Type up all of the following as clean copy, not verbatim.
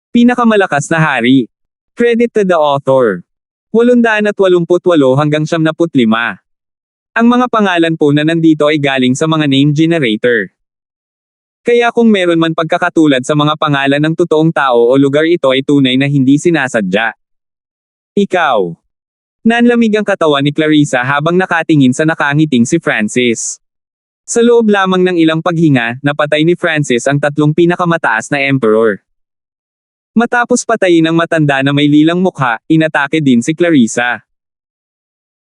Pinakamalakas na hari. Credit to the author. 888 hanggang 75. Ang mga pangalan po na nandito ay galing sa mga name generator. Kaya kung meron man pagkakatulad sa mga pangalan ng totoong tao o lugar, ito ay tunay na hindi sinasadya. Ikaw. Nanlamig ang katawan ni Clarissa habang nakatingin sa nakangiting si Francis. Sa loob lamang ng ilang paghinga, napatay ni Francis ang tatlong pinakamataas na emperor. Matapos patayin ng matanda na may lilang mukha, inatake din si Clarissa.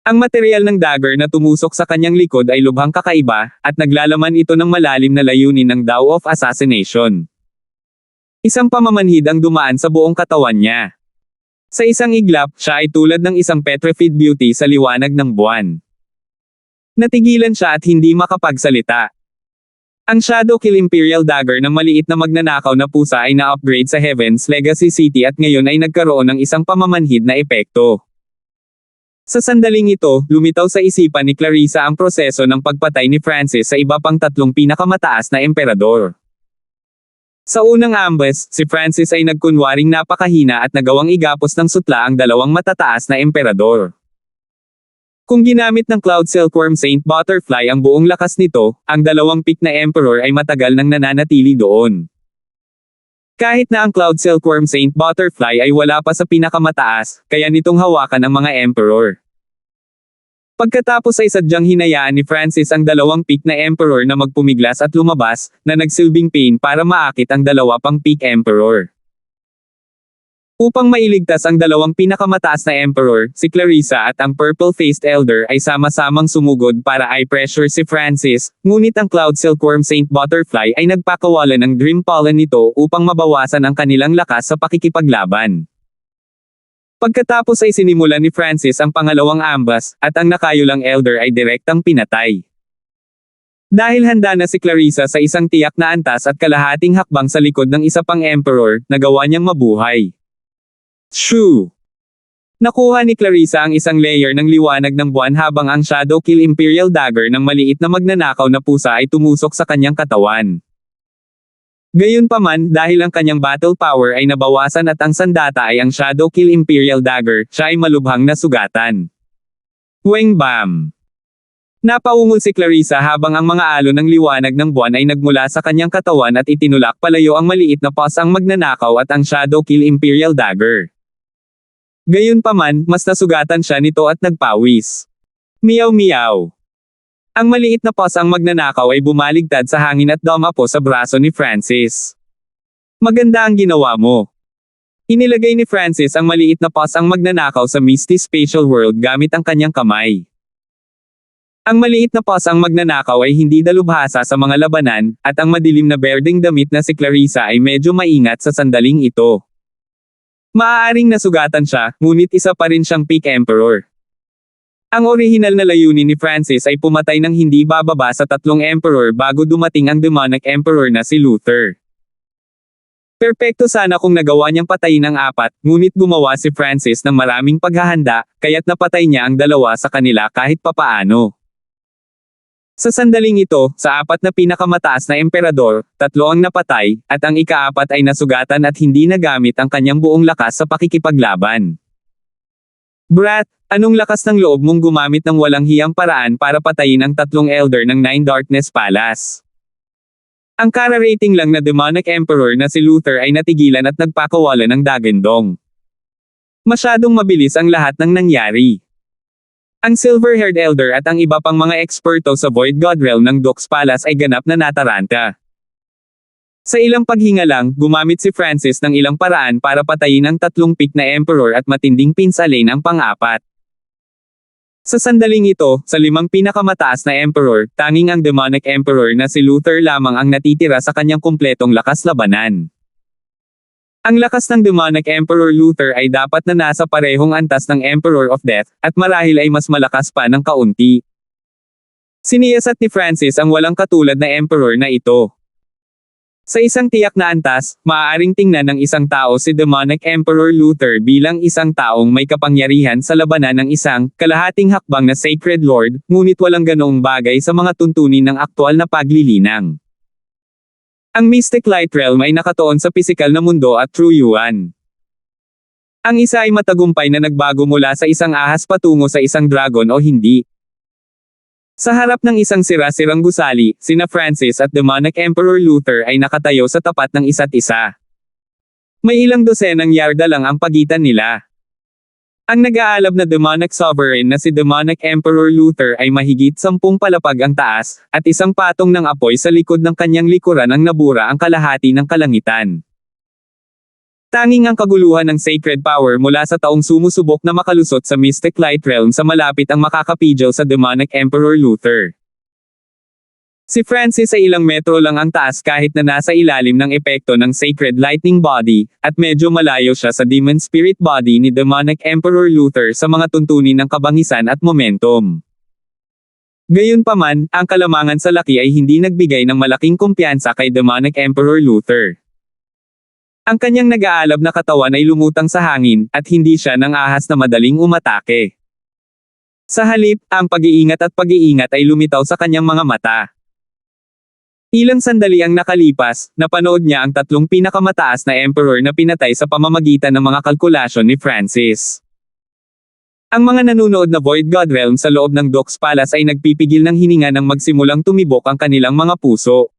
Ang material ng dagger na tumusok sa kanyang likod ay lubhang kakaiba, at naglalaman ito ng malalim na layunin ng Vow of Assassination. Isang pamamanhid ang dumaan sa buong katawan niya. Sa isang iglap, siya ay tulad ng isang petrified beauty sa liwanag ng buwan. Natigilan siya at hindi makapagsalita. Ang Shadowkill Imperial Dagger ng maliit na magnanakaw na pusa ay na-upgrade sa Heaven's Legacy City at ngayon ay nagkaroon ng isang pamamanhid na epekto. Sa sandaling ito, lumitaw sa isipan ni Clarissa ang proseso ng pagpatay ni Francis sa iba pang tatlong pinakamataas na emperador. Sa unang ambas, si Francis ay nagkunwaring napakahina at nagawang igapos ng sutla ang dalawang matataas na emperador. Kung ginamit ng Cloud Silkworm Saint Butterfly ang buong lakas nito, ang dalawang peak na emperor ay matagal nang nananatili doon. Kahit na ang Cloud Silkworm Saint Butterfly ay wala pa sa pinakamataas, kaya nitong hawakan ang mga emperor. Pagkatapos ay sadyang hinayaan ni Francis ang dalawang peak na emperor na magpumiglas at lumabas, na nagsilbing pain para maakit ang dalawa pang peak emperor. Upang mailigtas ang dalawang pinakamataas na emperor, si Clarissa at ang Purple-Faced Elder ay sama-samang sumugod para i-pressure si Francis, ngunit ang Cloud Silkworm Saint Butterfly ay nagpakawalan ng Dream Pollen nito upang mabawasan ang kanilang lakas sa pakikipaglaban. Pagkatapos ay sinimulan ni Francis ang pangalawang ambas, at ang nakayulang Elder ay direktang pinatay. Dahil handa na si Clarissa sa isang tiyak na antas at kalahating hakbang sa likod ng isa pang emperor, nagawa niyang mabuhay. Shoo! Nakuha ni Clarissa ang isang layer ng liwanag ng buwan habang ang Shadowkill Imperial Dagger ng maliit na magnanakaw na pusa ay tumusok sa kanyang katawan. Gayunpaman, dahil ang kanyang battle power ay nabawasan at ang sandata ay ang Shadowkill Imperial Dagger, siya ay malubhang nasugatan. Weng bam! Napaungol si Clarissa habang ang mga alon ng liwanag ng buwan ay nagmula sa kanyang katawan at itinulak palayo ang maliit na paws ang magnanakaw at ang Shadowkill Imperial Dagger. Gayunpaman, mas nasugatan siya nito at nagpawis. Meow meow. Ang maliit na paws ang magnanakaw ay bumaligtad sa hangin at dumapo sa braso ni Francis. Maganda ang ginawa mo. Inilagay ni Francis ang maliit na paws ang magnanakaw sa Misty Spatial World gamit ang kanyang kamay. Ang maliit na paws ang magnanakaw ay hindi dalubhasa sa mga labanan, at ang madilim na berdeng damit na si Clarissa ay medyo maingat sa sandaling ito. Maaaring nasugatan siya, ngunit isa pa rin siyang peak emperor. Ang orihinal na layunin ni Francis ay pumatay ng hindi bababa sa tatlong emperor bago dumating ang demonic emperor na si Luther. Perpekto sana kung nagawa niyang patayin ang apat, ngunit gumawa si Francis ng maraming paghahanda, kaya't napatay niya ang dalawa sa kanila kahit papaano. Sa sandaling ito, sa apat na pinakamataas na emperador, tatlo ang napatay, at ang ikaapat ay nasugatan at hindi nagamit ang kanyang buong lakas sa pakikipaglaban. Brat, anong lakas ng loob mong gumamit ng walang hiyang paraan para patayin ang tatlong elder ng Nine Darkness Palace? Ang kara-rating lang na demonic emperor na si Luther ay natigilan at nagpakawalan ng dagandong. Masyadong mabilis ang lahat ng nangyari. Ang Silver-Haired Elder at ang iba pang mga eksperto sa Void God Realm ng Dux Palace ay ganap na nataranta. Sa ilang paghinga lang, gumamit si Francis ng ilang paraan para patayin ang tatlong peak na emperor at matinding pinsalin ang pang-apat. Sa sandaling ito, sa limang pinakamataas na emperor, tanging ang demonic emperor na si Luther lamang ang natitira sa kanyang kumpletong lakas labanan. Ang lakas ng demonic Emperor Luther ay dapat na nasa parehong antas ng Emperor of Death, at marahil ay mas malakas pa ng kaunti. Siniyasat ni Francis ang walang katulad na Emperor na ito. Sa isang tiyak na antas, maaaring tingnan ng isang tao si demonic Emperor Luther bilang isang taong may kapangyarihan sa labanan ng isang kalahating hakbang na Sacred Lord, ngunit walang ganoong bagay sa mga tuntunin ng aktwal na paglilinang. Ang Mystic Light Realm ay nakatuon sa pisikal na mundo at true yuan. Ang isa ay matagumpay na nagbago mula sa isang ahas patungo sa isang dragon o hindi. Sa harap ng isang sira-sirang gusali, sina Francis at Demonic Emperor Luther ay nakatayo sa tapat ng isa't isa. May ilang dosenang yarda lang ang pagitan nila. Ang nag-aalab na demonic sovereign na si Demonic Emperor Luther ay mahigit 10 palapag ang taas, at isang patong ng apoy sa likod ng kanyang likuran ang nabura ang kalahati ng kalangitan. Tanging ang kaguluhan ng sacred power mula sa taong sumusubok na makalusot sa Mystic Light Realm sa malapit ang makakapigil sa Demonic Emperor Luther. Si Francis ay ilang metro lang ang taas kahit na nasa ilalim ng epekto ng Sacred Lightning Body, at medyo malayo siya sa Demon Spirit Body ni Demonic Emperor Luther sa mga tuntunin ng kabangisan at momentum. Gayunpaman, ang kalamangan sa laki ay hindi nagbigay ng malaking kumpiyansa kay Demonic Emperor Luther. Ang kanyang nag-aalab na katawan ay lumutang sa hangin, at hindi siya ng ahas na madaling umatake. Sa halip, ang pag-iingat ay lumitaw sa kanyang mga mata. Ilang sandali ang nakalipas, napanood niya ang 3 pinakamataas na emperor na pinatay sa pamamagitan ng mga kalkulasyon ni Francis. Ang mga nanunood na Void God Realm sa loob ng Dox Palace ay nagpipigil ng hininga nang magsimulang tumibok ang kanilang mga puso.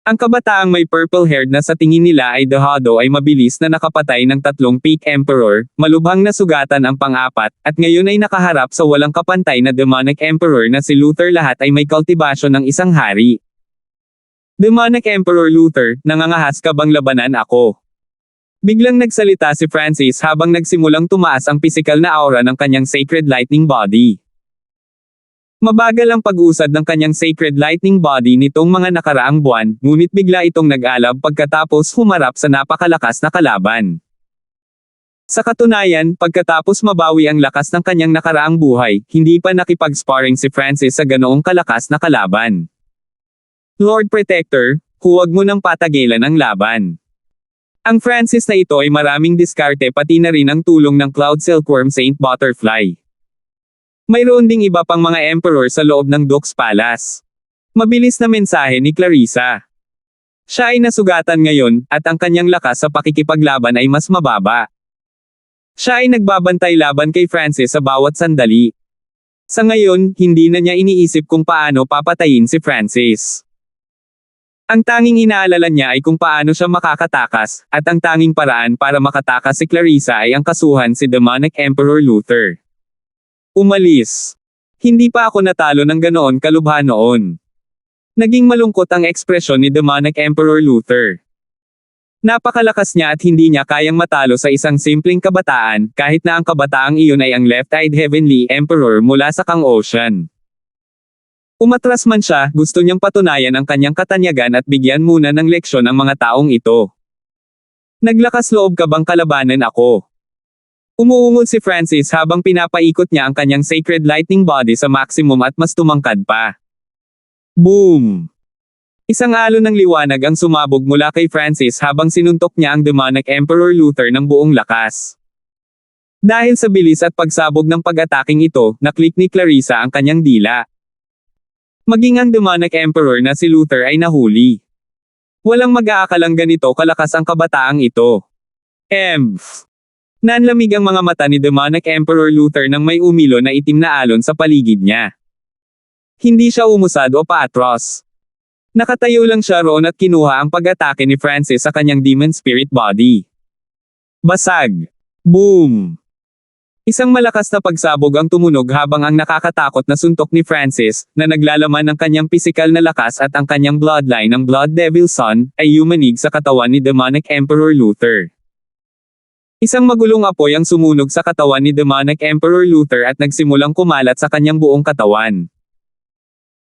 Ang kabataang may purple-haired na sa tingin nila ay Dahado ay mabilis na nakapatay ng 3 Peak Emperor, malubhang nasugatan ang pang-4, at ngayon ay nakaharap sa walang kapantay na Demonic Emperor na si Luther. Lahat ay may kultibasyon ng isang hari. Demonic Emperor Luther, nangangahas ka bang labanan ako? Biglang nagsalita si Francis habang nagsimulang tumaas ang pisikal na aura ng kanyang Sacred Lightning Body. Mabagal ang pag-usad ng kanyang Sacred Lightning Body nitong mga nakaraang buwan, ngunit bigla itong nag-alab pagkatapos humarap sa napakalakas na kalaban. Sa katunayan, pagkatapos mabawi ang lakas ng kanyang nakaraang buhay, hindi pa nakipag-sparring si Francis sa ganoong kalakas na kalaban. Lord Protector, huwag mo nang patagilan ang laban. Ang Francis na ito ay maraming diskarte pati na rin ang tulong ng Cloud Silkworm Saint Butterfly. Mayroon ding iba pang mga emperor sa loob ng Dox Palace. Mabilis na mensahe ni Clarissa. Siya ay nasugatan ngayon, at ang kanyang lakas sa pakikipaglaban ay mas mababa. Siya ay nagbabantay laban kay Francis sa bawat sandali. Sa ngayon, hindi na niya iniisip kung paano papatayin si Francis. Ang tanging inaalala niya ay kung paano siya makakatakas, at ang tanging paraan para makatakas si Clarissa ay ang kasuhan si Demonic Emperor Luther. Umalis. Hindi pa ako natalo ng ganoon kalubha noon. Naging malungkot ang ekspresyon ni Demonic Emperor Luther. Napakalakas niya at hindi niya kayang matalo sa isang simpleng kabataan, kahit na ang kabataang iyon ay ang left-eyed Heavenly Emperor mula sa Kang Ocean. Umatras man siya, gusto niyang patunayan ang kanyang katanyagan at bigyan muna ng leksyon ang mga taong ito. Naglakas loob ka bang kalabanan ako? Umuungol si Francis habang pinapaikot niya ang kanyang Sacred Lightning Body sa maximum at mas tumangkad pa. Boom! Isang alon ng liwanag ang sumabog mula kay Francis habang sinuntok niya ang Demonic Emperor Luther ng buong lakas. Dahil sa bilis at pagsabog ng pag-ataking ito, naklik ni Clarissa ang kanyang dila. Maging ang Demonic Emperor na si Luther ay nahuli. Walang mag-aakalang ganito kalakas ang kabataang ito. Nanlamig ang mga mata ni Demonic Emperor Luther nang may umilo na itim na alon sa paligid niya. Hindi siya umusad o paatros. Nakatayo lang siya roon at kinuha ang pag-atake ni Francis sa kanyang Demon Spirit Body. Basag! Boom! Isang malakas na pagsabog ang tumunog habang ang nakakatakot na suntok ni Francis, na naglalaman ng kanyang pisikal na lakas at ang kanyang bloodline ng Blood Devil Son, ay yumanig sa katawan ni Demonic Emperor Luther. Isang magulong apoy ang sumunog sa katawan ni Demonic Emperor Luther at nagsimulang kumalat sa kanyang buong katawan.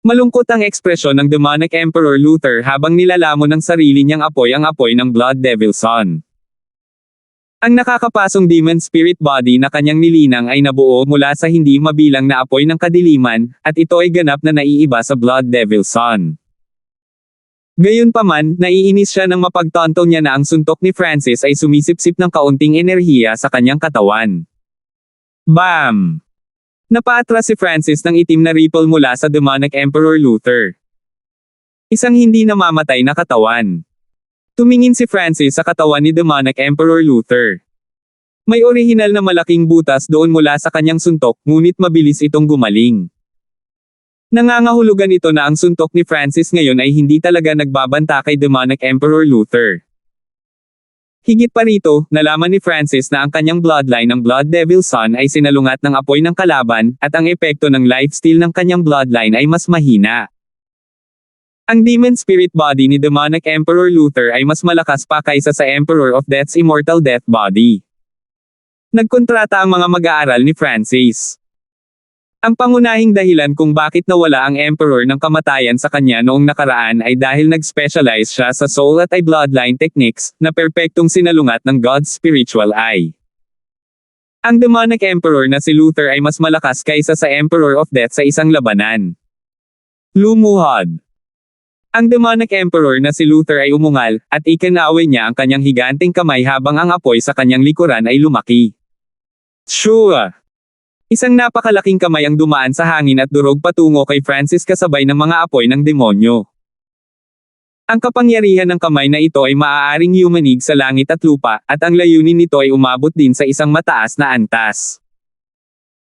Malungkot ang ekspresyon ng Demonic Emperor Luther habang nilalamon ng sarili niyang apoy ang apoy ng Blood Devil Son. Ang nakakapasong Demon Spirit Body na kanyang nilinang ay nabuo mula sa hindi mabilang na apoy ng kadiliman, at ito ay ganap na naiiba sa Blood Devil Son. Gayunpaman, naiinis siya nang mapagtanto niya na ang suntok ni Francis ay sumisipsip ng kaunting enerhiya sa kanyang katawan. Bam! Napaatras si Francis ng itim na ripple mula sa Demonic Emperor Luther. Isang hindi namamatay na katawan. Tumingin si Francis sa katawan ni Demonic Emperor Luther. May orihinal na malaking butas doon mula sa kanyang suntok, ngunit mabilis itong gumaling. Nangangahulugan ito na ang suntok ni Francis ngayon ay hindi talaga nagbabanta kay Demonic Emperor Luther. Higit pa rito, nalaman ni Francis na ang kanyang bloodline ng Blood Devil Son ay sinalungat ng apoy ng kalaban, at ang epekto ng lifesteal ng kanyang bloodline ay mas mahina. Ang demon spirit body ni Demonic Emperor Luther ay mas malakas pa kaysa sa Emperor of Death's immortal death body. Nagkontrata ang mga mag-aaral ni Francis. Ang pangunahing dahilan kung bakit nawala ang Emperor ng kamatayan sa kanya noong nakaraan ay dahil nag-specialize siya sa soul at eye bloodline techniques, na perpektong sinalungat ng God's spiritual eye. Ang Demonic Emperor na si Luther ay mas malakas kaysa sa Emperor of Death sa isang labanan. Lumuhod. Ang Demonic Emperor na si Luther ay umungal, at ikinaway niya ang kanyang higanteng kamay habang ang apoy sa kanyang likuran ay lumaki. Shua! Isang napakalaking kamay ang dumaan sa hangin at durog patungo kay Francis kasabay ng mga apoy ng demonyo. Ang kapangyarihan ng kamay na ito ay maaaring yumanig sa langit at lupa, at ang layunin nito ay umabot din sa isang mataas na antas.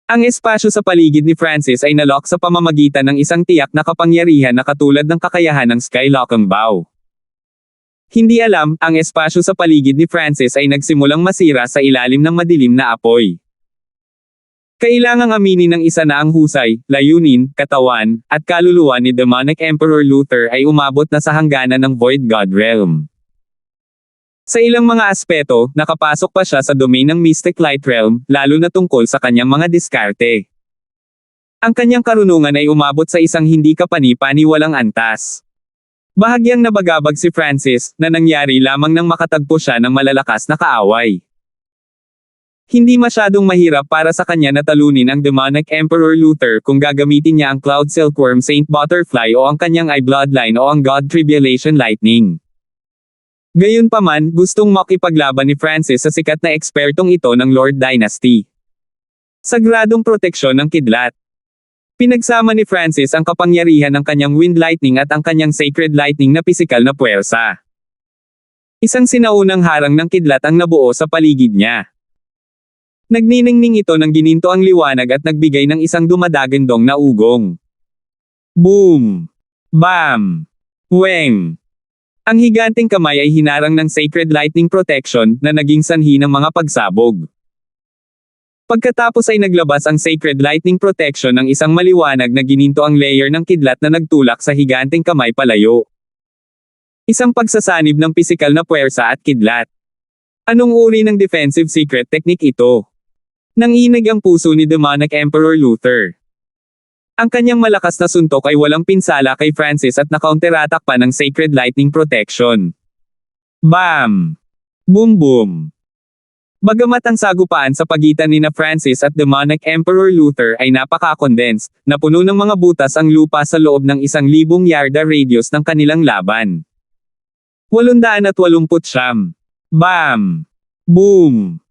Ang espasyo sa paligid ni Francis ay nalock sa pamamagitan ng isang tiyak na kapangyarihan na katulad ng kakayahan ng Skylocking Bow. Hindi alam, ang espasyo sa paligid ni Francis ay nagsimulang masira sa ilalim ng madilim na apoy. Kailangang aminin ng isa na ang husay, layunin, katawan, at kaluluwa ni Demonic Emperor Luther ay umabot na sa hangganan ng Void God Realm. Sa ilang mga aspeto, nakapasok pa siya sa domain ng Mystic Light Realm, lalo na tungkol sa kanyang mga diskarte. Ang kanyang karunungan ay umabot sa isang hindi kapani-paniwalang antas. Bahagyang nabagabag si Francis, na nangyari lamang nang makatagpo siya ng malalakas na kaaway. Hindi masyadong mahirap para sa kanya na talunin ang Demonic Emperor Luther kung gagamitin niya ang Cloud Silkworm Saint Butterfly o ang kanyang eye bloodline o ang God Tribulation Lightning. Gayunpaman, gustong makipaglaban ni Francis sa sikat na ekspertong ito ng Lord Dynasty. Sagradong proteksyon ng kidlat. Pinagsama ni Francis ang kapangyarihan ng kanyang Wind Lightning at ang kanyang Sacred Lightning na pisikal na puwersa. Isang sinaunang harang ng kidlat ang nabuo sa paligid niya. Nagniningning ito ng gininto ang liwanag at nagbigay ng isang dumadagandong na ugong. Boom! Bam! Weng! Ang higanteng kamay ay hinarang ng Sacred Lightning Protection, na naging sanhi ng mga pagsabog. Pagkatapos ay naglabas ang Sacred Lightning Protection ng isang maliwanag na gininto ang layer ng kidlat na nagtulak sa higanteng kamay palayo. Isang pagsasanib ng pisikal na puwersa at kidlat. Anong uri ng defensive secret technique ito? Nanginig ang puso ni Demonic Emperor Luther. Ang kanyang malakas na suntok ay walang pinsala kay Francis at nakounterattack pa ng Sacred Lightning Protection. Bam! Boom boom! Bagamat ang sagupaan sa pagitan nina Francis at Demonic Emperor Luther ay napaka-condensed, napuno ng mga butas ang lupa sa loob ng 1,000 yarda radius ng kanilang laban. 889. Bam! Boom!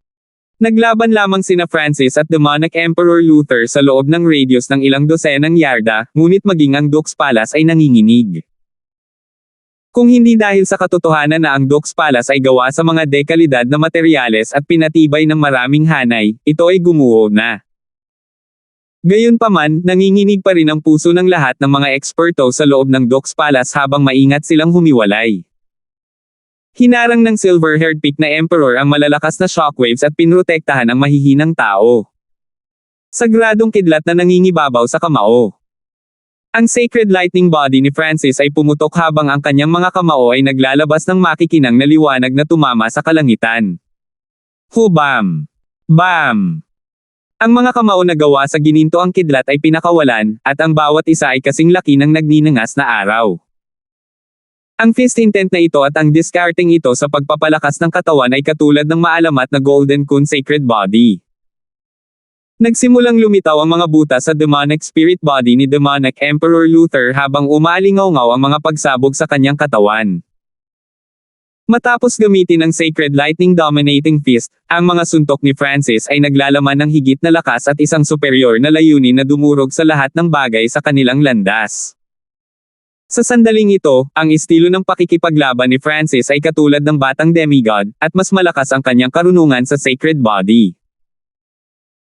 Naglaban lamang sina Francis at Demonic Emperor Luther sa loob ng radius ng ilang dosenang yarda, ngunit maging ang Dux Palace ay nanginginig. Kung hindi dahil sa katotohanan na ang Dux Palace ay gawa sa mga dekalidad na materyales at pinatibay ng maraming hanay, ito ay gumuho na. Gayunpaman, nanginginig pa rin ang puso ng lahat ng mga eksperto sa loob ng Dux Palace habang maingat silang humiwalay. Hinarang ng silver-haired peak na emperor ang malalakas na shockwaves at pinrotektahan ang mahihinang tao. Sagradong kidlat na nangingibabaw sa kamao. Ang Sacred Lightning Body ni Francis ay pumutok habang ang kanyang mga kamao ay naglalabas ng makikinang na liwanag na tumama sa kalangitan. Hubam! Bam! Ang mga kamao na gawa sa gininto ang kidlat ay pinakawalan, at ang bawat isa ay kasing laki ng nagninangas na araw. Ang fist intent na ito at ang discarding ito sa pagpapalakas ng katawan ay katulad ng maalamat na Golden Kun Sacred Body. Nagsimulang lumitaw ang mga butas sa demonic spirit body ni Demonic Emperor Luther habang umaalingaw-ngaw ang mga pagsabog sa kanyang katawan. Matapos gamitin ang Sacred Lightning Dominating Fist, ang mga suntok ni Francis ay naglalaman ng higit na lakas at isang superior na layunin na dumurog sa lahat ng bagay sa kanilang landas. Sa sandaling ito, ang estilo ng pakikipaglaban ni Francis ay katulad ng batang demigod, at mas malakas ang kanyang karunungan sa sacred body.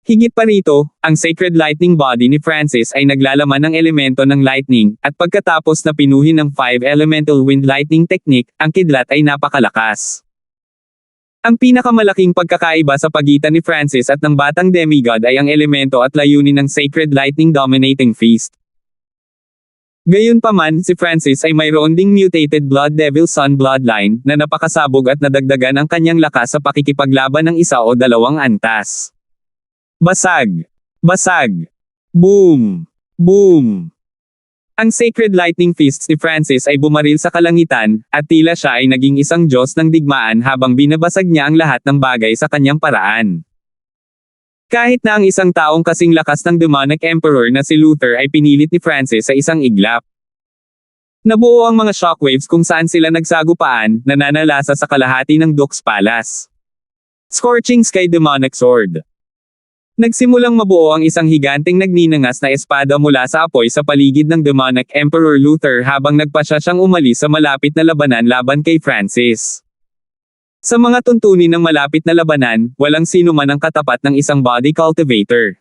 Higit pa rito, ang sacred lightning body ni Francis ay naglalaman ng elemento ng lightning, at pagkatapos na pinuhin ng 5 elemental wind lightning technique, ang kidlat ay napakalakas. Ang pinakamalaking pagkakaiba sa pagitan ni Francis at ng batang demigod ay ang elemento at layunin ng sacred lightning dominating feast. Gayunpaman, si Francis ay mayroon ding mutated Blood Devil Sun bloodline, na napakasabog at nadagdagan ang kanyang lakas sa pakikipaglaban ng isa o dalawang antas. Basag! Basag! Boom! Boom! Ang Sacred Lightning Fists ni Francis ay bumaril sa kalangitan, at tila siya ay naging isang Diyos ng digmaan habang binabasag niya ang lahat ng bagay sa kanyang paraan. Kahit na ang isang taong kasing lakas ng demonic emperor na si Luther ay pinilit ni Francis sa isang iglap. Nabuo ang mga shockwaves kung saan sila nagsagupaan, nananalasa sa kalahati ng Dux Palace. Scorching Sky Demonic Sword. Nagsimulang mabuo ang isang higanting nagninangas na espada mula sa apoy sa paligid ng demonic Emperor Luther habang nagpasya siyang umalis sa malapit na labanan laban kay Francis. Sa mga tuntunin ng malapit na labanan, walang sino man ang katapat ng isang body cultivator.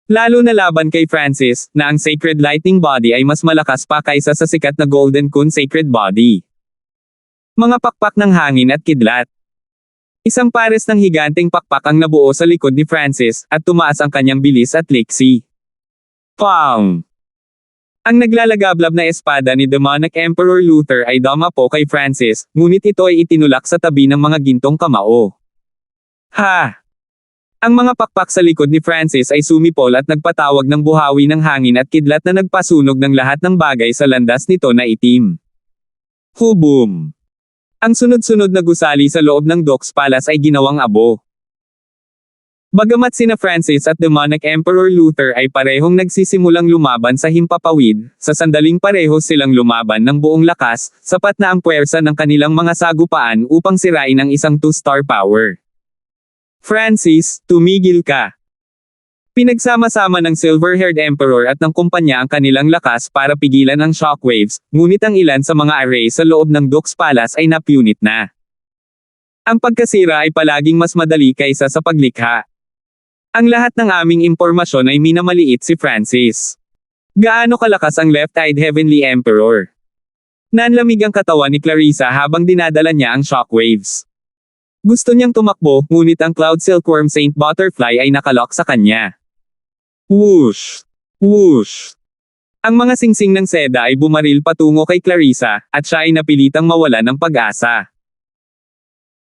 Lalo na laban kay Francis, na ang Sacred Lightning Body ay mas malakas pa kaysa sa sikat na Golden Kun Sacred Body. Mga pakpak ng hangin at kidlat. Isang pares ng higanting pakpak ang nabuo sa likod ni Francis, at tumaas ang kanyang bilis at liksi. Pang! Ang naglalagablab na espada ni Demonic Emperor Luther ay dumapo kay Francis, ngunit ito ay itinulak sa tabi ng mga gintong kamao. Ha! Ang mga pakpak sa likod ni Francis ay sumipol at nagpatawag ng buhawi ng hangin at kidlat na nagpasunog ng lahat ng bagay sa landas nito na itim. Hubum! Ang sunod-sunod na gusali sa loob ng Dux Palace ay ginawang abo. Bagamat sina Francis at Demonic Emperor Luther ay parehong nagsisimulang lumaban sa himpapawid, sa sandaling parehos silang lumaban ng buong lakas, sapat na ang puwersa ng kanilang mga sagupaan upang sirain ang isang 2-star power. Francis, tumigil ka! Pinagsama-sama ng Silver-Haired Emperor at ng kumpanya ang kanilang lakas para pigilan ang shockwaves, ngunit ang ilan sa mga array sa loob ng Dux Palace ay napunit na. Ang pagkasira ay palaging mas madali kaysa sa paglikha. Ang lahat ng aming impormasyon ay minamaliit si Francis. Gaano kalakas ang Left-Eyed Heavenly Emperor? Nanlamig ang katawan ni Clarissa habang dinadala niya ang shockwaves. Gusto niyang tumakbo, ngunit ang Cloud Silkworm Saint Butterfly ay nakalock sa kanya. Whoosh! Whoosh! Ang mga singsing ng seda ay bumaril patungo kay Clarissa, at siya ay napilitang mawala ng pag-asa.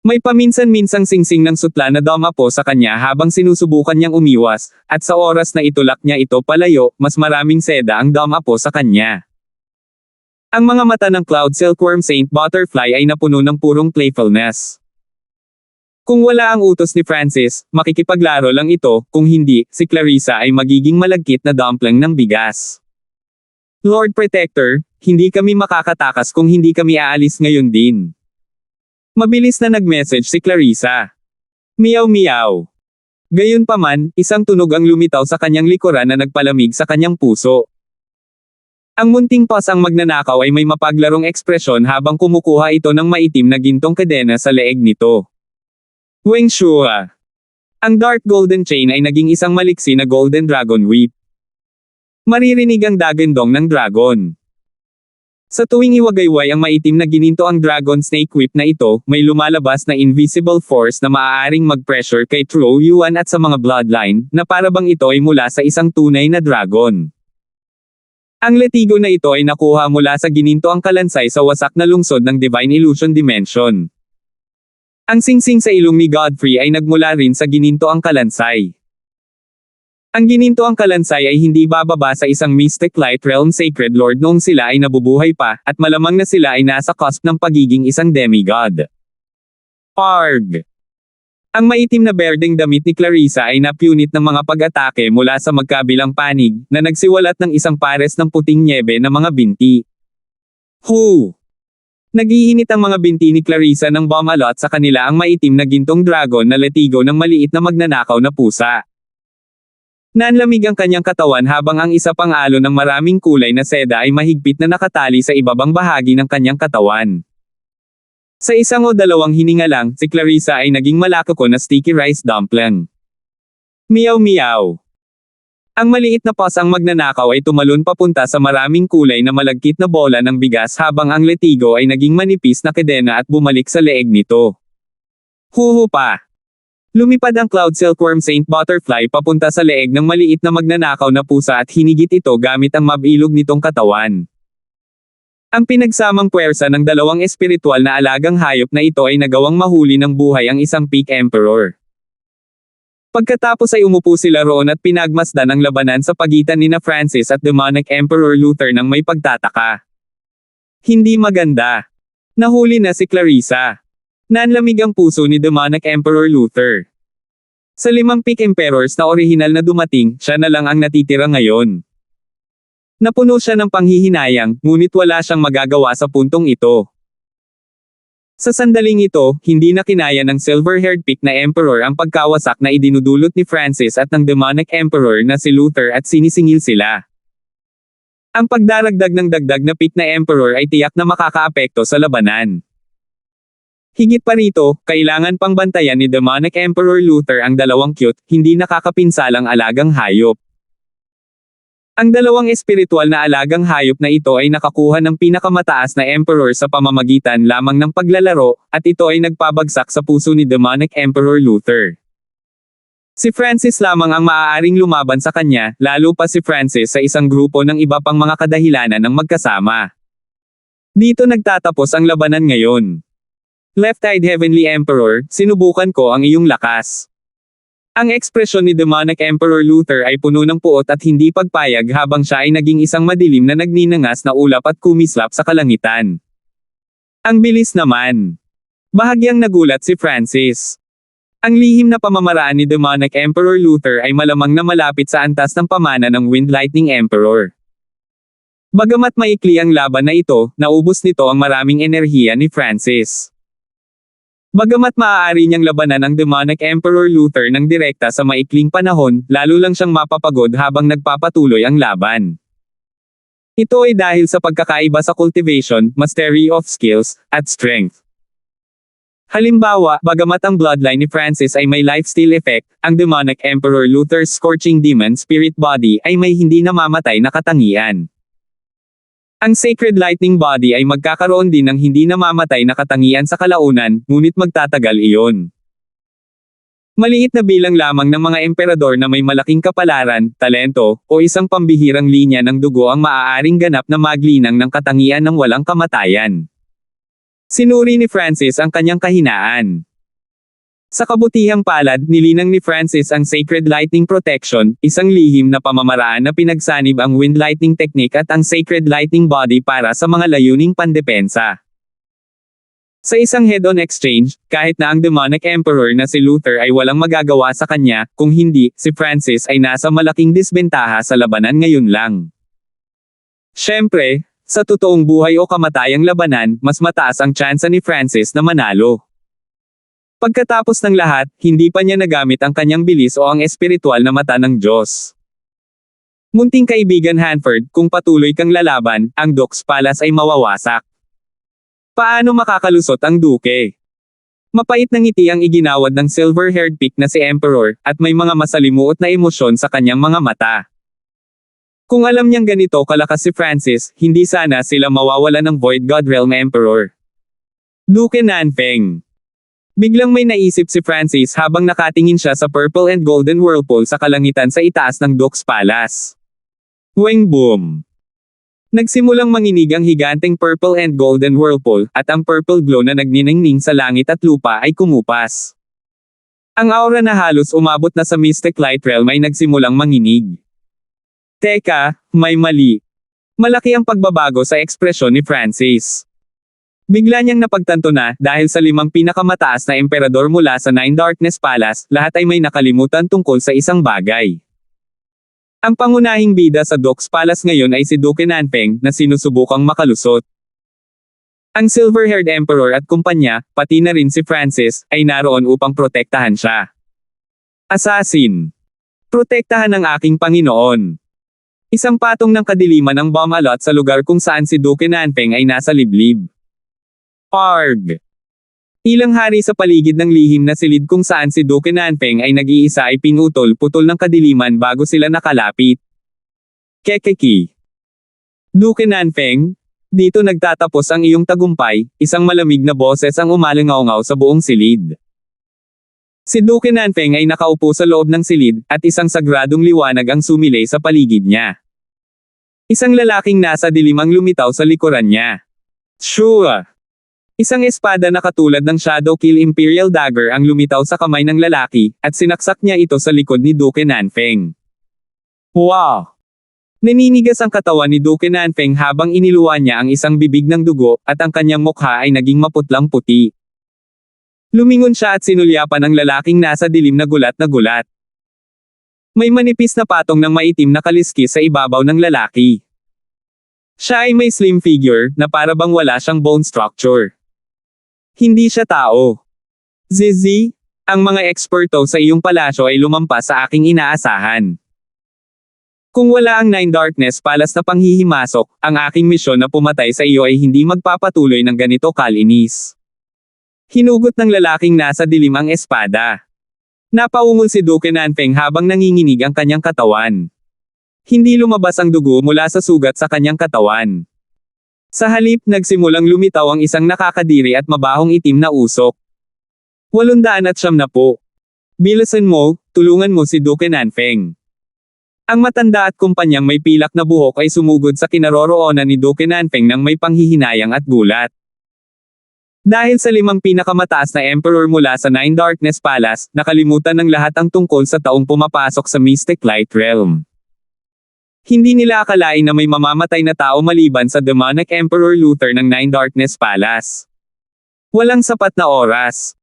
May paminsan-minsang singsing ng sutla na dumapo sa kanya habang sinusubukan niyang umiwas, at sa oras na itulak niya ito palayo, mas maraming seda ang dumapo sa kanya. Ang mga mata ng Cloud Silkworm Saint Butterfly ay napuno ng purong playfulness. Kung wala ang utos ni Francis, makikipaglaro lang ito, kung hindi, si Clarissa ay magiging malagkit na dumpling ng bigas. Lord Protector, hindi kami makakatakas kung hindi kami aalis ngayon din. Mabilis na nag-message si Clarissa. Meow meow. Gayunpaman, isang tunog ang lumitaw sa kanyang likuran na nagpalamig sa kanyang puso. Ang munting paws ang magnanakaw ay may mapaglarong ekspresyon habang kumukuha ito ng maitim na gintong kadena sa leeg nito. Weng Shua. Ang Dark Golden Chain ay naging isang maliksi na Golden Dragon Whip. Maririnig ang dagandong ng dragon. Sa tuwing iwagayway ang maitim na gininto ang Dragon Snake Whip na ito, may lumalabas na invisible force na maaaring mag-pressure kay True Yuan at sa mga bloodline, na parabang ito ay mula sa isang tunay na dragon. Ang letigo na ito ay nakuha mula sa gininto ang kalansay sa wasak na lungsod ng Divine Illusion Dimension. Ang singsing sa ilong ni Godfrey ay nagmula rin sa gininto ang kalansay. Ang gininto ang kalansay ay hindi bababa sa isang Mystic Light Realm Sacred Lord noong sila ay nabubuhay pa, at malamang na sila ay nasa cusp ng pagiging isang demigod. Arg! Ang maitim na berdeng damit ni Clarissa ay napunit ng mga pag-atake mula sa magkabilang panig, na nagsiwalat ng isang pares ng puting nyebe na mga binti. Hu! Nagiinit ang mga binti ni Clarissa ng bumalot sa kanila ang maitim na gintong dragon na letigo ng maliit na magnanakaw na pusa. Nanlamig ang kanyang katawan habang ang isa pang alo ng maraming kulay na seda ay mahigpit na nakatali sa ibabang bahagi ng kanyang katawan. Sa isang o dalawang hininga lang, si Clarissa ay naging malakoko na sticky rice dumpling. Meow meow. Ang maliit na paws ang magnanakaw ay tumalon papunta sa maraming kulay na malagkit na bola ng bigas habang ang letigo ay naging manipis na kedena at bumalik sa leeg nito. Huhu pa. Lumipad ang cloud silkworm saint butterfly papunta sa leeg ng maliit na magnanakaw na pusa at hinigit ito gamit ang mabilog nitong katawan. Ang pinagsamang puwersa ng dalawang espiritual na alagang hayop na ito ay nagawang mahuli ng buhay ang isang peak emperor. Pagkatapos ay umupo sila roon at pinagmasdan ang labanan sa pagitan nina Francis at demonic Emperor Luther nang may pagtataka. Hindi maganda. Nahuli na si Clarissa. Nanlamig ang puso ni demonic Emperor Luther. Sa 5 peak emperors na orihinal na dumating, siya na lang ang natitira ngayon. Napuno siya ng panghihinayang, ngunit wala siyang magagawa sa puntong ito. Sa sandaling ito, hindi na kinaya ng silver-haired peak na emperor ang pagkawasak na idinudulot ni Francis at ng demonic emperor na si Luther at sinisingil sila. Ang pagdaragdag ng dagdag na peak na emperor ay tiyak na makakaapekto sa labanan. Higit pa rito, kailangan pang bantayan ni demonic emperor Luther ang dalawang cute, hindi nakakapinsalang alagang hayop. Ang dalawang espiritual na alagang hayop na ito ay nakakuha ng pinakamataas na emperor sa pamamagitan lamang ng paglalaro, at ito ay nagpabagsak sa puso ni demonic Emperor Luther. Si Francis lamang ang maaaring lumaban sa kanya, lalo pa si Francis sa isang grupo ng iba pang mga kadahilanan ng magkasama. Dito nagtatapos ang labanan ngayon. Left-eyed Heavenly Emperor, sinubukan ko ang iyong lakas. Ang ekspresyon ni demonic Emperor Luther ay puno ng puot at hindi pagpayag habang siya ay naging isang madilim na nagninangas na ulap at kumislap sa kalangitan. Ang bilis naman. Bahagyang nagulat si Francis. Ang lihim na pamamaraan ni demonic Emperor Luther ay malamang na malapit sa antas ng pamana ng Wind Lightning Emperor. Bagamat maikli ang laban na ito, naubos nito ang maraming enerhiya ni Francis. Bagamat maaari niyang labanan ang demonic Emperor Luther ng direkta sa maikling panahon, lalo lang siyang mapapagod habang nagpapatuloy ang laban. Ito ay dahil sa pagkakaiba sa cultivation, mastery of skills, at strength. Halimbawa, bagamat ang bloodline ni Francis ay may lifesteal effect, ang demonic Emperor Luther's scorching demon spirit body ay may hindi namamatay na katangian. Ang Sacred Lightning Body ay magkakaroon din ng hindi namamatay na katangian sa kalaunan, ngunit magtatagal iyon. Maliit na bilang lamang ng mga emperador na may malaking kapalaran, talento, o isang pambihirang linya ng dugo ang maaaring ganap na maglinang ng katangian ng walang kamatayan. Sinuri ni Francis ang kanyang kahinaan. Sa kabutihang palad, nilinang ni Francis ang Sacred Lightning Protection, isang lihim na pamamaraan na pinagsanib ang Wind Lightning Technique at ang Sacred Lightning Body para sa mga layuning pandepensa. Sa isang head-on exchange, kahit na ang demonic emperor na si Luther ay walang magagawa sa kanya, kung hindi, si Francis ay nasa malaking disbentaha sa labanan ngayon lang. Siyempre, sa totoong buhay o kamatayang labanan, mas mataas ang tsansa ni Francis na manalo. Pagkatapos ng lahat, hindi pa niya nagamit ang kanyang bilis o ang espiritual na mata ng Diyos. Munting kaibigan Hanford, kung patuloy kang lalaban, ang Duke's Palace ay mawawasak. Paano makakalusot ang Duke? Mapait na ngiti ang iginawad ng silver-haired peak na si Emperor, at may mga masalimuot na emosyon sa kanyang mga mata. Kung alam niyang ganito kalakas si Francis, hindi sana sila mawawala ng Void God Realm Emperor. Duke Nanfeng. Biglang may naisip si Francis habang nakatingin siya sa purple and golden whirlpool sa kalangitan sa itaas ng Duke's Palace. Weng boom! Nagsimulang manginig ang higanteng purple and golden whirlpool, at ang purple glow na nagniningning sa langit at lupa ay kumupas. Ang aura na halos umabot na sa Mystic Light Realm ay nagsimulang manginig. Teka, may mali. Malaki ang pagbabago sa ekspresyon ni Francis. Bigla niyang napagtanto na, dahil sa 5 pinakamataas na emperador mula sa Nine Darkness Palace, lahat ay may nakalimutan tungkol sa isang bagay. Ang pangunahing bida sa Duke's Palace ngayon ay si Duke Nanfeng, na sinusubukang makalusot. Ang silver-haired emperor at kumpanya, pati na rin si Francis, ay naroon upang protektahan siya. Assassin. Protektahan ang aking Panginoon. Isang patong ng kadiliman ang bumalot sa lugar kung saan si Duke Nanfeng ay nasa liblib. Arg! Ilang hari sa paligid ng lihim na silid kung saan si Duke Nanfeng ay nag-iisa ay pinutol-putol ng kadiliman bago sila nakalapit. Kekeki. Duke Nanfeng, dito nagtatapos ang iyong tagumpay, isang malamig na boses ang umalingaw-ngaw sa buong silid. Si Duke Nanfeng ay nakaupo sa loob ng silid, at isang sagradong liwanag ang sumilay sa paligid niya. Isang lalaking nasa dilim ang lumitaw sa likuran niya. Shua! Isang espada na katulad ng Shadow Kill Imperial Dagger ang lumitaw sa kamay ng lalaki, at sinaksak niya ito sa likod ni Duke Nanfeng. Wow! Naninigas ang katawan ni Duke Nanfeng habang iniluwa niya ang isang bibig ng dugo, at ang kanyang mukha ay naging maputlang puti. Lumingon siya at sinulyapan ang lalaking nasa dilim na gulat na gulat. May manipis na patong ng maitim na kaliskis sa ibabaw ng lalaki. Siya ay may slim figure, na para bang wala siyang bone structure. Hindi siya tao. Zizi, ang mga eksperto sa iyong palasyo ay lumampas sa aking inaasahan. Kung wala ang Nine Darkness Palace na panghihimasok, ang aking misyon na pumatay sa iyo ay hindi magpapatuloy ng ganito kalinis. Hinugot ng lalaking nasa dilim ang espada. Napaungol si Duke Nanfeng habang nanginginig ang kanyang katawan. Hindi lumabas ang dugo mula sa sugat sa kanyang katawan. Sa halip, nagsimulang lumitaw ang isang nakakadiri at mabahong itim na usok. 800 na po. Bilisan mo, tulungan mo si Duke Nanfeng. Ang matanda at kumpanyang may pilak na buhok ay sumugod sa kinaroroonan ni Duke Nanfeng nang may panghihinayang at gulat. Dahil sa 5 pinakamataas na emperor mula sa Nine Darkness Palace, nakalimutan ng lahat ang tungkol sa taong pumapasok sa Mystic Light Realm. Hindi nila akalain na may mamamatay na tao maliban sa demonic Emperor Luther ng Nine Darkness Palace. Walang sapat na oras.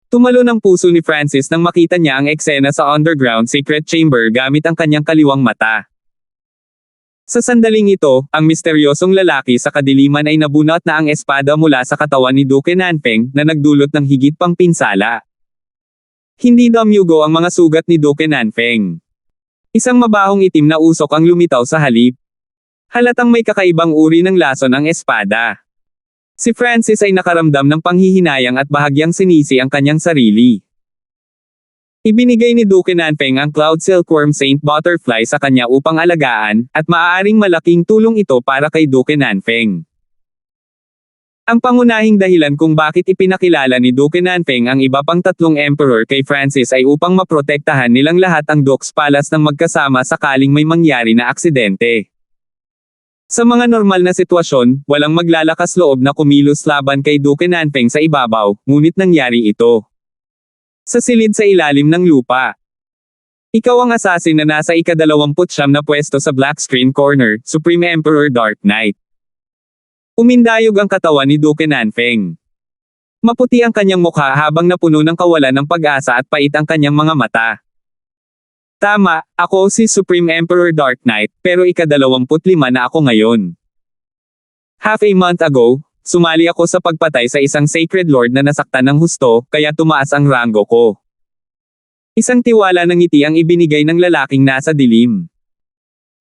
Tumalo ng puso ni Francis nang makita niya ang eksena sa underground secret chamber gamit ang kanyang kaliwang mata. Sa sandaling ito, ang misteryosong lalaki sa kadiliman ay nabunot na ang espada mula sa katawan ni Duke Nanfeng, na nagdulot ng higit pang pinsala. Hindi damyugo ang mga sugat ni Duke Nanfeng. Isang mabahong itim na usok ang lumitaw sa halip. Halatang may kakaibang uri ng lason ang espada. Si Francis ay nakaramdam ng panghihinayang at bahagyang sinisi ang kanyang sarili. Ibinigay ni Duke Nanfeng ang Cloud Silkworm Saint Butterfly sa kanya upang alagaan, at maaaring malaking tulong ito para kay Duke Nanfeng. Ang pangunahing dahilan kung bakit ipinakilala ni Duke Nanfeng ang iba pang 3 emperor kay Francis ay upang maprotektahan nilang lahat ang Duke's Palace ng magkasama sakaling may mangyari na aksidente. Sa mga normal na sitwasyon, walang maglalakas loob na kumilos laban kay Duke Nanfeng sa ibabaw, ngunit nangyari ito. Sa silid sa ilalim ng lupa. Ikaw ang assassin na nasa ika-29 na pwesto sa Black Screen Corner, Supreme Emperor Dark Knight. Umindayog ang katawan ni Duke Nanfeng. Maputi ang kanyang mukha habang napuno ng kawalan ng pag-asa at pait ang kanyang mga mata. Tama, ako si Supreme Emperor Dark Knight, pero ika-25 na ako ngayon. Half a month ago, sumali ako sa pagpatay sa isang Sacred Lord na nasaktan ng husto, kaya tumaas ang ranggo ko. Isang tiwala ng ngiti ang ibinigay ng lalaking nasa dilim.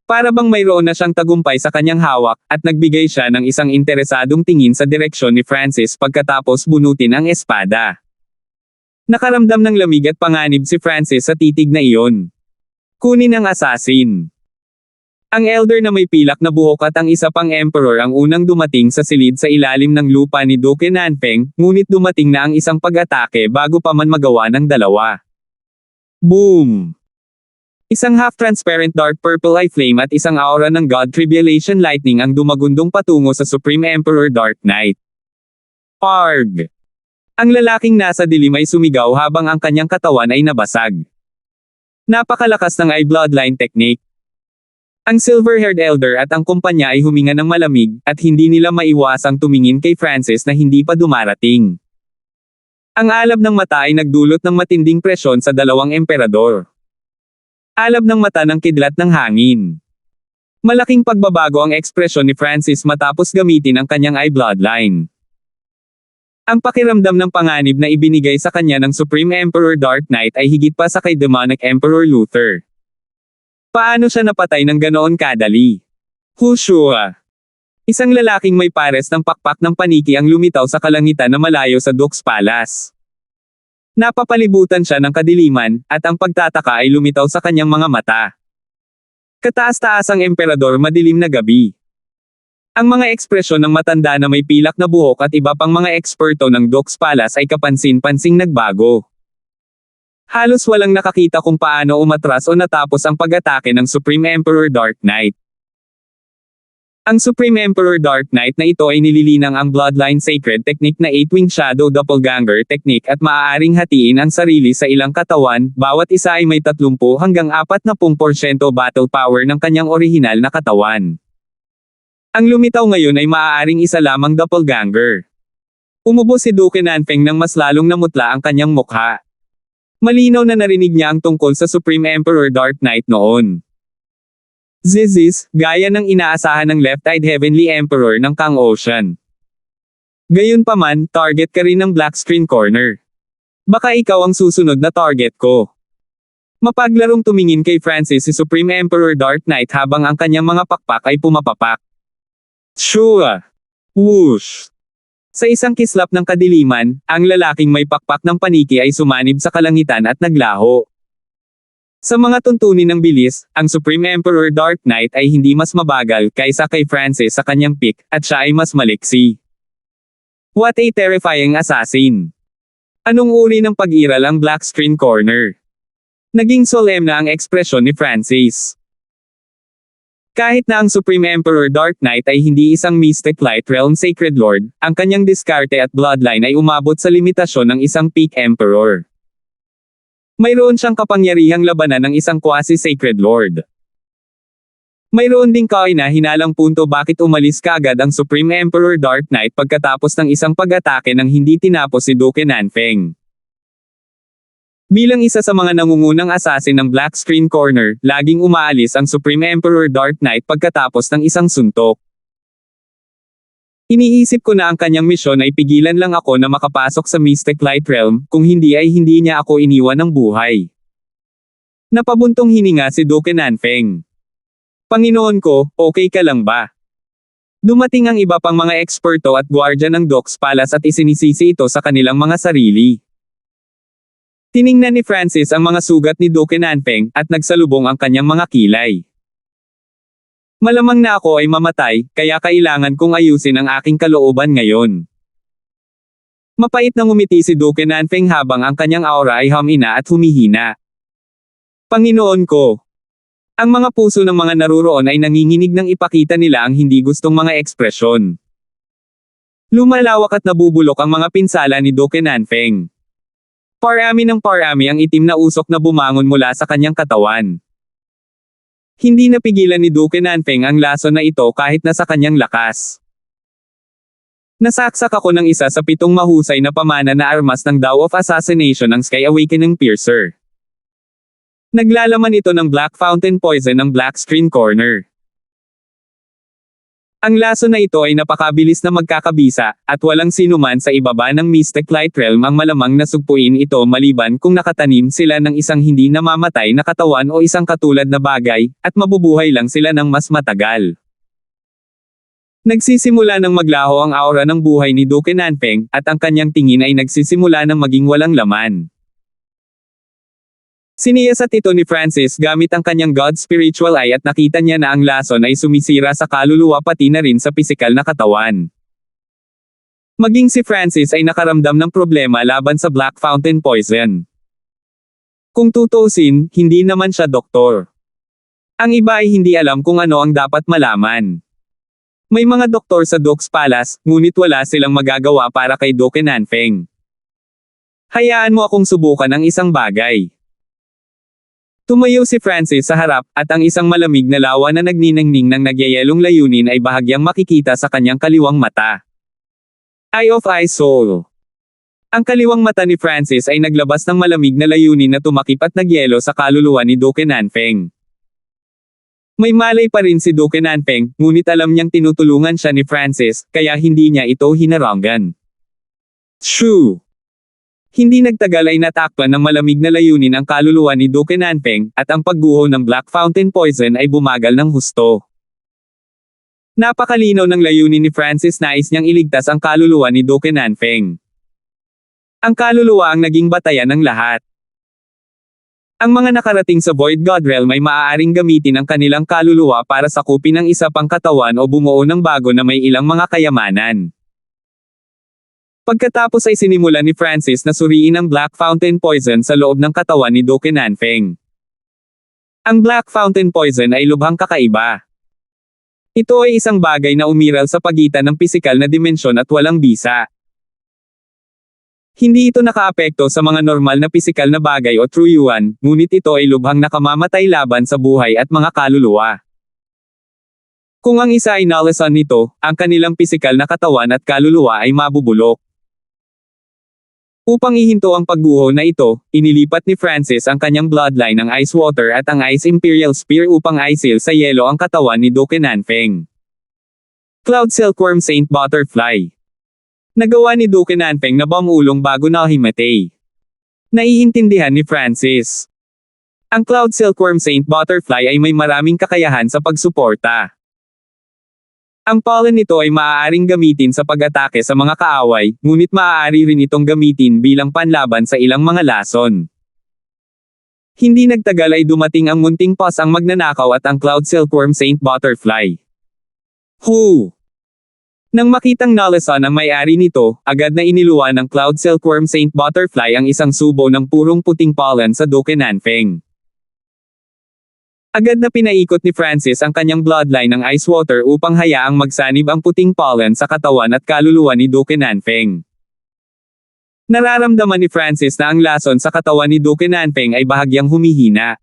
Para bang mayroon na siyang tagumpay sa kanyang hawak, at nagbigay siya ng isang interesadong tingin sa direksyon ni Francis pagkatapos bunutin ang espada. Nakaramdam ng lamig at panganib si Francis sa titig na iyon. Kunin ang assassin. Ang elder na may pilak na buhok at ang isa pang emperor ang unang dumating sa silid sa ilalim ng lupa ni Duke Nanfeng, ngunit dumating na ang isang pag-atake bago pa man magawa ng dalawa. Boom! Isang half-transparent dark purple eye flame at isang aura ng God Tribulation Lightning ang dumagundong patungo sa Supreme Emperor Dark Knight. Arg! Ang lalaking nasa dilim ay sumigaw habang ang kanyang katawan ay nabasag. Napakalakas ng eye bloodline technique. Ang silver-haired elder at ang kumpanya ay huminga ng malamig, at hindi nila maiwasang tumingin kay Francis na hindi pa dumarating. Ang alab ng mata ay nagdulot ng matinding presyon sa dalawang emperador. Alab ng mata ng kidlat ng hangin. Malaking pagbabago ang ekspresyon ni Francis matapos gamitin ang kanyang eye bloodline. Ang pakiramdam ng panganib na ibinigay sa kanya ng Supreme Emperor Dark Knight ay higit pa sa kay Demonic Emperor Luther. Paano siya napatay ng ganoon kadali? Hushua. Isang lalaking may pares ng pakpak ng paniki ang lumitaw sa kalangitan na malayo sa Dux Palace. Napapalibutan siya ng kadiliman, at ang pagtataka ay lumitaw sa kanyang mga mata. Kataas-taasang emperador madilim na gabi. Ang mga ekspresyon ng matanda na may pilak na buhok at iba pang mga eksperto ng Dux Palace ay kapansin-pansing nagbago. Halos walang nakakita kung paano umatras o natapos ang pag-atake ng Supreme Emperor Dark Knight. Ang Supreme Emperor Dark Knight na ito ay nililinang ang Bloodline Sacred Technique na 8-Wing Shadow Doppelganger Technique at maaaring hatiin ang sarili sa ilang katawan, bawat isa ay may 30 hanggang 40% battle power ng kanyang orihinal na katawan. Ang lumitaw ngayon ay maaaring isa lamang doppelganger. Umubo si Duke Nanfeng nang mas lalong namutla ang kanyang mukha. Malinaw na narinig niya ang tungkol sa Supreme Emperor Dark Knight noon. Zizis, gaya ng inaasahan ng Left-Eyed Heavenly Emperor ng Kang Ocean. Gayunpaman, target ka rin ng Black Screen Corner. Baka ikaw ang susunod na target ko. Mapaglarong tumingin kay Francis si Supreme Emperor Dark Knight habang ang kanyang mga pakpak ay pumapapak. Shua! Whoosh! Sa isang kislap ng kadiliman, ang lalaking may pakpak ng paniki ay sumanib sa kalangitan at naglaho. Sa mga tuntunin ng bilis, ang Supreme Emperor Dark Knight ay hindi mas mabagal kaysa kay Francis sa kanyang pick, at siya ay mas maliksi. What a terrifying assassin! Anong uri ng pag-iral ang Black Screen Corner? Naging solemn na ang ekspresyon ni Francis. Kahit na ang Supreme Emperor Dark Knight ay hindi isang Mystic Light Realm Sacred Lord, ang kanyang diskarte at bloodline ay umabot sa limitasyon ng isang Peak Emperor. Mayroon siyang kapangyarihang labanan ng isang quasi-sacred lord. Mayroon ding kahina-hinalang punto bakit umalis kaagad ang Supreme Emperor Dark Knight pagkatapos ng isang pag-atake nang hindi tinapos si Duke Nanfeng. Bilang isa sa mga nangungunang assassin ng Black Screen Corner, laging umaalis ang Supreme Emperor Dark Knight pagkatapos ng isang suntok. Iniisip ko na ang kanyang misyon ay pigilan lang ako na makapasok sa Mystic Light Realm, kung hindi ay hindi niya ako iniwan ng buhay. Napabuntong hininga si Duke Nanfeng. Panginoon ko, okay ka lang ba? Dumating ang iba pang mga eksperto at gwardya ng Dux Palace at isinisisi ito sa kanilang mga sarili. Tiningnan ni Francis ang mga sugat ni Duke Nanfeng at nagsalubong ang kanyang mga kilay. Malamang na ako ay mamatay, kaya kailangan kong ayusin ang aking kalooban ngayon. Mapait na ngumiti si Duke Nanfeng habang ang kanyang aura ay humina at humihina. Panginoon ko! Ang mga puso ng mga naruroon ay nanginginig nang ipakita nila ang hindi gustong mga ekspresyon. Lumalawak at nabubulok ang mga pinsala ni Duke Nanfeng. Parami ng parami ang itim na usok na bumangon mula sa kanyang katawan. Hindi napigilan ni Duke Nanfeng ang lason na ito kahit na sa kanyang lakas. Nasaksak ako ng isa sa 7 mahusay na pamana na armas ng Dao of Assassination ng Sky Awakening Piercer. Naglalaman ito ng Black Fountain Poison ng Black Screen Corner. Ang laso na ito ay napakabilis na magkakabisa, at walang sinuman sa ibaba ng Mystic Light Realm ang malamang na sugpuin ito maliban kung nakatanim sila ng isang hindi namamatay na katawan o isang katulad na bagay, at mabubuhay lang sila ng mas matagal. Nagsisimula ng maglaho ang aura ng buhay ni Duke Nanfeng, at ang kanyang tingin ay nagsisimula ng maging walang laman. Siniyasat ito ni Francis gamit ang kanyang God Spiritual Eye at nakita niya na ang lason ay sumisira sa kaluluwa pati na rin sa pisikal na katawan. Maging si Francis ay nakaramdam ng problema laban sa Black Fountain Poison. Kung tutuusin, hindi naman siya doktor. Ang iba ay hindi alam kung ano ang dapat malaman. May mga doktor sa Dux Palace, ngunit wala silang magagawa para kay Duke Nanfeng. Hayaan mo akong subukan ang isang bagay. Tumayo si Francis sa harap, at ang isang malamig na lawa na nagniningning ng nagyayelong layunin ay bahagyang makikita sa kanyang kaliwang mata. Eye of Eye Soul. Ang kaliwang mata ni Francis ay naglabas ng malamig na layunin na tumakip at nagyelo sa kaluluwa ni Duke Nanfeng. May malay pa rin si Duke Nanfeng, ngunit alam niyang tinutulungan siya ni Francis, kaya hindi niya ito hinarangan. Shoo! Hindi nagtagal ay natakpan ng malamig na layunin ang kaluluwa ni Duke Nanfeng, at ang pagguho ng Black Fountain Poison ay bumagal ng husto. Napakalinaw ng layunin ni Francis, nais niyang iligtas ang kaluluwa ni Duke Nanfeng. Ang kaluluwa ang naging batayan ng lahat. Ang mga nakarating sa Void God Realm ay maaaring gamitin ang kanilang kaluluwa para sakupin ang isa pang katawan o bumuo ng bago na may ilang mga kayamanan. Pagkatapos ay sinimula ni Francis na suriin ang Black Fountain Poison sa loob ng katawan ni Duke Nanfeng. Ang Black Fountain Poison ay lubhang kakaiba. Ito ay isang bagay na umiral sa pagitan ng pisikal na dimensyon at walang bisa. Hindi ito nakaapekto sa mga normal na pisikal na bagay o truyuan, ngunit ito ay lubhang nakamamatay laban sa buhay at mga kaluluwa. Kung ang isa ay nalasan nito, ang kanilang pisikal na katawan at kaluluwa ay mabubulok. Upang ihinto ang pagguho na ito, inilipat ni Francis ang kanyang bloodline ng Ice Water at ang Ice Imperial Spear upang isil sa yelo ang katawan ni Duke Nanfeng. Cloud Silkworm Saint Butterfly. Nagawa ni Duke Nanfeng na bamulong bago nahimatay. Naiintindihan ni Francis. Ang Cloud Silkworm Saint Butterfly ay may maraming kakayahan sa pagsuporta. Ang pollen nito ay maaaring gamitin sa pag-atake sa mga kaaway, ngunit maaari rin itong gamitin bilang panlaban sa ilang mga lason. Hindi nagtagal ay dumating ang munting boss ang magnanakaw at ang Cloud Silkworm Saint Butterfly. Hu! Nang makitang nalasan ang may-ari nito, agad na iniluwa ng Cloud Silkworm Saint Butterfly ang isang subo ng purong puting pollen sa Duke Nanfeng. Agad na pinaikot ni Francis ang kanyang bloodline ng Ice Water upang hayaang magsanib ang puting pollen sa katawan at kaluluwa ni Duke Nanfeng. Nararamdaman ni Francis na ang lason sa katawan ni Duke Nanfeng ay bahagyang humihina.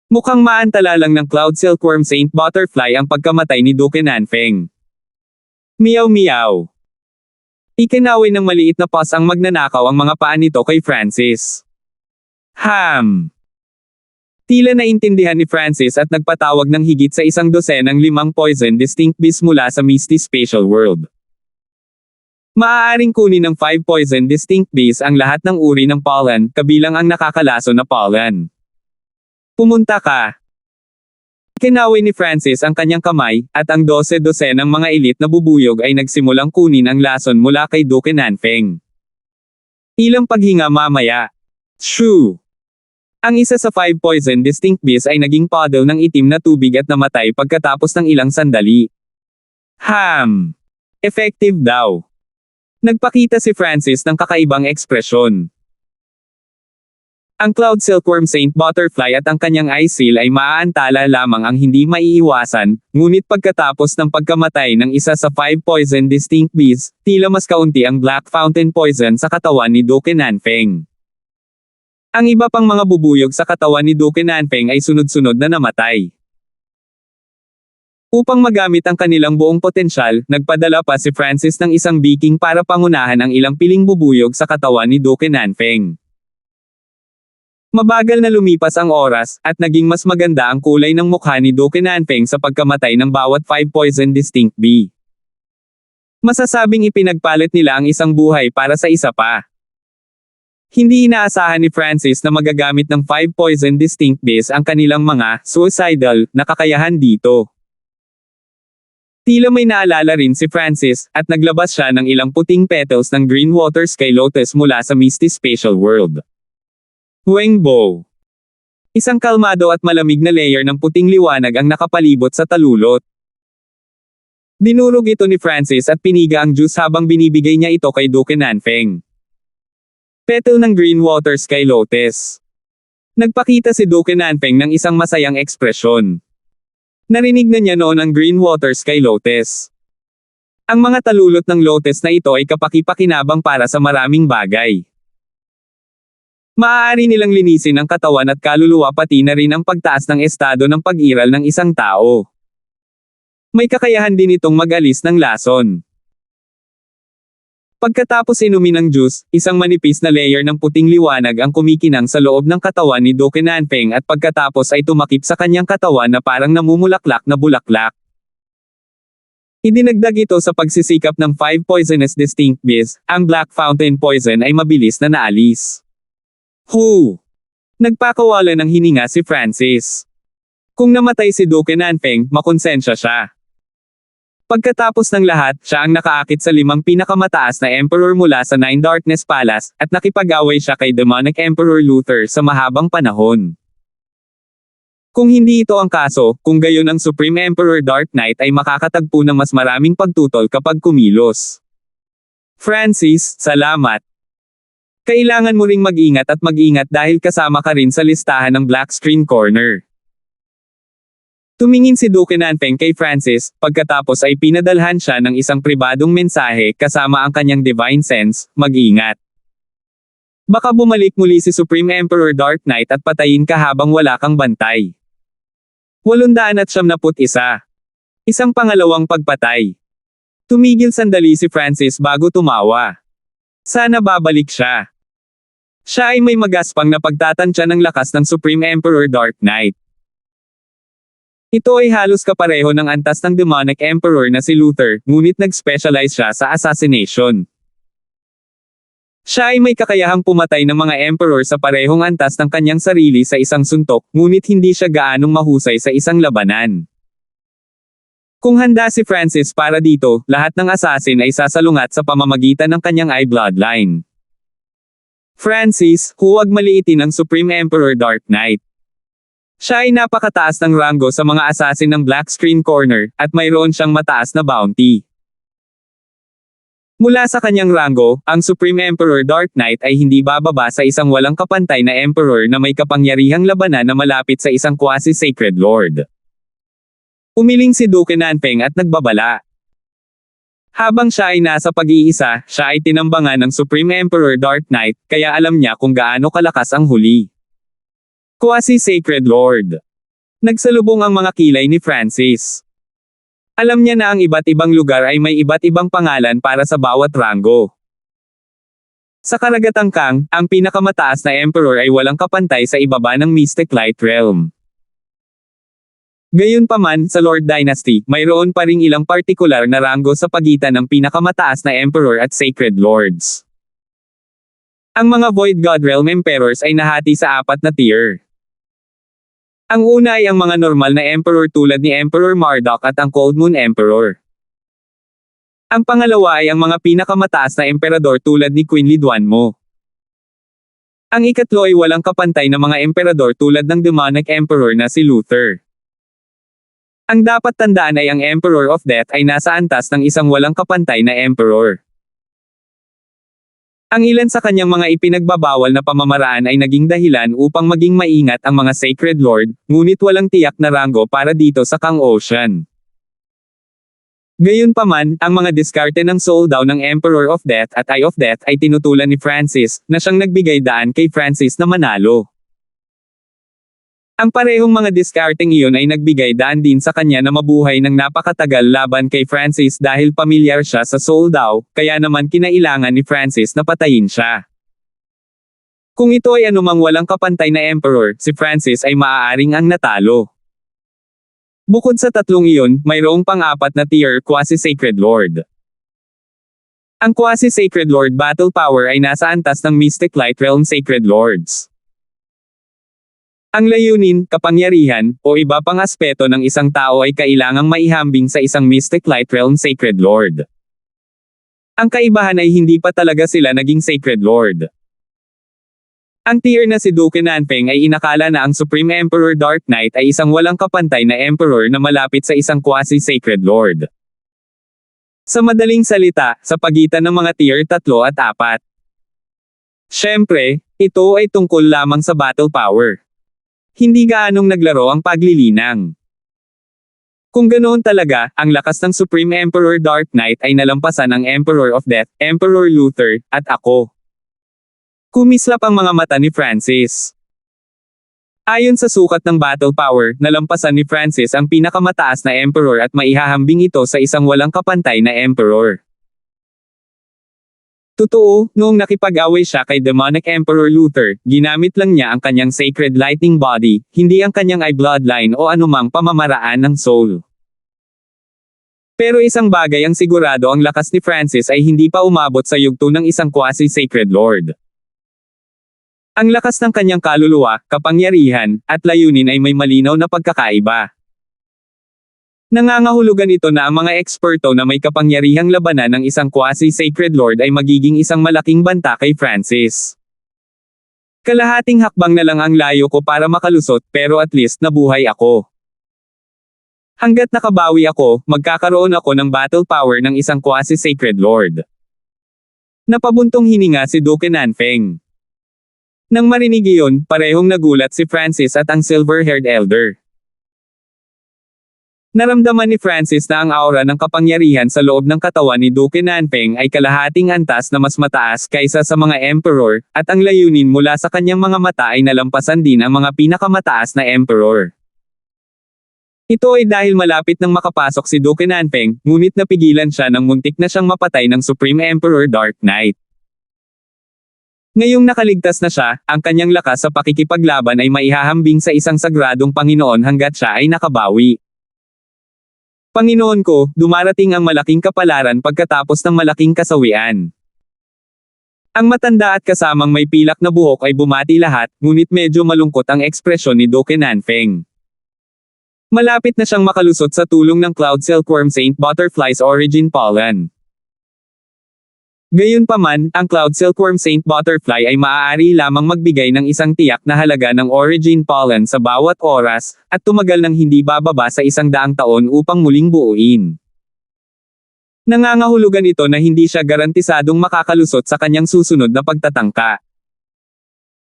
Mukhang maantala lang ng Cloud Silkworm Saint Butterfly ang pagkamatay ni Duke Nanfeng. Meow meow. Ikinaway ng maliit na paws ang magnanakaw ang mga paa nito kay Francis. Ham! Tila naintindihan ni Francis at nagpatawag ng higit sa 100 ng 5 poison distinct beasts mula sa Misty Spatial World. Maaaring kunin ng 5 poison distinct beasts ang lahat ng uri ng pollen, kabilang ang nakakalaso na pollen. Pumunta ka. Kinaway ni Francis ang kanyang kamay, at ang 12 ng mga elite na bubuyog ay nagsimulang kunin ang lason mula kay Duke Nanfeng. Ilang paghinga mamaya. Shoo! Ang isa sa 5 poison distinct beasts ay naging puddle ng itim na tubig at namatay pagkatapos ng ilang sandali. Ham! Effective daw. Nagpakita si Francis ng kakaibang ekspresyon. Ang Cloud Silkworm Saint Butterfly at ang kanyang Ice Seal ay maaantala lamang ang hindi maiiwasan, ngunit pagkatapos ng pagkamatay ng isa sa 5 poison distinct beasts, tila mas kaunti ang Black Fountain Poison sa katawan ni Duke Nanfeng. Ang iba pang mga bubuyog sa katawan ni Duke Nanfeng ay sunod-sunod na namatay. Upang magamit ang kanilang buong potensyal, nagpadala pa si Francis ng isang biking para pangunahan ang ilang piling bubuyog sa katawan ni Duke Nanfeng. Mabagal na lumipas ang oras, at naging mas maganda ang kulay ng mukha ni Duke Nanfeng sa pagkamatay ng bawat 5 poison distinct bee. Masasabing ipinagpalit nila ang isang buhay para sa isa pa. Hindi inaasahan ni Francis na magagamit ng 5 poison distinct beasts ang kanilang mga suicidal na kakayahan dito. Tila may naalala rin si Francis, at naglabas siya ng ilang puting petals ng green water sky lotus mula sa Misty Spatial World. Wenbo. Isang kalmado at malamig na layer ng puting liwanag ang nakapalibot sa talulot. Dinurog ito ni Francis at piniga ang juice habang binibigay niya ito kay Duke Nanfeng. Petal ng green water sky lotus. Nagpakita si Duke Nanfeng ng isang masayang ekspresyon. Narinig na niya noon ang green water sky lotus. Ang mga talulot ng lotus na ito ay kapaki-pakinabang para sa maraming bagay. Maaari nilang linisin ang katawan at kaluluwa pati na rin ang pagtaas ng estado ng pag-iral ng isang tao. May kakayahan din itong mag-alis ng lason. Pagkatapos inumin ng juice, isang manipis na layer ng puting liwanag ang kumikinang sa loob ng katawan ni Duke Nanfeng at pagkatapos ay tumakip sa kanyang katawan na parang namumulaklak na bulaklak. Idinagdag ito sa pagsisikap ng 5 poisonous distinct bees, ang Black Fountain Poison ay mabilis na naalis. Nagpakawala ng hininga si Francis. Kung namatay si Duke Nanfeng, makonsensya siya. Pagkatapos ng lahat, siya ang nakaakit sa 5 pinakamataas na emperor mula sa Nine Darkness Palace, at nakipag-away siya kay Demonic Emperor Luther sa mahabang panahon. Kung hindi ito ang kaso, kung gayon ang Supreme Emperor Dark Knight ay makakatagpo ng mas maraming pagtutol kapag kumilos. Francis, salamat. Kailangan mo ring mag-ingat at mag-ingat dahil kasama ka rin sa listahan ng Black Screen Corner. Tumingin si Duke Nanfeng kay Francis, pagkatapos ay pinadalhan siya ng isang pribadong mensahe kasama ang kanyang divine sense, mag-ingat. Baka bumalik muli si Supreme Emperor Dark Knight at patayin ka habang wala kang bantay. 871. Isang pangalawang pagpatay. Tumigil sandali si Francis bago tumawa. Sana babalik siya. Siya ay may magaspang na pagtatansya ng lakas ng Supreme Emperor Dark Knight. Ito ay halos kapareho ng antas ng Demonic Emperor na si Luther, ngunit nag-specialize siya sa assassination. Siya ay may kakayahang pumatay ng mga emperor sa parehong antas ng kanyang sarili sa isang suntok, ngunit hindi siya gaanong mahusay sa isang labanan. Kung handa si Francis para dito, lahat ng assassin ay sasalungat sa pamamagitan ng kanyang eye bloodline. Francis, huwag maliitin ang Supreme Emperor Dark Knight. Siya ay napakataas ng ranggo sa mga assassin ng Black Screen Corner, at mayroon siyang mataas na bounty. Mula sa kanyang ranggo, ang Supreme Emperor Dark Knight ay hindi bababa sa isang walang kapantay na emperor na may kapangyarihang labanan na malapit sa isang quasi-sacred lord. Umiling si Duke Nanfeng at nagbabala. Habang siya ay nasa pag-iisa, siya ay tinambangan ng Supreme Emperor Dark Knight, kaya alam niya kung gaano kalakas ang huli. Quasi-sacred lord. Nagsalubong ang mga kilay ni Francis. Alam niya na ang iba't ibang lugar ay may iba't ibang pangalan para sa bawat ranggo. Sa karagatang Kang, ang pinakamataas na emperor ay walang kapantay sa ibaba ng Mystic Light Realm. Gayunpaman, sa Lord Dynasty, mayroon pa ring ilang partikular na ranggo sa pagitan ng pinakamataas na emperor at sacred lords. Ang mga Void God Realm Emperors ay nahati sa 4 na tier. Ang una ay ang mga normal na emperor tulad ni Emperor Marduk at ang Cold Moon Emperor. Ang pangalawa ay ang mga pinakamataas na emperador tulad ni Queen Liduanmo. Ang ikatlo ay walang kapantay na mga emperador tulad ng Demonic Emperor na si Luther. Ang dapat tandaan ay ang Emperor of Death ay nasa antas ng isang walang kapantay na emperor. Ang ilan sa kanyang mga ipinagbabawal na pamamaraan ay naging dahilan upang maging maingat ang mga Sacred Lord, ngunit walang tiyak na ranggo para dito sa Kang Ocean. Gayunpaman, ang mga diskarte ng Soul Daw ng Emperor of Death at Eye of Death ay tinutulan ni Francis, na siyang nagbigay daan kay Francis na manalo. Ang parehong mga diskarteng iyon ay nagbigay daan din sa kanya na mabuhay ng napakatagal laban kay Francis dahil pamilyar siya sa Soul Daw, kaya naman kinailangan ni Francis na patayin siya. Kung ito ay anumang walang kapantay na emperor, si Francis ay maaaring ang natalo. Bukod sa tatlong iyon, mayroong pang-4 na tier Quasi-Sacred Lord. Ang Quasi-Sacred Lord battle power ay nasa antas ng Mystic Light Realm Sacred Lords. Ang layunin, kapangyarihan, o iba pang aspeto ng isang tao ay kailangang maihambing sa isang Mystic Light Realm Sacred Lord. Ang kaibahan ay hindi pa talaga sila naging Sacred Lord. Ang tier na si Duke Nanfeng ay inakala na ang Supreme Emperor Dark Knight ay isang walang kapantay na emperor na malapit sa isang quasi-sacred lord. Sa madaling salita, sa pagitan ng mga tier 3 at 4. Siyempre, ito ay tungkol lamang sa battle power. Hindi gaanong naglaro ang paglilinang. Kung ganoon talaga, ang lakas ng Supreme Emperor Dark Knight ay nalampasan ang Emperor of Death, Emperor Luther, at ako. Kumislap ang mga mata ni Francis. Ayon sa sukat ng battle power, nalampasan ni Francis ang pinakamataas na emperor at maihahambing ito sa isang walang kapantay na emperor. Totoo, noong nakipag-away siya kay Demonic Emperor Luther, ginamit lang niya ang kanyang Sacred Lightning Body, hindi ang kanyang eye bloodline o anumang pamamaraan ng soul. Pero isang bagay ang sigurado, ang lakas ni Francis ay hindi pa umabot sa yugto ng isang quasi-sacred lord. Ang lakas ng kanyang kaluluwa, kapangyarihan, at layunin ay may malinaw na pagkakaiba. Nangangahulugan ito na ang mga eksperto na may kapangyarihang labanan ng isang quasi-sacred lord ay magiging isang malaking banta kay Francis. Kalahating hakbang na lang ang layo ko para makalusot, pero at least nabuhay ako. Hanggat nakabawi ako, magkakaroon ako ng battle power ng isang quasi-sacred lord. Napabuntong hininga si Duke Nanfeng. Nang marinig iyon, parehong nagulat si Francis at ang silver-haired elder. Naramdaman ni Francis na ang aura ng kapangyarihan sa loob ng katawan ni Duke Nanfeng ay kalahating antas na mas mataas kaysa sa mga emperor, at ang layunin mula sa kanyang mga mata ay nalampasan din ang mga pinakamataas na emperor. Ito ay dahil malapit nang makapasok si Duke Nanfeng, ngunit napigilan siya nang muntik na siyang mapatay ng Supreme Emperor Dark Knight. Ngayong nakaligtas na siya, ang kanyang lakas sa pakikipaglaban ay maihahambing sa isang sagradong Panginoon hanggat siya ay nakabawi. Panginoon ko, dumarating ang malaking kapalaran pagkatapos ng malaking kasawian. Ang matanda at kasamang may pilak na buhok ay bumati lahat, ngunit medyo malungkot ang ekspresyon ni Duke Nanfeng. Malapit na siyang makalusot sa tulong ng Cloud Silkworm Saint Butterfly's origin pollen. Gayunpaman, ang Cloud Silkworm Saint Butterfly ay maaari lamang magbigay ng isang tiyak na halaga ng origin pollen sa bawat oras, at tumagal ng hindi bababa sa 100 taon upang muling buuin. Nangangahulugan ito na hindi siya garantisadong makakalusot sa kanyang susunod na pagtatangka.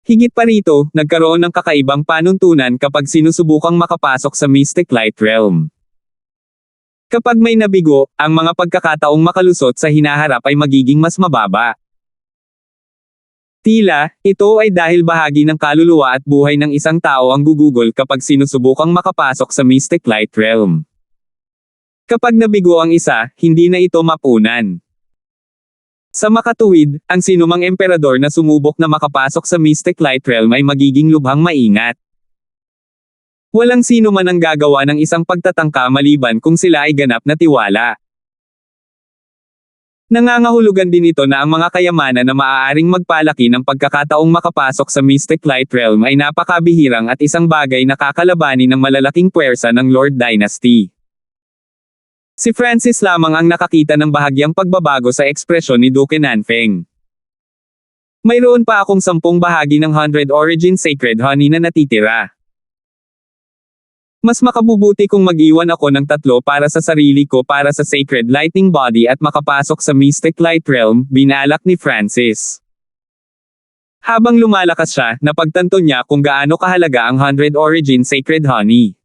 Higit pa rito, nagkaroon ng kakaibang panuntunan kapag sinusubukang makapasok sa Mystic Light Realm. Kapag may nabigo, ang mga pagkakataong makalusot sa hinaharap ay magiging mas mababa. Tila, ito ay dahil bahagi ng kaluluwa at buhay ng isang tao ang gugugol kapag sinusubukang makapasok sa Mystic Light Realm. Kapag nabigo ang isa, hindi na ito mapunan. Sa makatuwid, ang sinumang emperador na sumubok na makapasok sa Mystic Light Realm ay magiging lubhang maingat. Walang sino man ang gagawa ng isang pagtatangka maliban kung sila ay ganap na tiwala. Nangangahulugan din ito na ang mga kayamanan na maaaring magpalaki ng pagkakataong makapasok sa Mystic Light Realm ay napakabihirang at isang bagay na kakalabanin ng malalaking puwersa ng Lord Dynasty. Si Francis lamang ang nakakita ng bahagyang pagbabago sa ekspresyon ni Duke Nanfeng. Mayroon pa akong 10 bahagi ng 100 Origin Sacred Honey na natitira. Mas makabubuti kung mag-iwan ako ng 3 para sa sarili ko para sa Sacred Lightning Body at makapasok sa Mystic Light Realm, binalak ni Francis. Habang lumalakas siya, napagtanto niya kung gaano kahalaga ang 100 Origin Sacred Honey.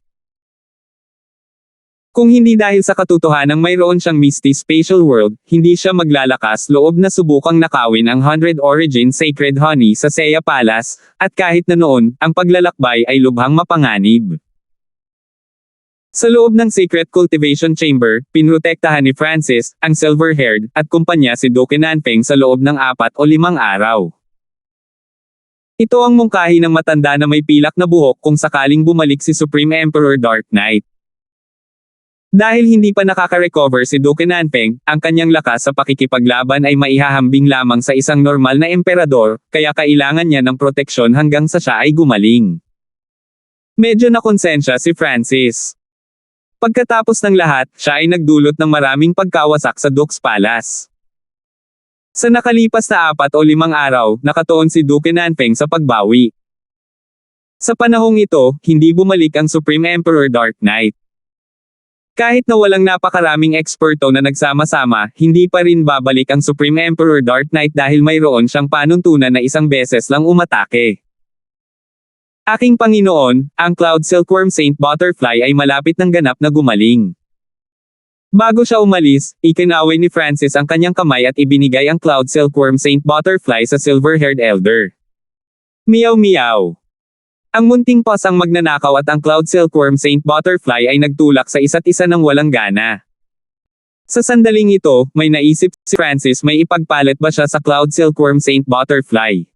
Kung hindi dahil sa katotohanang mayroon siyang Misty Spatial World, hindi siya maglalakas loob na subukang nakawin ang 100 Origin Sacred Honey sa Seiya Palace, at kahit na noon, ang paglalakbay ay lubhang mapanganib. Sa loob ng Secret Cultivation Chamber, pinrotektahan ni Francis, ang silver-haired, at kumpanya si Duke Nanfeng sa loob ng 4 o 5 araw. Ito ang mungkahi ng matanda na may pilak na buhok kung sakaling bumalik si Supreme Emperor Dark Knight. Dahil hindi pa nakaka-recover si Duke Nanfeng, ang kanyang lakas sa pakikipaglaban ay maihahambing lamang sa isang normal na emperador, kaya kailangan niya ng proteksyon hanggang sa siya ay gumaling. Medyo nakonsensya si Francis. Pagkatapos ng lahat, siya ay nagdulot ng maraming pagkawasak sa Duke's Palace. Sa nakalipas na 4 o 5 araw, nakatuon si Duke Nanfeng sa pagbawi. Sa panahong ito, hindi bumalik ang Supreme Emperor Dark Knight. Kahit na walang napakaraming eksperto na nagsama-sama, hindi pa rin babalik ang Supreme Emperor Dark Knight dahil mayroon siyang panuntunan na isang beses lang umatake. Aking Panginoon, ang Cloud Silkworm Saint Butterfly ay malapit ng ganap na gumaling. Bago siya umalis, ikinaway ni Francis ang kanyang kamay at ibinigay ang Cloud Silkworm Saint Butterfly sa silver-haired elder. Meow meow. Ang munting pasang magnanakaw at ang Cloud Silkworm Saint Butterfly ay nagtulak sa isa't isa ng walang gana. Sa sandaling ito, may naisip si Francis, may ipagpalit ba siya sa Cloud Silkworm Saint Butterfly.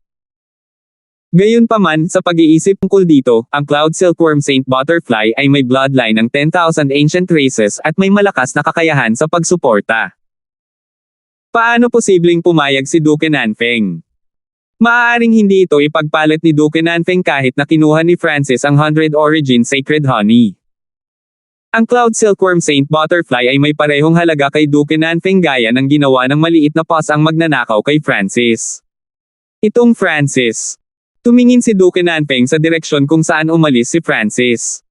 Gayunpaman, sa pag-iisip tungkol dito, ang Cloud Silkworm Saint Butterfly ay may bloodline ng 10,000 ancient races at may malakas na kakayahan sa pagsuporta. Paano posibleng pumayag si Duke Nanfeng? Maaaring hindi ito ipagpalit ni Duke Nanfeng kahit na kinuha ni Francis ang 100 Origin Sacred Honey. Ang Cloud Silkworm Saint Butterfly ay may parehong halaga kay Duke Nanfeng gaya ng ginawa ng maliit na paws ang magnanakaw kay Francis. Itong Francis. Tumingin si Duke Nanfeng sa direksyon kung saan umalis si Francis.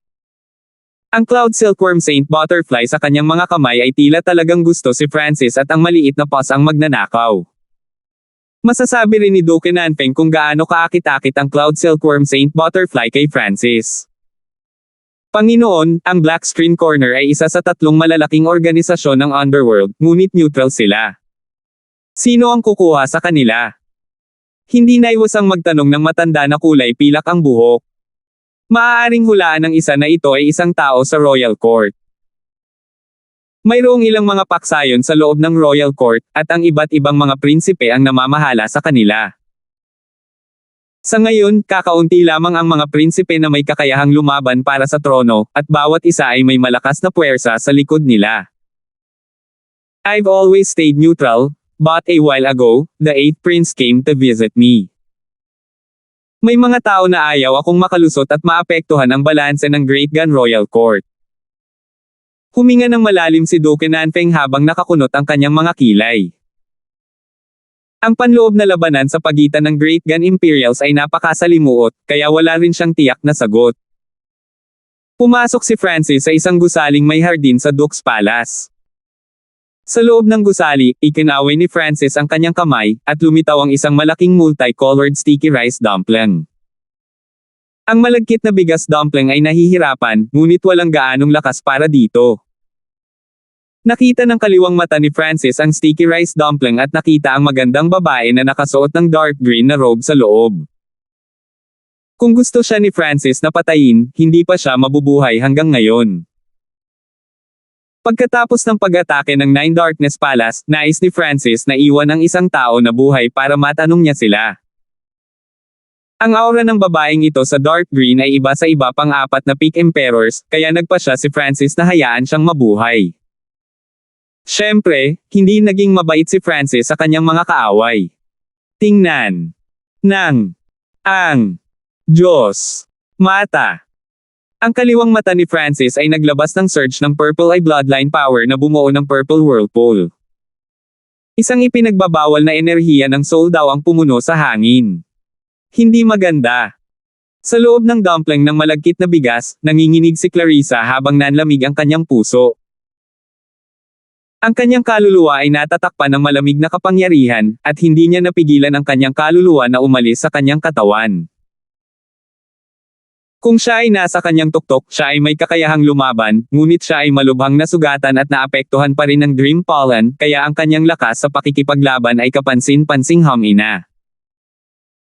Ang Cloud Silkworm Saint Butterfly sa kanyang mga kamay ay tila talagang gusto si Francis at ang maliit na paws ang magnanakaw. Masasabi rin ni Duke Nanfeng kung gaano kaakit-akit ang Cloud Silkworm Saint Butterfly kay Francis. Panginoon, ang Black Screen Corner ay isa sa 3 malalaking organisasyon ng Underworld, ngunit neutral sila. Sino ang kukuha sa kanila? Hindi naiwasang magtanong ng matanda na kulay pilak ang buhok. Maaaring hulaan ng isa na ito ay isang tao sa Royal Court. Mayroong ilang mga paksayon sa loob ng Royal Court, at ang iba't ibang mga prinsipe ang namamahala sa kanila. Sa ngayon, kakaunti lamang ang mga prinsipe na may kakayahang lumaban para sa trono, at bawat isa ay may malakas na puwersa sa likod nila. I've always stayed neutral. But a while ago, the 8th prince came to visit me. May mga tao na ayaw akong makalusot at maapektuhan ang balanse ng Great Gun Royal Court. Huminga ng malalim si Duke Nanfeng habang nakakunot ang kanyang mga kilay. Ang panloob na labanan sa pagitan ng Great Gun Imperials ay napakasalimuot, kaya wala rin siyang tiyak na sagot. Pumasok si Francis sa isang gusaling may hardin sa Duke's Palace. Sa loob ng gusali, ikinaway ni Francis ang kanyang kamay, at lumitaw ang isang malaking multi-colored sticky rice dumpling. Ang malagkit na bigas dumpling ay nahihirapan, ngunit walang gaanong lakas para dito. Nakita ng kaliwang mata ni Francis ang sticky rice dumpling at nakita ang magandang babae na nakasuot ng dark green na robe sa loob. Kung gusto siya ni Francis na patayin, hindi pa siya mabubuhay hanggang ngayon. Pagkatapos ng pag-atake ng Nine Darkness Palace, nais ni Francis na iwan ang isang tao na buhay para matanong niya sila. Ang aura ng babaeng ito sa dark green ay iba sa iba pang 4 na Peak Emperors, kaya nagpa siya si Francis na hayaan siyang mabuhay. Siyempre, hindi naging mabait si Francis sa kanyang mga kaaway. Tingnan ng ang Diyos mata. Ang kaliwang mata ni Francis ay naglabas ng surge ng Purple Eye Bloodline Power na bumuo ng Purple Whirlpool. Isang ipinagbabawal na enerhiya ng soul daw ang pumuno sa hangin. Hindi maganda. Sa loob ng dumpling ng malagkit na bigas, nanginginig si Clarissa habang nanlamig ang kanyang puso. Ang kanyang kaluluwa ay natatakpan ng malamig na kapangyarihan, at hindi niya napigilan ang kanyang kaluluwa na umalis sa kanyang katawan. Kung siya ay nasa kanyang tuktok, siya ay may kakayahang lumaban, ngunit siya ay malubhang nasugatan at naapektuhan pa rin ng Dream Pollen, kaya ang kanyang lakas sa pakikipaglaban ay kapansin-pansing humina.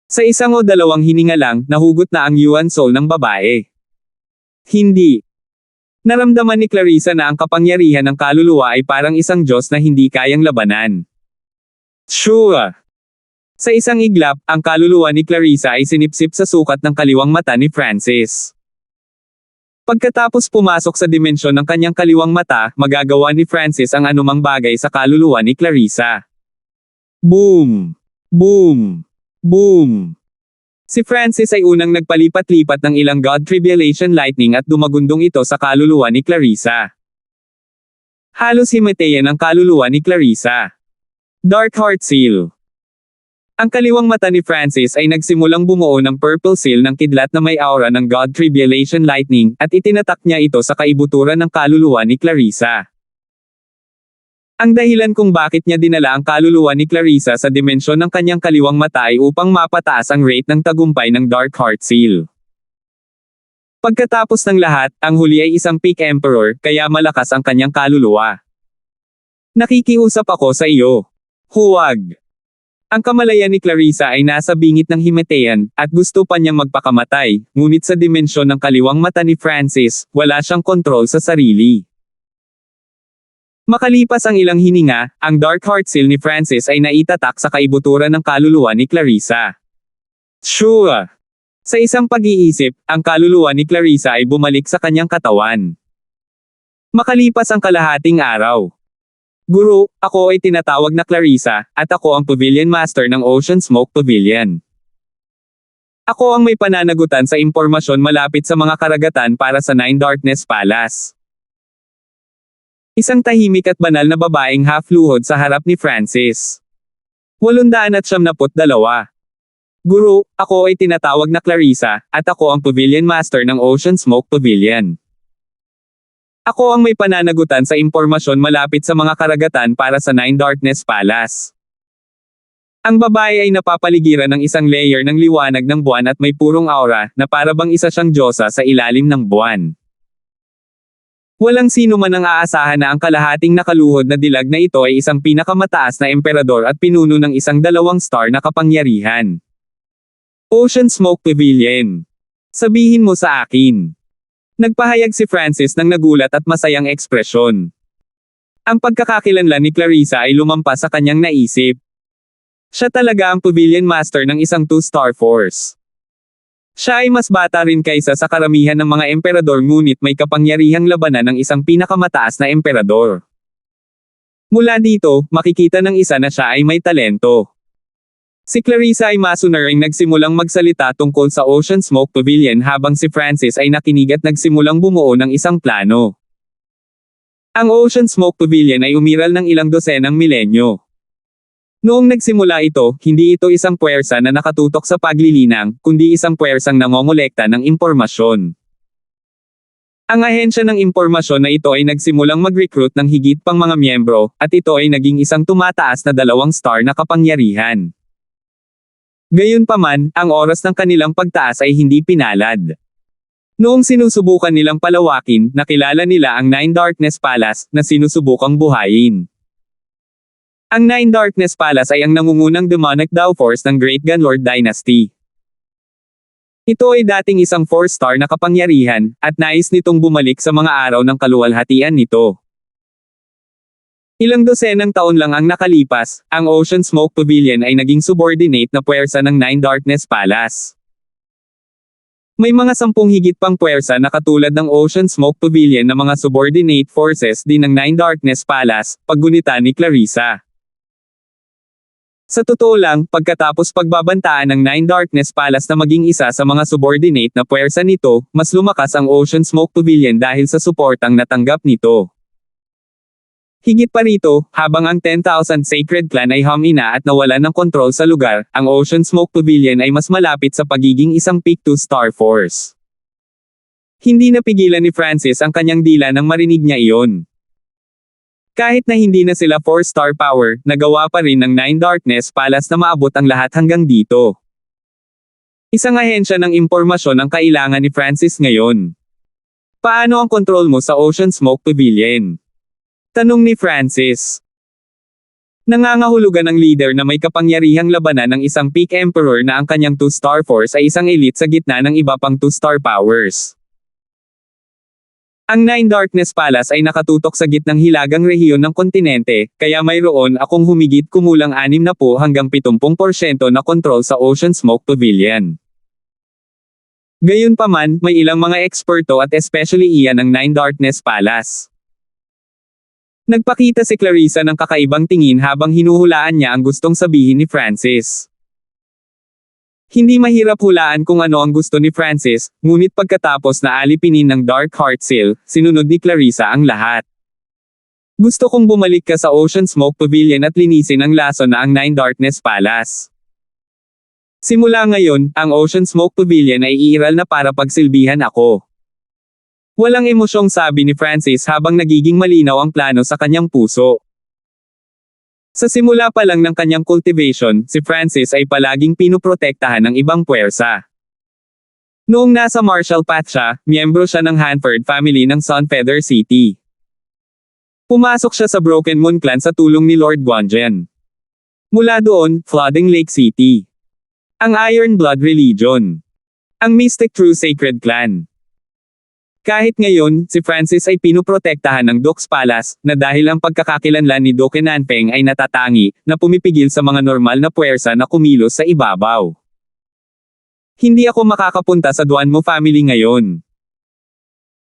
Sa 1 o 2 hininga lang, nahugot na ang Yuan Soul ng babae. Hindi. Naramdaman ni Clarissa na ang kapangyarihan ng kaluluwa ay parang isang Diyos na hindi kayang labanan. Sure. Sa isang iglap, ang kaluluwa ni Clarissa ay sinipsip sa sukat ng kaliwang mata ni Francis. Pagkatapos pumasok sa dimensyon ng kanyang kaliwang mata, magagawa ni Francis ang anumang bagay sa kaluluwa ni Clarissa. Boom! Boom! Boom! Si Francis ay unang nagpalipat-lipat ng ilang God Tribulation Lightning at dumagundong ito sa kaluluwa ni Clarissa. Halos himatayan ang kaluluwa ni Clarissa. Dark Heart Seal. Ang kaliwang mata ni Francis ay nagsimulang bumuo ng purple seal ng kidlat na may aura ng God Tribulation Lightning, at itinatak niya ito sa kaibuturan ng kaluluwa ni Clarissa. Ang dahilan kung bakit niya dinala ang kaluluwa ni Clarissa sa dimensyon ng kanyang kaliwang mata ay upang mapataas ang rate ng tagumpay ng Dark Heart Seal. Pagkatapos ng lahat, ang huli ay isang Peak Emperor, kaya malakas ang kanyang kaluluwa. Nakikiusap ako sa iyo. Huwag. Ang kamalayan ni Clarissa ay nasa bingit ng himatayan, at gusto pa niyang magpakamatay, ngunit sa dimensyon ng kaliwang mata ni Francis, wala siyang kontrol sa sarili. Makalipas ang ilang hininga, ang Dark Heart Seal ni Francis ay naitatak sa kaibuturan ng kaluluwa ni Clarissa. Sure! Sa isang pag-iisip, ang kaluluwa ni Clarissa ay bumalik sa kanyang katawan. Makalipas ang kalahating araw. Guro, ako ay tinatawag na Clarissa, at ako ang Pavilion Master ng Ocean Smoke Pavilion. Ako ang may pananagutan sa impormasyon malapit sa mga karagatan para sa Nine Darkness Palace. Isang tahimik at banal na babaeng half-luhod sa harap ni Francis. 872. Guro, ako ay tinatawag na Clarissa, at ako ang Pavilion Master ng Ocean Smoke Pavilion. Ako ang may pananagutan sa impormasyon malapit sa mga karagatan para sa Nine Darkness Palace. Ang babae ay napapaligiran ng isang layer ng liwanag ng buwan at may purong aura, na para bang isa siyang diyosa sa ilalim ng buwan. Walang sino man ang aasahan na ang kalahating nakaluhod na dilag na ito ay isang pinakamataas na emperador at pinuno ng isang 2-star na kapangyarihan. Ocean Smoke Pavilion. Sabihin mo sa akin. Nagpahayag si Francis ng nagulat at masayang ekspresyon. Ang pagkakakilanlan ni Clarissa ay lumampas sa kanyang naisip. Siya talaga ang Pavilion Master ng isang 2-star force. Siya ay mas bata rin kaysa sa karamihan ng mga emperador ngunit may kapangyarihang labanan ng isang pinakamataas na emperador. Mula dito, makikita ng isa na siya ay may talento. Si Clarissa ay masunaring nagsimulang magsalita tungkol sa Ocean Smoke Pavilion habang si Francis ay nakinig at nagsimulang bumuo ng isang plano. Ang Ocean Smoke Pavilion ay umiral ng ilang dosenang milenyo. Noong nagsimula ito, hindi ito isang puwersa na nakatutok sa paglilinang, kundi isang puwersang nangongolekta ng impormasyon. Ang ahensya ng impormasyon na ito ay nagsimulang mag-recruit ng higit pang mga miyembro, at ito ay naging isang tumataas na 2-star na kapangyarihan. Gayunpaman, ang oras ng kanilang pagtaas ay hindi pinalad. Noong sinusubukan nilang palawakin, nakilala nila ang Nine Darkness Palace, na sinusubukang buhayin. Ang Nine Darkness Palace ay ang nangungunang demonic Dao Force ng Great Gunlord Dynasty. Ito ay dating isang 4-star na kapangyarihan, at nais nitong bumalik sa mga araw ng kaluwalhatian nito. Ilang dosenang taon lang ang nakalipas, ang Ocean Smoke Pavilion ay naging subordinate na puwersa ng Nine Darkness Palace. May mga 10 higit pang puwersa na katulad ng Ocean Smoke Pavilion na mga subordinate forces din ng Nine Darkness Palace, paggunita ni Clarissa. Sa totoo lang, pagkatapos pagbabantaan ng Nine Darkness Palace na maging isa sa mga subordinate na puwersa nito, mas lumakas ang Ocean Smoke Pavilion dahil sa suportang natanggap nito. Higit pa rito, habang ang 10,000 Sacred Clan ay humina at nawalan ng kontrol sa lugar, ang Ocean Smoke Pavilion ay mas malapit sa pagiging isang peak 2-star force. Hindi napigilan ni Francis ang kanyang dila nang marinig niya iyon. Kahit na hindi na sila 4-star power, nagawa pa rin ng Nine Darkness Palace na maabot ang lahat hanggang dito. Isang ahensya ng impormasyon ang kailangan ni Francis ngayon. Paano ang kontrol mo sa Ocean Smoke Pavilion? Tanong ni Francis. Nangangahulugan ng leader na may kapangyarihang labanan ng isang peak emperor na ang kanyang 2-star force ay isang elite sa gitna ng iba pang 2-star powers. Ang Nine Darkness Palace ay nakatutok sa gitnang hilagang rehiyon ng kontinente, kaya mayroon akong humigit kumulang 60 hanggang 70% na kontrol sa Ocean Smoke Pavilion. Gayunpaman, may ilang mga eksperto at especially iyan ng Nine Darkness Palace. Nagpakita si Clarissa ng kakaibang tingin habang hinuhulaan niya ang gustong sabihin ni Francis. Hindi mahirap hulaan kung ano ang gusto ni Francis, ngunit pagkatapos na alipinin ng Dark Heart Seal, sinunod ni Clarissa ang lahat. Gusto kong bumalik ka sa Ocean Smoke Pavilion at linisin ang lason na ang Nine Darkness Palace. Simula ngayon, ang Ocean Smoke Pavilion ay iiral na para pagsilbihan ako. Walang emosyong sabi ni Francis habang nagiging malinaw ang plano sa kanyang puso. Sa simula pa lang ng kanyang cultivation, si Francis ay palaging pinoprotektahan ng ibang puwersa. Noong nasa Marshall Path siya, miyembro siya ng Hanford family ng Sunfeather City. Pumasok siya sa Broken Moon Clan sa tulong ni Lord Guanjen. Mula doon, Flooding Lake City. Ang Iron Blood Religion. Ang Mystic True Sacred Clan. Kahit ngayon, si Francis ay pinoprotektahan ng Dux Palace, na dahil ang pagkakakilanlan ni Doke Nanpeng ay natatangi, na pumipigil sa mga normal na puwersa na kumilos sa ibabaw. Hindi ako makakapunta sa Duanmo family ngayon.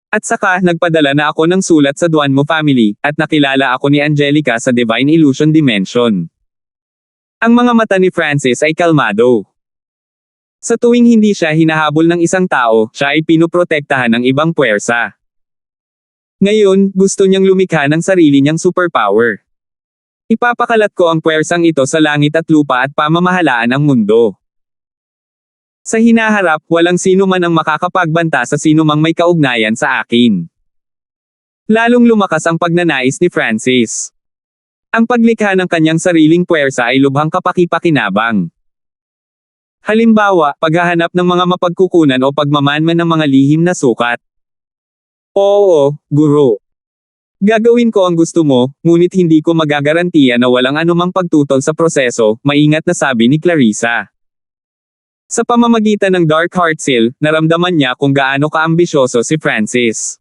At saka, nagpadala na ako ng sulat sa Duanmo family, at nakilala ako ni Angelica sa Divine Illusion Dimension. Ang mga mata ni Francis ay kalmado. Sa tuwing hindi siya hinahabol ng isang tao, siya ay pinoprotektahan ng ibang puwersa. Ngayon, gusto niyang lumikha ng sarili niyang superpower. Ipapakalat ko ang puwersang ito sa langit at lupa at pamamahalaan ang mundo. Sa hinaharap, walang sino man ang makakapagbanta sa sino mang may kaugnayan sa akin. Lalong lumakas ang pagnanais ni Francis. Ang paglikha ng kanyang sariling puwersa ay lubhang kapaki-pakinabang. Halimbawa, paghahanap ng mga mapagkukunan o pagmamanman ng mga lihim na sukat. Oo, guro. Gagawin ko ang gusto mo, ngunit hindi ko magagarantiya na walang anumang pagtutol sa proseso, maingat na sabi ni Clarissa. Sa pamamagitan ng Dark Heart Seal, naramdaman niya kung gaano kaambisyoso si Francis.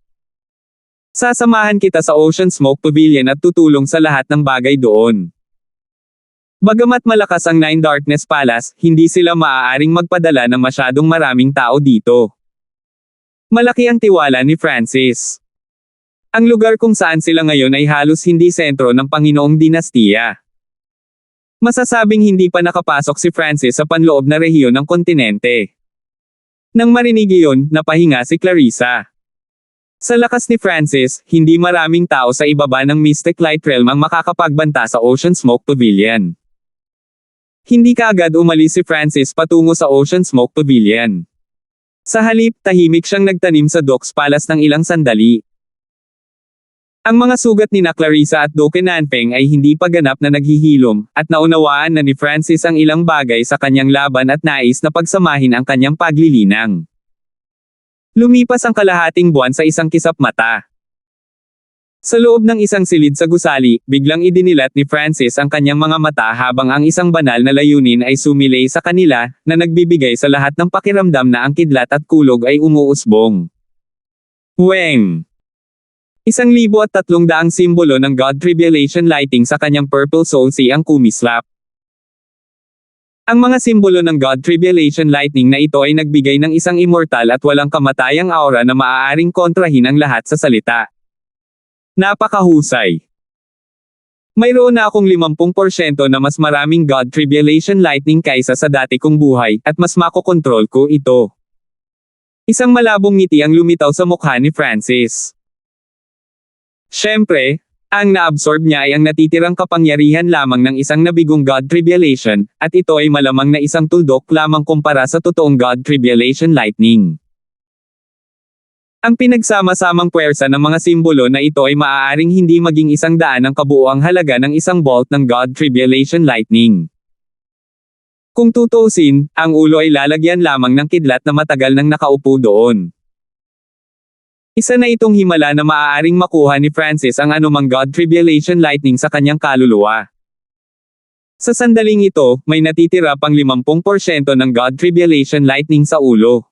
Sasamahan kita sa Ocean Smoke Pavilion at tutulong sa lahat ng bagay doon. Bagamat malakas ang Nine Darkness Palace, hindi sila maaaring magpadala ng masyadong maraming tao dito. Malaki ang tiwala ni Francis. Ang lugar kung saan sila ngayon ay halos hindi sentro ng Panginoong Dinastiya. Masasabing hindi pa nakapasok si Francis sa panloob na rehiyon ng kontinente. Nang marinig iyon, napahinga si Clarissa. Sa lakas ni Francis, hindi maraming tao sa ibaba ng Mystic Light Realm ang makakapagbanta sa Ocean Smoke Pavilion. Hindi kaagad umalis si Francis patungo sa Ocean Smoke Pavilion. Sa halip, tahimik siyang nagtanim sa Docks Palace ng ilang sandali. Ang mga sugat ni Clarissa at Doke Nanpeng ay hindi pa ganap na naghihilom, at naunawaan na ni Francis ang ilang bagay sa kanyang laban at nais na pagsamahin ang kanyang paglilinang. Lumipas ang kalahating buwan sa isang kisap mata. Sa loob ng isang silid sa gusali, biglang idinilat ni Francis ang kanyang mga mata habang ang isang banal na layunin ay sumilay sa kanila, na nagbibigay sa lahat ng pakiramdam na ang kidlat at kulog ay umuusbong. Weng! 1,300 simbolo ng God Tribulation Lighting sa kanyang Purple Soul Sea ang kumislap. Ang mga simbolo ng God Tribulation Lightning na ito ay nagbigay ng isang immortal at walang kamatayang aura na maaaring kontrahin ang lahat sa salita. Napakahusay. Mayroon na akong 50% na mas maraming God Tribulation Lightning kaysa sa dati kong buhay, at mas makokontrol ko ito. Isang malabong ngiti ang lumitaw sa mukha ni Francis. Siyempre, ang naabsorb niya ay ang natitirang kapangyarihan lamang ng isang nabigong God Tribulation, at ito ay malamang na isang tuldok lamang kumpara sa totoong God Tribulation Lightning. Ang pinagsama-samang puwersa ng mga simbolo na ito ay maaaring hindi maging 100 ang kabuuang halaga ng isang bolt ng God Tribulation Lightning. Kung tutuusin, ang ulo ay lalagyan lamang ng kidlat na matagal nang nakaupo doon. Isa na itong himala na maaaring makuha ni Francis ang anumang God Tribulation Lightning sa kanyang kaluluwa. Sa sandaling ito, may natitira pang 50% ng God Tribulation Lightning sa ulo.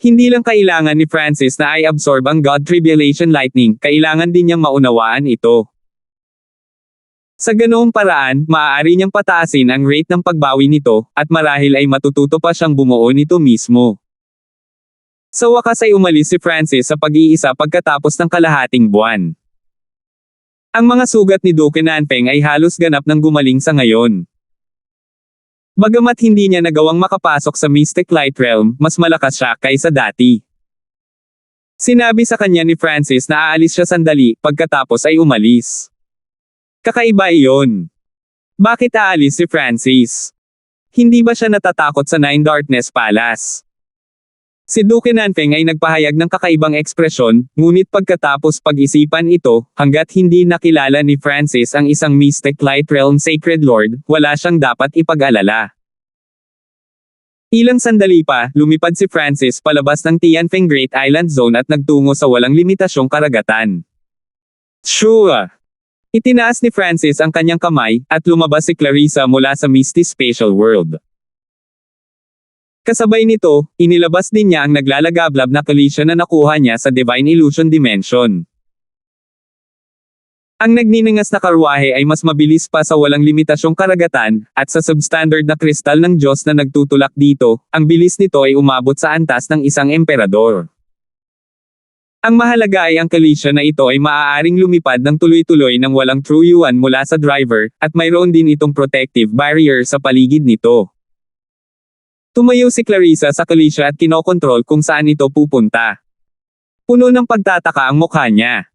Hindi lang kailangan ni Francis na i-absorb ang God Tribulation Lightning, kailangan din niyang maunawaan ito. Sa ganoong paraan, maaari niyang pataasin ang rate ng pagbawi nito, at marahil ay matututo pa siyang bumuo nito mismo. Sa wakas ay umalis si Francis sa pag-iisa pagkatapos ng kalahating buwan. Ang mga sugat ni Doke Nanpeng ay halos ganap nang gumaling sa ngayon. Bagamat hindi niya nagawang makapasok sa Mystic Light Realm, mas malakas siya kaysa dati. Sinabi sa kanya ni Francis na aalis siya sandali, pagkatapos ay umalis. Kakaiba iyon. Bakit aalis si Francis? Hindi ba siya natatakot sa Nine Darkness Palace? Si Doke Nanpeng ay nagpahayag ng kakaibang ekspresyon, ngunit pagkatapos pag-isipan ito, hanggat hindi nakilala ni Francis ang isang Mystic Light Realm Sacred Lord, wala siyang dapat ipag-alala. Ilang sandali pa, lumipad si Francis palabas ng Tianfeng Great Island Zone at nagtungo sa walang limitasyong karagatan. Shua! Itinaas ni Francis ang kanyang kamay, at lumabas si Clarissa mula sa Misty Spatial World. Kasabay nito, inilabas din niya ang naglalagablab na collision na nakuha niya sa Divine Illusion Dimension. Ang nagniningas na karwahe ay mas mabilis pa sa walang limitasyong karagatan, at sa substandard na kristal ng Diyos na nagtutulak dito, ang bilis nito ay umabot sa antas ng isang emperador. Ang mahalaga ay ang kalisya na ito ay maaaring lumipad ng tuloy-tuloy ng walang truyuan mula sa driver, at mayroon din itong protective barrier sa paligid nito. Tumayo si Clarissa sa kalisya at kinokontrol kung saan ito pupunta. Puno ng pagtataka ang mukha niya.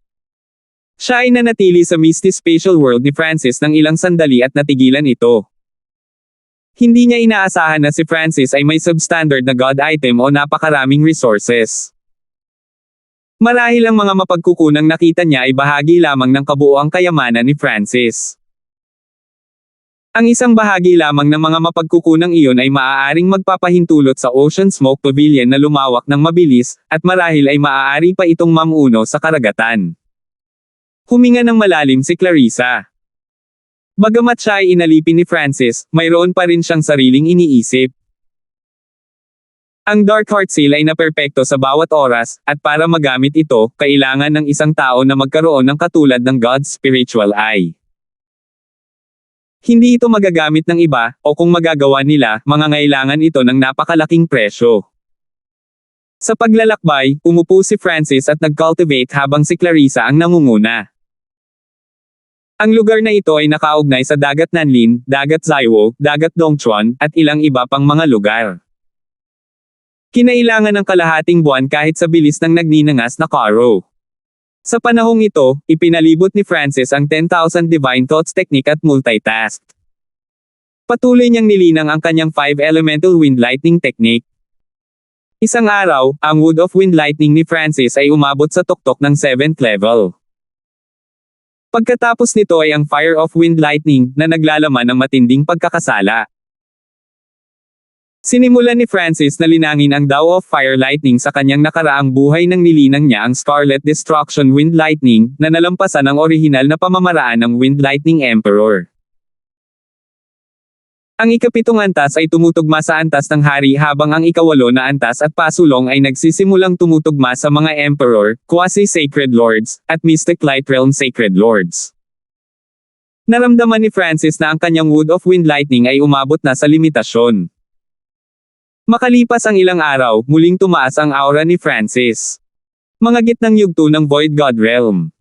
Siya ay nanatili sa misty spatial world ni Francis ng ilang sandali at natigilan ito. Hindi niya inaasahan na si Francis ay may substandard na god item o napakaraming resources. Marahil ang mga mapagkukunang nakita niya ay bahagi lamang ng kabuuang kayamanan ni Francis. Ang isang bahagi lamang ng mga mapagkukunang iyon ay maaaring magpapahintulot sa Ocean Smoke Pavilion na lumawak ng mabilis, at marahil ay maaari pa itong mamuno sa karagatan. Huminga ng malalim si Clarissa. Bagamat siya ay inalipin ni Francis, mayroon pa rin siyang sariling iniisip. Ang Dark Heart Seal ay naperpekto sa bawat oras, at para magamit ito, kailangan ng isang tao na magkaroon ng katulad ng God's Spiritual Eye. Hindi ito magagamit ng iba, o kung magagawa nila, mangangailangan ito ng napakalaking presyo. Sa paglalakbay, umupo si Francis at nag-cultivate habang si Clarissa ang nangunguna. Ang lugar na ito ay nakaugnay sa Dagat Nanlin, Dagat Zaiwo, Dagat Dongchuan, at ilang iba pang mga lugar. Kinailangan ng kalahating buwan kahit sa bilis ng nagninangas na Karo. Sa panahong ito, ipinalibot ni Francis ang 10,000 Divine Thoughts technique at multitask. Patuloy niyang nilinang ang kanyang 5 Elemental Wind Lightning technique. Isang araw, ang Wood of Wind Lightning ni Francis ay umabot sa tuktok ng 7th level. Pagkatapos nito ay ang Fire of Wind Lightning, na naglalaman ng matinding pagkakasala. Sinimulan ni Francis na linangin ang Tao of Fire Lightning sa kanyang nakaraang buhay nang nilinang niya ang Scarlet Destruction Wind Lightning, na nalampasan ang orihinal na pamamaraan ng Wind Lightning Emperor. Ang ikapitong antas ay tumutugma sa antas ng hari habang ang ikawalo na antas at pasulong ay nagsisimulang tumutugma sa mga Emperor, Quasi-Sacred Lords, at Mystic Light Realm Sacred Lords. Naramdaman ni Francis na ang kanyang Wood of Wind Lightning ay umabot na sa limitasyon. Makalipas ang ilang araw, muling tumaas ang aura ni Francis. Mga gitnang yugto ng Void God Realm.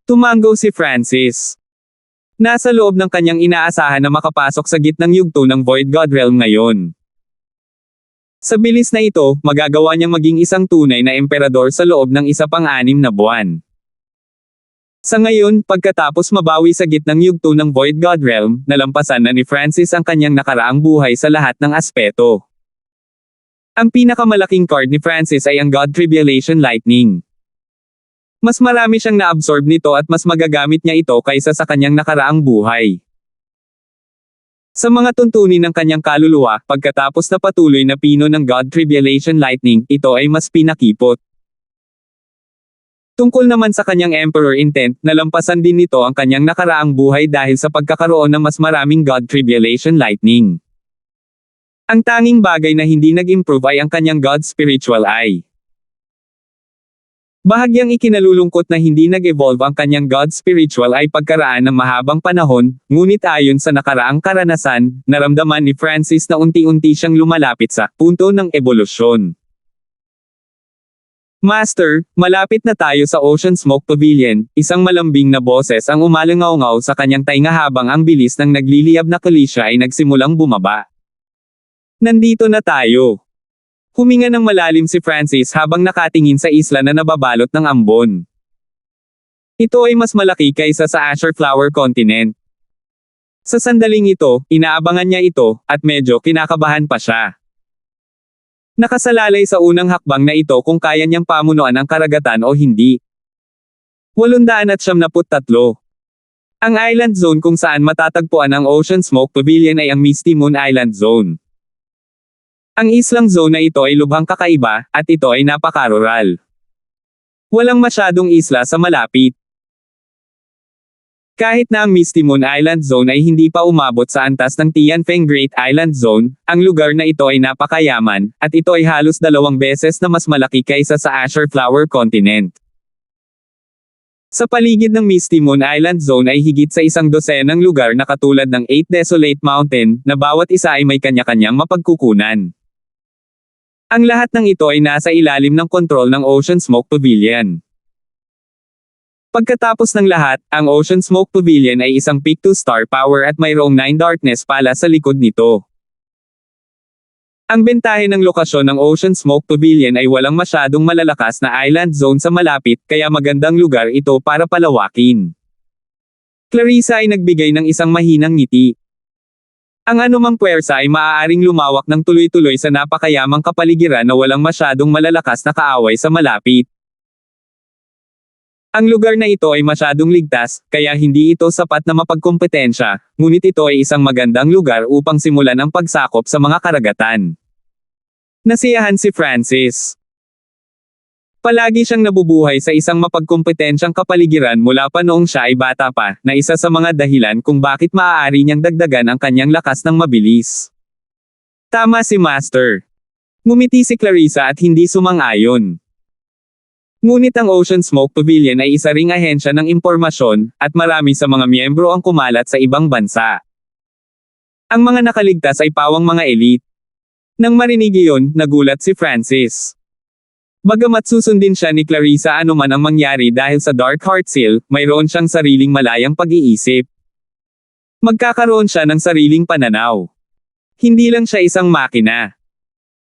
Tumango si Francis. Nasa loob ng kanyang inaasahan na makapasok sa gitnang yugto ng Void God Realm ngayon. Sa bilis na ito, magagawa niyang maging isang tunay na emperador sa loob ng isa pang 6 na buwan. Sa ngayon, pagkatapos mabawi sa gitnang yugto ng Void God Realm, nalampasan na ni Francis ang kanyang nakaraang buhay sa lahat ng aspeto. Ang pinakamalaking card ni Francis ay ang God Tribulation Lightning. Mas marami siyang na-absorb nito at mas magagamit niya ito kaysa sa kanyang nakaraang buhay. Sa mga tuntunin ng kanyang kaluluwa, pagkatapos na patuloy na pino ng God Tribulation Lightning, ito ay mas pinakipot. Tungkol naman sa kanyang Emperor Intent, nalampasan din nito ang kanyang nakaraang buhay dahil sa pagkakaroon ng mas maraming God Tribulation Lightning. Ang tanging bagay na hindi nag-improve ay ang kanyang God Spiritual Eye. Bahagyang ikinalulungkot na hindi nag-evolve ang kanyang God Spiritual ay pagkaraan ng mahabang panahon, ngunit ayon sa nakaraang karanasan, naramdaman ni Francis na unti-unti siyang lumalapit sa punto ng ebolusyon. Master, malapit na tayo sa Ocean Smoke Pavilion, isang malambing na boses ang umalangaw-ngaw sa kanyang tainga habang ang bilis ng nagliliyab na kalisya ay nagsimulang bumaba. Nandito na tayo. Huminga ng malalim si Francis habang nakatingin sa isla na nababalot ng ambon. Ito ay mas malaki kaysa sa Azure Flower Continent. Sa sandaling ito, inaabangan niya ito, at medyo kinakabahan pa siya. Nakasalalay sa unang hakbang na ito kung kaya niyang pamunuan ang karagatan o hindi. 873. Ang island zone kung saan matatagpuan ang Ocean Smoke Pavilion ay ang Misty Moon Island Zone. Ang islang zone na ito ay lubhang kakaiba, at ito ay napaka-rural. Walang masyadong isla sa malapit. Kahit na ang Misty Moon Island Zone ay hindi pa umabot sa antas ng Tianfeng Great Island Zone, ang lugar na ito ay napakayaman, at ito ay halos 2 beses na mas malaki kaysa sa Azure Flower Continent. Sa paligid ng Misty Moon Island Zone ay higit sa 100 lugar na katulad ng 8 Desolate Mountain, na bawat isa ay may kanya-kanyang mapagkukunan. Ang lahat ng ito ay nasa ilalim ng kontrol ng Ocean Smoke Pavilion. Pagkatapos ng lahat, ang Ocean Smoke Pavilion ay isang peak 2-star power at mayroong 9 darkness pala sa likod nito. Ang bentahe ng lokasyon ng Ocean Smoke Pavilion ay walang masyadong malalakas na island zone sa malapit, kaya magandang lugar ito para palawakin. Clarissa ay nagbigay ng isang mahinang ngiti. Ang anumang puwersa ay maaaring lumawak ng tuloy-tuloy sa napakayamang kapaligiran na walang masyadong malalakas na kaaway sa malapit. Ang lugar na ito ay masyadong ligtas, kaya hindi ito sapat na mapagkompetensya, ngunit ito ay isang magandang lugar upang simulan ang pagsakop sa mga karagatan. Nasiyahan si Francis. Palagi siyang nabubuhay sa isang mapagkompetensyang kapaligiran mula pa noong siya ay bata pa, na isa sa mga dahilan kung bakit maaari niyang dagdagan ang kanyang lakas ng mabilis. Tama si Master. Ngumiti si Clarissa at hindi sumang-ayon. Ngunit ang Ocean Smoke Pavilion ay isa ring ahensya ng impormasyon, at marami sa mga miyembro ang kumalat sa ibang bansa. Ang mga nakaligtas ay pawang mga elite. Nang marinig iyon, nagulat si Francis. Bagamat susundin siya ni Clarissa anuman ang mangyari dahil sa Dark Heart Seal, mayroon siyang sariling malayang pag-iisip. Magkakaroon siya ng sariling pananaw. Hindi lang siya isang makina.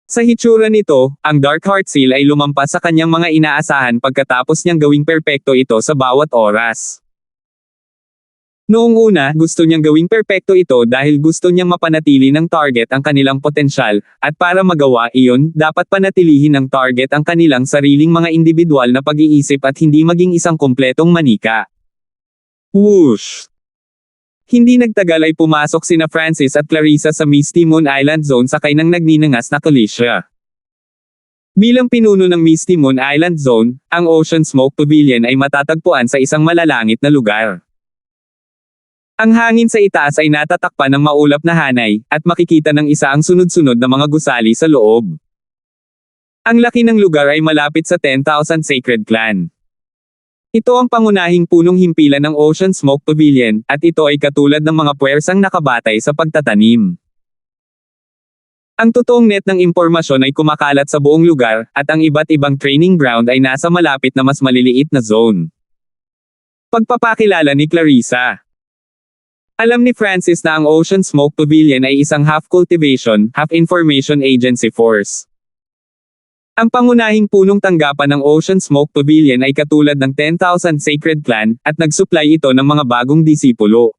Sa hitsura nito, ang Dark Heart Seal ay lumampas sa kanyang mga inaasahan pagkatapos niyang gawing perpekto ito sa bawat oras. Noong una, gusto niyang gawing perpekto ito dahil gusto niyang mapanatili ng target ang kanilang potensyal, at para magawa iyon, dapat panatilihin ng target ang kanilang sariling mga individual na pag-iisip at hindi maging isang kumpletong manika. Whoosh! Hindi nagtagal ay pumasok sina Francis at Clarissa sa Misty Moon Island Zone sakay ng nagninangas na Calicia. Bilang pinuno ng Misty Moon Island Zone, ang Ocean Smoke Pavilion ay matatagpuan sa isang malalangit na lugar. Ang hangin sa itaas ay natatakpan ng maulap na hanay, at makikita ng isa ang sunod-sunod na mga gusali sa loob. Ang laki ng lugar ay malapit sa 10,000 Sacred Clan. Ito ang pangunahing punong himpilan ng Ocean Smoke Pavilion, at ito ay katulad ng mga puwersang nakabatay sa pagtatanim. Ang totoong net ng impormasyon ay kumakalat sa buong lugar, at ang iba't ibang training ground ay nasa malapit na mas maliliit na zone. Pagpapakilala ni Clarissa. Alam ni Francis na ang Ocean Smoke Pavilion ay isang half-cultivation, half-information agency force. Ang pangunahing punong tanggapan ng Ocean Smoke Pavilion ay katulad ng 10,000 Sacred Clan, at nagsupply ito ng mga bagong disipulo.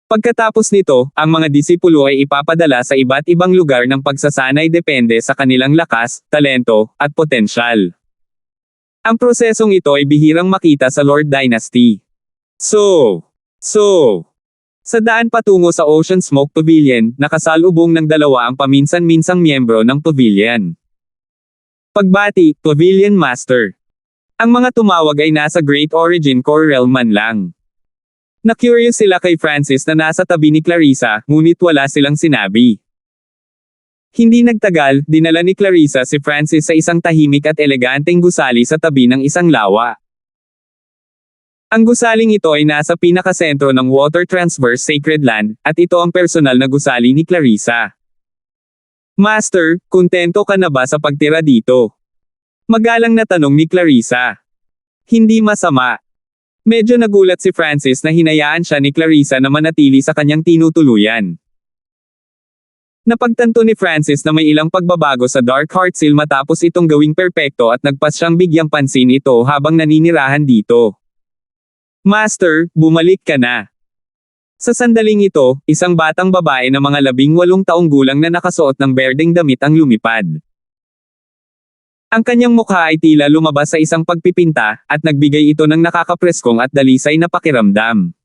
Pagkatapos nito, ang mga disipulo ay ipapadala sa iba't ibang lugar ng pagsasanay depende sa kanilang lakas, talento, at potensyal. Ang prosesong ito ay bihirang makita sa Lord Dynasty. Sa daan patungo sa Ocean Smoke Pavilion, nakasalubong ng dalawa ang paminsan-minsang miyembro ng pavilion. Pagbati, Pavilion Master. Ang mga tumawag ay nasa Great Origin Core Realm man lang. Na-curious sila kay Francis na nasa tabi ni Clarissa, ngunit wala silang sinabi. Hindi nagtagal, dinala ni Clarissa si Francis sa isang tahimik at eleganteng gusali sa tabi ng isang lawa. Ang gusaling ito ay nasa pinakasentro ng Water Transverse Sacred Land, at ito ang personal na gusali ni Clarissa. Master, kontento ka na ba sa pagtira dito? Magalang na tanong ni Clarissa. Hindi masama. Medyo nagulat si Francis na hinayaan siya ni Clarissa na manatili sa kanyang tinutuluyan. Napagtanto ni Francis na may ilang pagbabago sa Dark Heart Seal matapos itong gawing perpekto at nagpas siyang bigyang pansin ito habang naninirahan dito. Master, bumalik ka na. Sa sandaling ito, isang batang babae na mga 18 taong gulang na nakasuot ng berdeng damit ang lumipad. Ang kanyang mukha ay tila lumabas sa isang pagpipinta, at nagbigay ito ng nakakapreskong at dalisay na pakiramdam.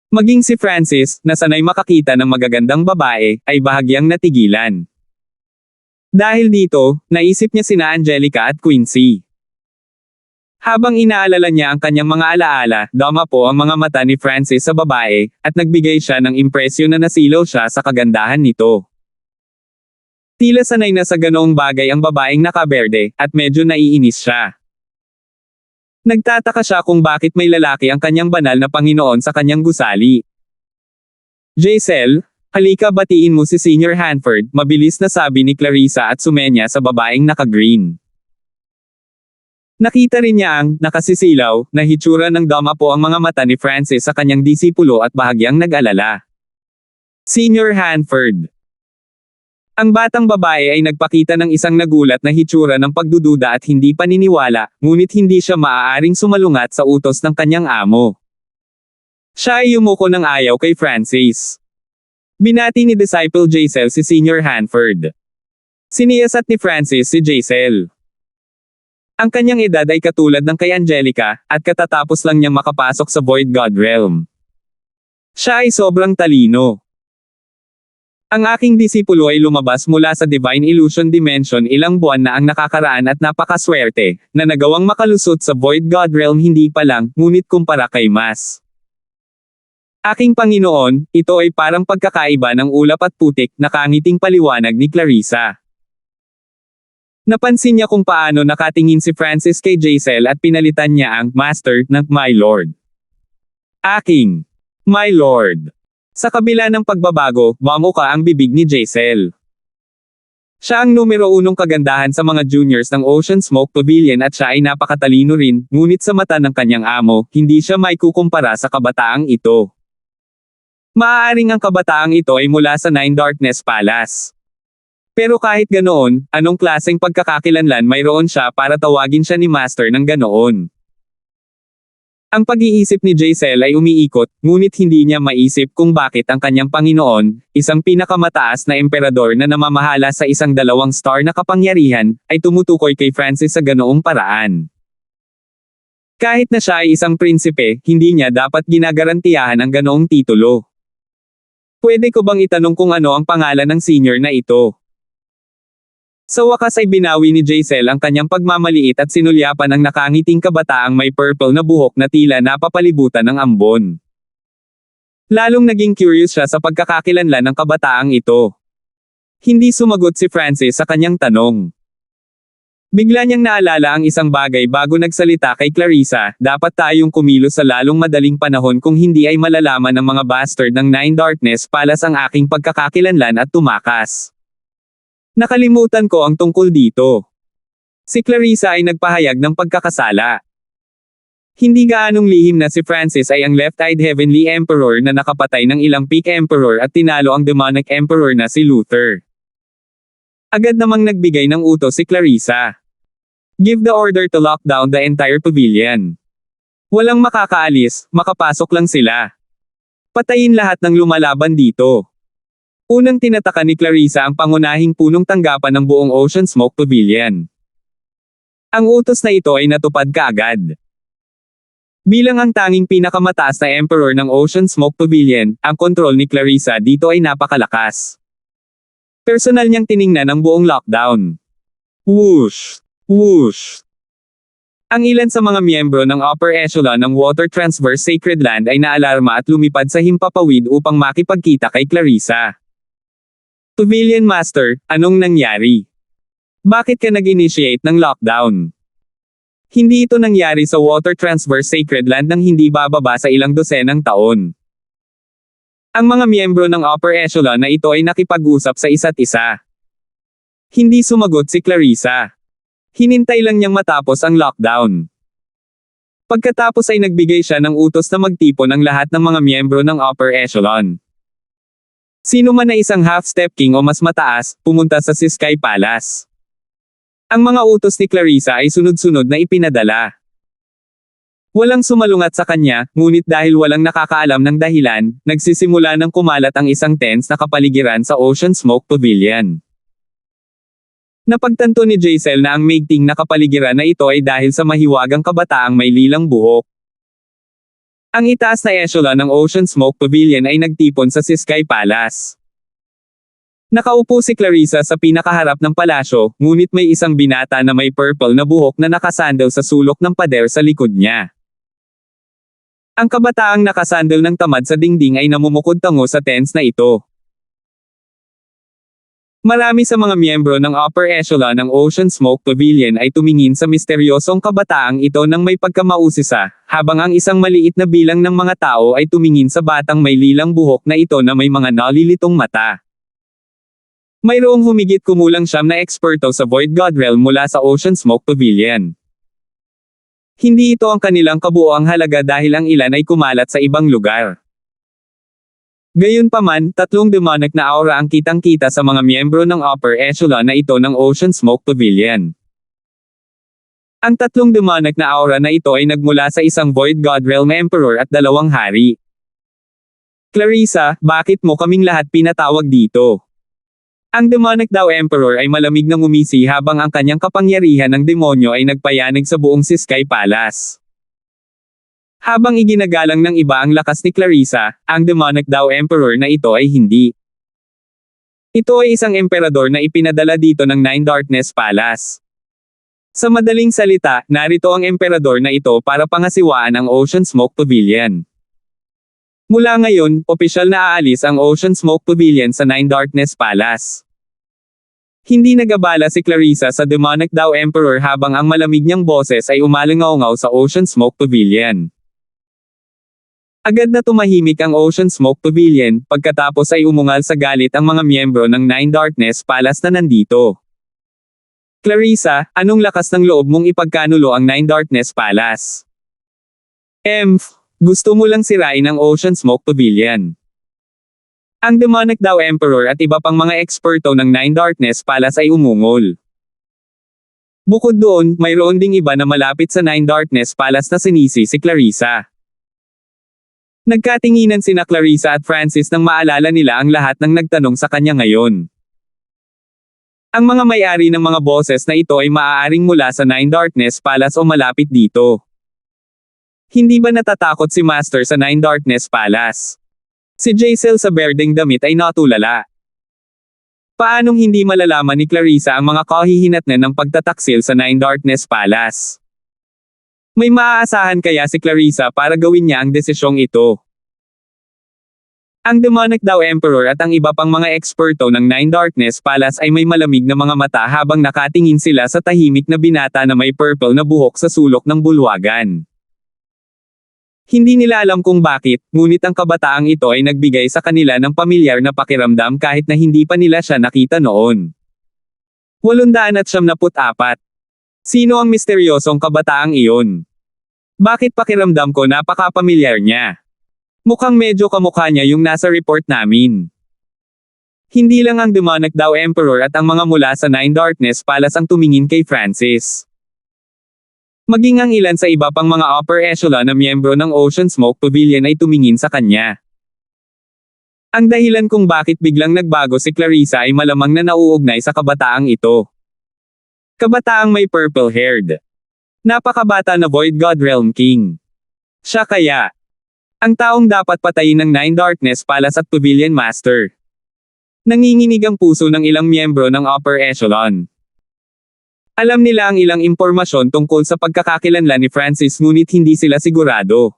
Maging si Francis, na sanay makakita ng magagandang babae, ay bahagyang natigilan. Dahil dito, naisip niya sina Angelica at Quincy. Habang inaalala niya ang kanyang mga alaala, dama po ang mga mata ni Francis sa babae, at nagbigay siya ng impresyon na nasilaw siya sa kagandahan nito. Tila sanay na sa ganoong bagay ang babaeng nakaberde, at medyo naiinis siya. Nagtataka siya kung bakit may lalaki ang kanyang banal na Panginoon sa kanyang gusali. Jaisel, halika batiin mo si Senior Hanford, mabilis na sabi ni Clarissa at sumenya sa babaeng naka-green. Nakita rin niya ang nakasisilaw na hitsura ng damapo ang mga mata ni Francis sa kanyang disipulo at bahagyang nag-alala. Senior Hanford. Ang batang babae ay nagpakita ng isang nagulat na hitsura ng pagdududa at hindi paniniwala, ngunit hindi siya maaaring sumalungat sa utos ng kanyang amo. Siya ay yumuko ng ayaw kay Francis. Binati ni Disciple Jaisel si Senior Hanford. Siniyasat ni Francis si Jaisel. Ang kanyang edad ay katulad ng kay Angelica, at katatapos lang niyang makapasok sa Void God Realm. Siya ay sobrang talino. Ang aking disipulo ay lumabas mula sa Divine Illusion Dimension ilang buwan na ang nakakaraan at napakaswerte, na nagawang makalusot sa Void God Realm hindi pa lang, ngunit kumpara kay Mas. Aking Panginoon, ito ay parang pagkakaiba ng ulap at putik, nakangiting paliwanag ni Clarissa. Napansin niya kung paano nakatingin si Francis kay Jaisel at pinalitan niya ang Master ng My Lord. Aking My Lord. Sa kabila ng pagbabago, mamuka ang bibig ni Jaisel. Siya ang numero 1 kagandahan sa mga juniors ng Ocean Smoke Pavilion at siya ay napakatalino rin, ngunit sa mata ng kanyang amo, hindi siya maikukumpara sa kabataang ito. Maaaring ang kabataang ito ay mula sa Nine Darkness Palace. Pero kahit ganoon, anong klaseng pagkakakilanlan mayroon siya para tawagin siya ni Master ng ganoon? Ang pag-iisip ni Jaisel ay umiikot, ngunit hindi niya maisip kung bakit ang kanyang Panginoon, isang pinakamataas na emperador na namamahala sa isang 2 star na kapangyarihan, ay tumutukoy kay Francis sa ganoong paraan. Kahit na siya ay isang prinsipe, hindi niya dapat ginagarantiyahan ang ganoong titulo. Pwede ko bang itanong kung ano ang pangalan ng senior na ito? Sa wakas ay binawi ni Jaisel ang kanyang pagmamaliit at sinulyapan ang nakangiting kabataang may purple na buhok na tila napapalibutan ng ambon. Lalong naging curious siya sa pagkakakilanlan ng kabataang ito. Hindi sumagot si Francis sa kanyang tanong. Bigla niyang naalala ang isang bagay bago nagsalita kay Clarissa, dapat tayong kumilos sa lalong madaling panahon kung hindi ay malalaman ng mga bastard ng Nine Darkness Palace ang aking pagkakakilanlan at tumakas. Nakalimutan ko ang tungkol dito. Si Clarissa ay nagpahayag ng pagkakasala. Hindi gaanong lihim na si Francis ay ang left-eyed Heavenly Emperor na nakapatay ng ilang Peak Emperor at tinalo ang Demonic Emperor na si Luther. Agad namang nagbigay ng utos si Clarissa. Give the order to lock down the entire pavilion. Walang makakaalis, makapasok lang sila. Patayin lahat ng lumalaban dito. Unang tinataka ni Clarissa ang pangunahing punong tanggapan ng buong Ocean Smoke Pavilion. Ang utos na ito ay natupad kaagad. Bilang ang tanging pinakamataas na emperor ng Ocean Smoke Pavilion, ang kontrol ni Clarissa dito ay napakalakas. Personal niyang tiningnan ang buong lockdown. Whoosh! Whoosh! Ang ilan sa mga miyembro ng upper echelon ng Water Transverse Sacred Land ay naalarma at lumipad sa himpapawid upang makipagkita kay Clarissa. Pavilion Master, anong nangyari? Bakit ka nag-initiate ng lockdown? Hindi ito nangyari sa Water Transverse Sacred Land nang hindi bababa sa ilang dosenang taon. Ang mga miyembro ng upper echelon na ito ay nakipag-usap sa isa't isa. Hindi sumagot si Clarissa. Hinintay lang niyang matapos ang lockdown. Pagkatapos ay nagbigay siya ng utos na magtipon ang lahat ng mga miyembro ng upper echelon. Sino man na isang half-step king o mas mataas, pumunta sa Sky Palace. Ang mga utos ni Clarissa ay sunod-sunod na ipinadala. Walang sumalungat sa kanya, ngunit dahil walang nakakaalam ng dahilan, nagsisimula ng kumalat ang isang tense na kapaligiran sa Ocean Smoke Pavilion. Napagtanto ni Jaisel na ang maigting na kapaligiran na ito ay dahil sa mahiwagang kabataang may lilang buhok. Ang itaas na echelon ng Ocean Smoke Pavilion ay nagtipon sa Sky Palace. Nakaupo si Clarissa sa pinakaharap ng palasyo, ngunit may isang binata na may purple na buhok na nakasandal sa sulok ng pader sa likod niya. Ang kabataang nakasandal ng tamad sa dingding ay namumukod tango sa tense na ito. Marami sa mga miyembro ng upper echelon ng Ocean Smoke Pavilion ay tumingin sa misteryosong kabataang ito nang may pagkamausisa, habang ang isang maliit na bilang ng mga tao ay tumingin sa batang may lilang buhok na ito na may mga nalilitong mata. Mayroong humigit kumulang 9 na eksperto sa Void God Realm mula sa Ocean Smoke Pavilion. Hindi ito ang kanilang kabuoang halaga dahil ang ilan ay kumalat sa ibang lugar. Gayunpaman, 3 demonic na aura ang kitang-kita sa mga miyembro ng upper echelon na ito ng Ocean Smoke Pavilion. Ang 3 demonic na aura na ito ay nagmula sa isang Void God Realm Emperor at 2 hari. Clarissa, bakit mo kaming lahat pinatawag dito? Ang demonic daw Emperor ay malamig na ngumisi habang ang kanyang kapangyarihan ng demonyo ay nagpayanig sa buong Sky Palace. Habang iginagalang ng iba ang lakas ni Clarissa, ang demonic daw Emperor na ito ay hindi. Ito ay isang emperador na ipinadala dito ng Nine Darkness Palace. Sa madaling salita, narito ang emperador na ito para pangasiwaan ang Ocean Smoke Pavilion. Mula ngayon, opisyal na aalis ang Ocean Smoke Pavilion sa Nine Darkness Palace. Hindi nagabala si Clarissa sa demonic daw Emperor habang ang malamig niyang boses ay umalingaw-ngaw sa Ocean Smoke Pavilion. Agad na tumahimik ang Ocean Smoke Pavilion, pagkatapos ay umungal sa galit ang mga miyembro ng Nine Darkness Palace na nandito. Clarissa, anong lakas ng loob mong ipagkanulo ang Nine Darkness Palace? Gusto mo lang sirain ang Ocean Smoke Pavilion. Ang demonic daw Emperor at iba pang mga eksperto ng Nine Darkness Palace ay umungol. Bukod doon, mayroon ding iba na malapit sa Nine Darkness Palace na sinisi si Clarissa. Nagkatinginan sina Clarissa at Francis nang maalala nila ang lahat ng nagtanong sa kanya ngayon. Ang mga may-ari ng mga boses na ito ay maaaring mula sa Nine Darkness Palace o malapit dito. Hindi ba natatakot si Master sa Nine Darkness Palace? Si Jaisel sa berdeng damit ay natulala. Paanong hindi malalaman ni Clarissa ang mga kahihinatnan ng pagtataksil sa Nine Darkness Palace? May maaasahan kaya si Clarissa para gawin niya ang desisyong ito? Ang demonic daw Emperor at ang iba pang mga eksperto ng Nine Darkness Palace ay may malamig na mga mata habang nakatingin sila sa tahimik na binata na may purple na buhok sa sulok ng bulwagan. Hindi nila alam kung bakit, ngunit ang kabataang ito ay nagbigay sa kanila ng pamilyar na pakiramdam kahit na hindi pa nila siya nakita noon. 894. Sino ang misteryosong kabataang iyon? Bakit pakiramdam ko napaka-pamilyar niya? Mukhang medyo kamukha niya yung nasa report namin. Hindi lang ang demonic daw Emperor at ang mga mula sa Nine Darkness Palace ang tumingin kay Francis. Maging ang ilan sa iba pang mga upper echelon na miyembro ng Ocean Smoke Pavilion ay tumingin sa kanya. Ang dahilan kung bakit biglang nagbago si Clarissa ay malamang na nauugnay sa kabataang ito. Kabataang may purple-haired. Napakabata na Void God Realm King. Siya kaya ang taong dapat patayin ng Nine Darkness Palace at Pavilion Master. Nanginginig ang puso ng ilang miyembro ng upper echelon. Alam nila ang ilang impormasyon tungkol sa pagkakakilanlan ni Francis ngunit hindi sila sigurado.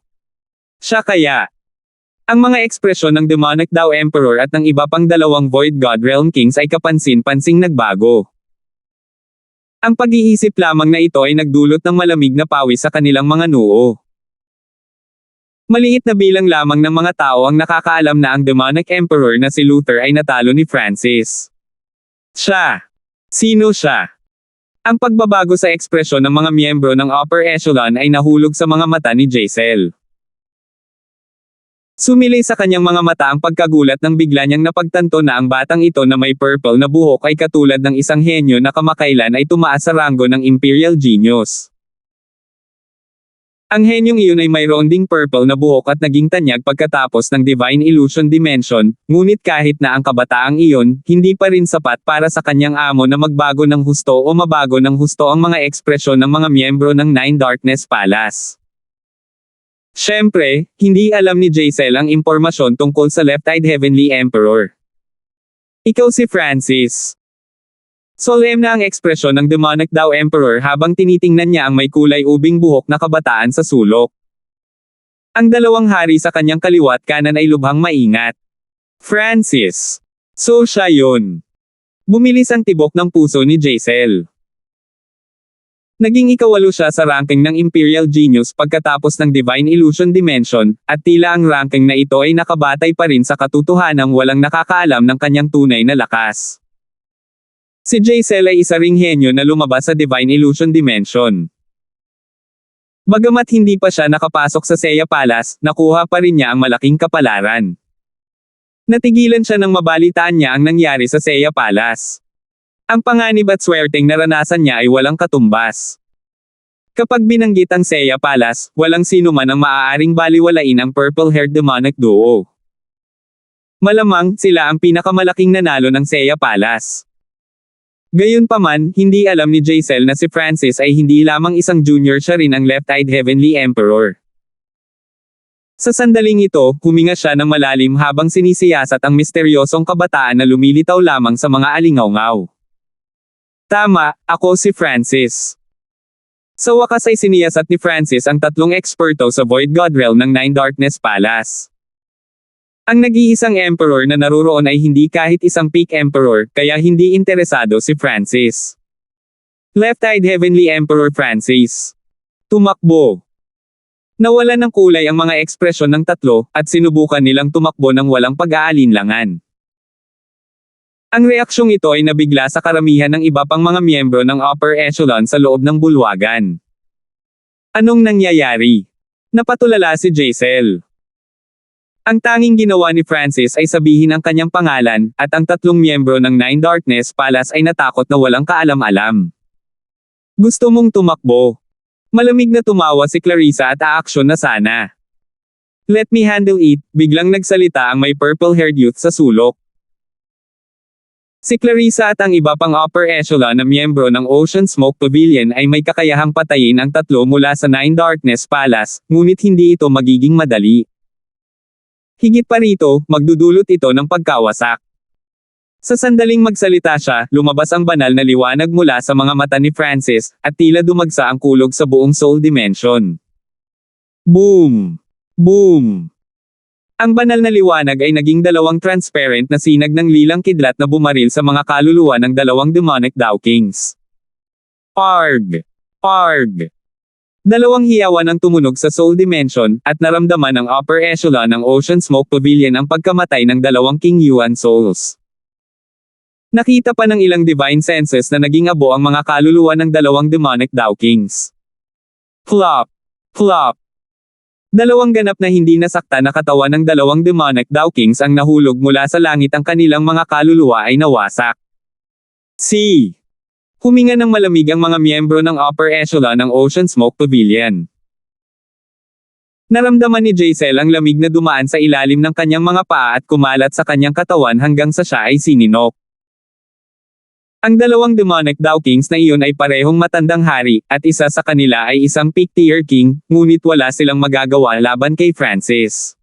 Siya kaya ang mga ekspresyon ng demonic daw Emperor at ng iba pang 2 Void God Realm Kings ay kapansin-pansing nagbago. Ang pag-iisip lamang na ito ay nagdulot ng malamig na pawis sa kanilang mga noo. Maliit na bilang lamang ng mga tao ang nakakaalam na ang demonic emperor na si Luther ay natalo ni Francis. Siya. Sino siya? Ang pagbabago sa ekspresyon ng mga miyembro ng upper echelon ay nahulog sa mga mata ni Jaisel. Sumilay sa kanyang mga mata ang pagkagulat nang bigla niyang napagtanto na ang batang ito na may purple na buhok ay katulad ng isang henyo na kamakailan ay tumaas sa ranggo ng Imperial Genius. Ang henyong iyon ay mayroon ding purple na buhok at naging tanyag pagkatapos ng Divine Illusion Dimension, ngunit kahit na ang kabataang iyon, hindi pa rin sapat para sa kanyang amo na magbago ng husto o mabago ng husto ang mga ekspresyon ng mga miyembro ng Nine Darkness Palace. Siyempre, hindi alam ni Jaisel ang impormasyon tungkol sa Left-Eyed Heavenly Emperor. Ikaw si Francis. Solemn na ang ekspresyon ng demonic daw Emperor habang tinitingnan niya ang may kulay ubing buhok na kabataan sa sulok. Ang 2 hari sa kanyang kaliwat kanan ay lubhang maingat. Francis. So siya yun. Bumilis ang tibok ng puso ni Jaisel. Naging ika-8 siya sa ranking ng Imperial Genius pagkatapos ng Divine Illusion Dimension, at tila ang ranking na ito ay nakabatay pa rin sa katotohanang walang nakakaalam ng kanyang tunay na lakas. Si Jaisel ay isa ring henyo na lumabas sa Divine Illusion Dimension. Bagamat hindi pa siya nakapasok sa Seiya Palace, nakuha pa rin niya ang malaking kapalaran. Natigilan siya nang mabalitaan niya ang nangyari sa Seiya Palace. Ang panganib at swerteng naranasan niya ay walang katumbas. Kapag binanggit ang Seiya Palace, walang sino man ang maaaring baliwalain ang purple-haired demonic duo. Malamang, sila ang pinakamalaking nanalo ng Seiya Palace. Gayunpaman, hindi alam ni Jaisel na si Francis ay hindi lamang isang junior, siya rin ang left-eyed Heavenly Emperor. Sa sandaling ito, huminga siya ng malalim habang sinisiyasat ang misteryosong kabataan na lumilitaw lamang sa mga alingawngaw. Tama, ako si Francis. Sa wakas ay siniyasat ni Francis ang 3 eksperto sa Void God Realm ng Nine Darkness Palace. Ang nag-iisang emperor na naruroon ay hindi kahit isang peak emperor, kaya hindi interesado si Francis. Left-eyed Heavenly Emperor Francis. Tumakbo. Nawalan ng kulay ang mga ekspresyon ng 3, at sinubukan nilang tumakbo ng walang pag-aalinlangan. Ang reaksyong ito ay nabigla sa karamihan ng iba pang mga miyembro ng upper echelon sa loob ng bulwagan. Anong nangyayari? Napatulala si Jaisel. Ang tanging ginawa ni Francis ay sabihin ang kanyang pangalan, at ang 3 miyembro ng Nine Darkness Palace ay natakot na walang kaalam-alam. Gusto mong tumakbo? Malamig na tumawa si Clarissa at aaksyon na sana. Let me handle it, biglang nagsalita ang may purple-haired youth sa sulok. Si Clarissa at ang iba pang upper echelon na miyembro ng Ocean Smoke Pavilion ay may kakayahang patayin ang 3 mula sa Nine Darkness Palace, ngunit hindi ito magiging madali. Higit pa rito, magdudulot ito ng pagkawasak. Sa sandaling magsalita siya, lumabas ang banal na liwanag mula sa mga mata ni Francis, at tila dumagsa ang kulog sa buong soul dimension. Boom! Boom! Ang banal na liwanag ay naging 2 transparent na sinag ng lilang kidlat na bumaril sa mga kaluluwa ng 2 demonic Dao Kings. Arg! Arg! 2 hiyawan ang tumunog sa soul dimension, at naramdaman ng upper echelon ng Ocean Smoke Pavilion ang pagkamatay ng 2 King Yuan souls. Nakita pa ng ilang divine senses na naging abo ang mga kaluluwa ng 2 demonic Dao Kings. Flop! Flop! 2 ganap na hindi nasakta na katawan ng 2 demonic Dao Kings ang nahulog mula sa langit, ang kanilang mga kaluluwa ay nawasak. C. Huminga ng malamig ang mga miyembro ng upper echelon ng Ocean Smoke Pavilion. Naramdaman ni Jaisel ang lamig na dumaan sa ilalim ng kanyang mga paa at kumalat sa kanyang katawan hanggang sa siya ay sininok. Ang 2 demonic Dao Kings na iyon ay parehong matandang hari, at isa sa kanila ay isang peak tier king, ngunit wala silang magagawa laban kay Francis.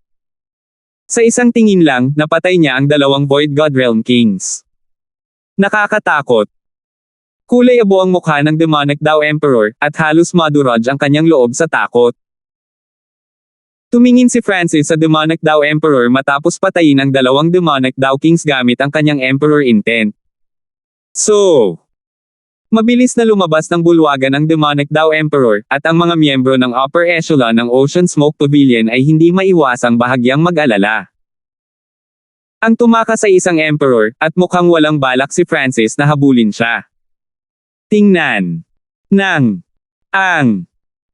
Sa isang tingin lang, napatay niya ang 2 Void God Realm Kings. Nakakatakot. Kulay abo ang mukha ng demonic Dao Emperor, at halos madurog ang kanyang loob sa takot. Tumingin si Francis sa demonic Dao Emperor matapos patayin ang 2 demonic Dao Kings gamit ang kanyang Emperor Intent. So, mabilis na lumabas ng bulwagan ang demonic Dao Emperor, at ang mga miyembro ng upper echelon ng Ocean Smoke Pavilion ay hindi maiwasang bahagyang mag-alala. Ang tumakas ay isang emperor, at mukhang walang balak si Francis na habulin siya. Tingnan ng ang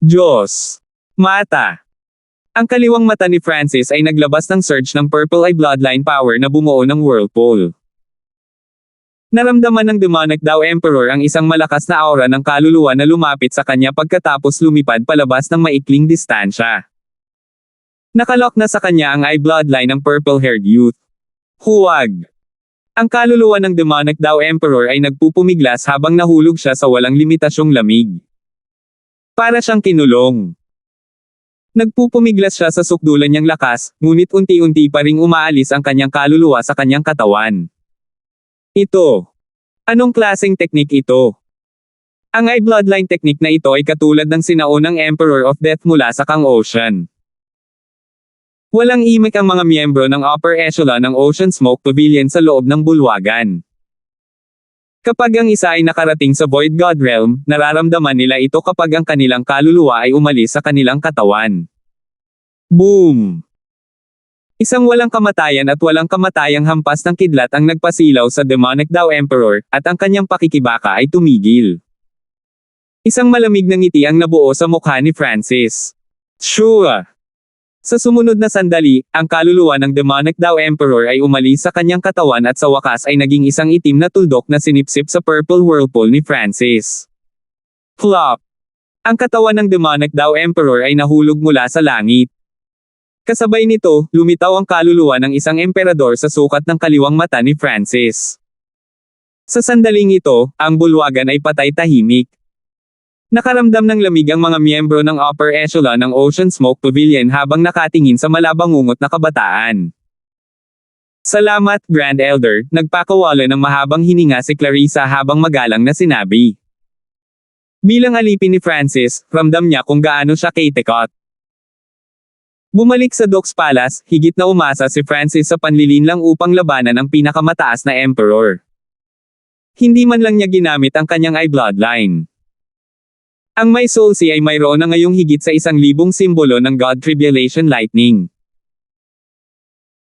Diyos mata. Ang kaliwang mata ni Francis ay naglabas ng surge ng purple eye bloodline power na bumuo ng whirlpool. Naramdaman ng demonic Dao Emperor ang isang malakas na aura ng kaluluwa na lumapit sa kanya pagkatapos lumipad palabas ng maikling distansya. Nakalok na sa kanya ang eye bloodline ng purple-haired youth. Huwag! Ang kaluluwa ng demonic Dao Emperor ay nagpupumiglas habang nahulog siya sa walang limitasyong lamig. Para siyang kinulong. Nagpupumiglas siya sa sukdulan niyang lakas, ngunit unti-unti pa ring umaalis ang kanyang kaluluwa sa kanyang katawan. Ito. Anong klaseng teknik ito? Ang eye bloodline technique na ito ay katulad ng sinaunang Emperor of Death mula sa Kang Ocean. Walang imik ang mga miyembro ng upper echelon ng Ocean Smoke Pavilion sa loob ng bulwagan. Kapag ang isa ay nakarating sa Void God Realm, nararamdaman nila ito kapag ang kanilang kaluluwa ay umalis sa kanilang katawan. Boom! Isang walang kamatayan at walang kamatayang hampas ng kidlat ang nagpasilaw sa Demonic Dao Emperor, at ang kanyang pakikibaka ay tumigil. Isang malamig na ngiti ang nabuo sa mukha ni Francis. Sure! Sa sumunod na sandali, ang kaluluwa ng Demonic Dao Emperor ay umalis sa kanyang katawan at sa wakas ay naging isang itim na tuldok na sinipsip sa purple whirlpool ni Francis. Flop! Ang katawan ng Demonic Dao Emperor ay nahulog mula sa langit. Kasabay nito, lumitaw ang kaluluwa ng isang emperador sa sukat ng kaliwang mata ni Francis. Sa sandaling ito, ang bulwagan ay patay tahimik. Nakaramdam ng lamig ang mga miyembro ng upper echelon ng Ocean Smoke Pavilion habang nakatingin sa malabangungot na kabataan. Salamat, Grand Elder, nagpakawala ng mahabang hininga si Clarissa habang magalang na sinabi. Bilang alipin ni Francis, ramdam niya kung gaano siya kaitekot. Bumalik sa Docks Palace, higit na umasa si Francis sa panlilinlang upang labanan ang pinakamataas na emperor. Hindi man lang niya ginamit ang kanyang eye bloodline. Ang My Soul Sea ay mayroon na ngayong higit sa 1,000 simbolo ng God Tribulation Lightning.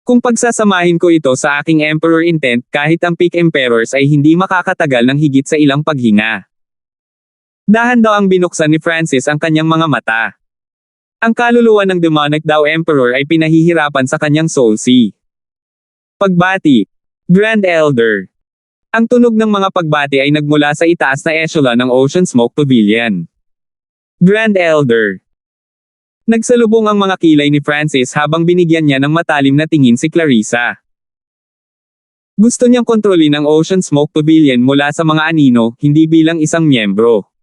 Kung pagsasamahin ko ito sa aking Emperor Intent, kahit ang Peak Emperors ay hindi makakatagal ng higit sa ilang paghinga. Dahan daw ang binuksan ni Francis ang kanyang mga mata. Ang kaluluwa ng Demonic Dao Emperor ay pinahihirapan sa kanyang Soul Sea. Pagbati. Grand Elder. Ang tunog ng mga pagbati ay nagmula sa itaas na echelon ng Ocean Smoke Pavilion. Grand Elder. Nagsalubong ang mga kilay ni Francis habang binigyan niya ng matalim na tingin si Clarissa. Gusto niyang kontrolin ang Ocean Smoke Pavilion mula sa mga anino, hindi bilang isang miyembro.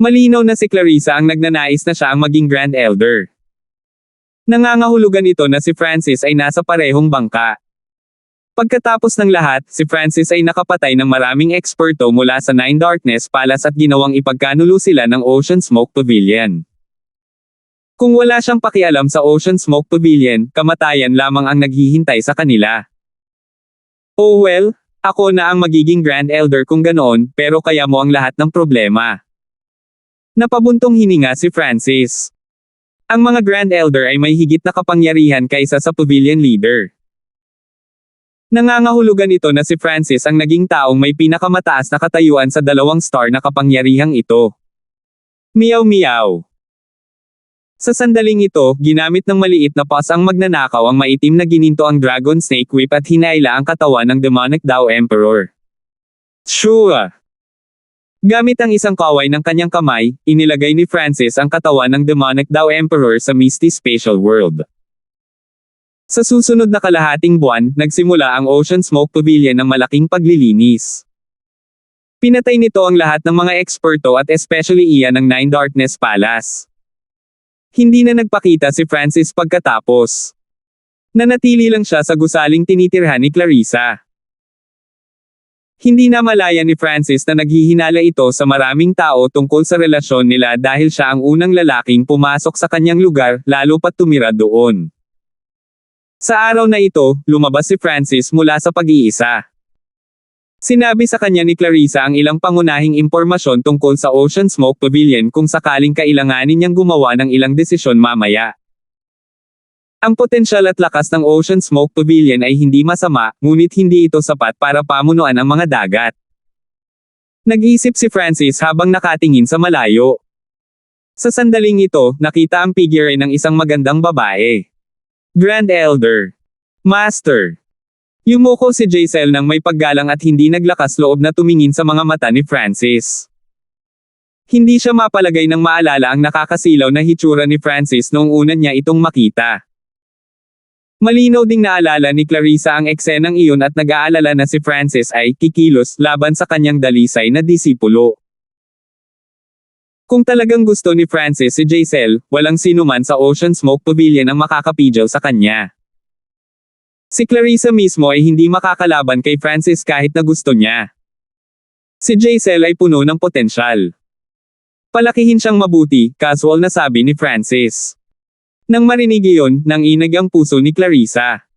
Malinaw na si Clarissa ang nagnanais na siya ang maging Grand Elder. Nangangahulugan ito na si Francis ay nasa parehong bangka. Pagkatapos ng lahat, si Francis ay nakapatay ng maraming eksperto mula sa Nine Darkness Palace at ginawang ipagkanulo sila ng Ocean Smoke Pavilion. Kung wala siyang pakialam sa Ocean Smoke Pavilion, kamatayan lamang ang naghihintay sa kanila. Oh well, ako na ang magiging Grand Elder kung ganoon, pero kaya mo ang lahat ng problema. Napabuntong hininga si Francis. Ang mga Grand Elder ay may higit na kapangyarihan kaysa sa Pavilion Leader. Nangangahulugan ito na si Francis ang naging taong may pinakamataas na katayuan sa 2-star na kapangyarihang ito. Meow meow. Sa sandaling ito, ginamit ng maliit na paws ang magnanakaw ang maitim na gininto ang Dragon Snake Whip at hinaila ang katawan ng Demonic Dao Emperor. Sure! Gamit ang isang kaway ng kanyang kamay, inilagay ni Francis ang katawan ng Demonic Dao Emperor sa Misty Spatial World. Sa susunod na kalahating buwan, nagsimula ang Ocean Smoke Pavilion ng malaking paglilinis. Pinatay nito ang lahat ng mga eksperto at especially iyan ng Nine Darkness Palace. Hindi na nagpakita si Francis pagkatapos. Nanatili lang siya sa gusaling tinitirhan ni Clarissa. Hindi na malaya ni Francis na naghihinala ito sa maraming tao tungkol sa relasyon nila dahil siya ang unang lalaking pumasok sa kanyang lugar, lalo pat tumira doon. Sa araw na ito, lumabas si Francis mula sa pag-iisa. Sinabi sa kanya ni Clarissa ang ilang pangunahing impormasyon tungkol sa Ocean Smoke Pavilion kung sakaling kailanganin niyang gumawa ng ilang desisyon mamaya. Ang potensyal at lakas ng Ocean Smoke Pavilion ay hindi masama, ngunit hindi ito sapat para pamunuan ang mga dagat. Nag-iisip si Francis habang nakatingin sa malayo. Sa sandaling ito, nakita ang figure ng isang magandang babae. Grand Elder. Master. Yumuko si Jaisel nang may paggalang at hindi naglakas loob na tumingin sa mga mata ni Francis. Hindi siya mapalagay ng maalala ang nakakasilaw na hitsura ni Francis noong una niya itong makita. Malinaw ding naalala ni Clarissa ang eksenang iyon at nag-aalala na si Francis ay kikilos laban sa kanyang dalisay na disipulo. Kung talagang gusto ni Francis si Jaisel, walang sinuman sa Ocean Smoke Pavilion ang makakapidyaw sa kanya. Si Clarissa mismo ay hindi makakalaban kay Francis kahit na gusto niya. Si Jaisel ay puno ng potensyal. Palakihin siyang mabuti, casual na sabi ni Francis. Nang marinig iyon, nanginag ang puso ni Clarissa.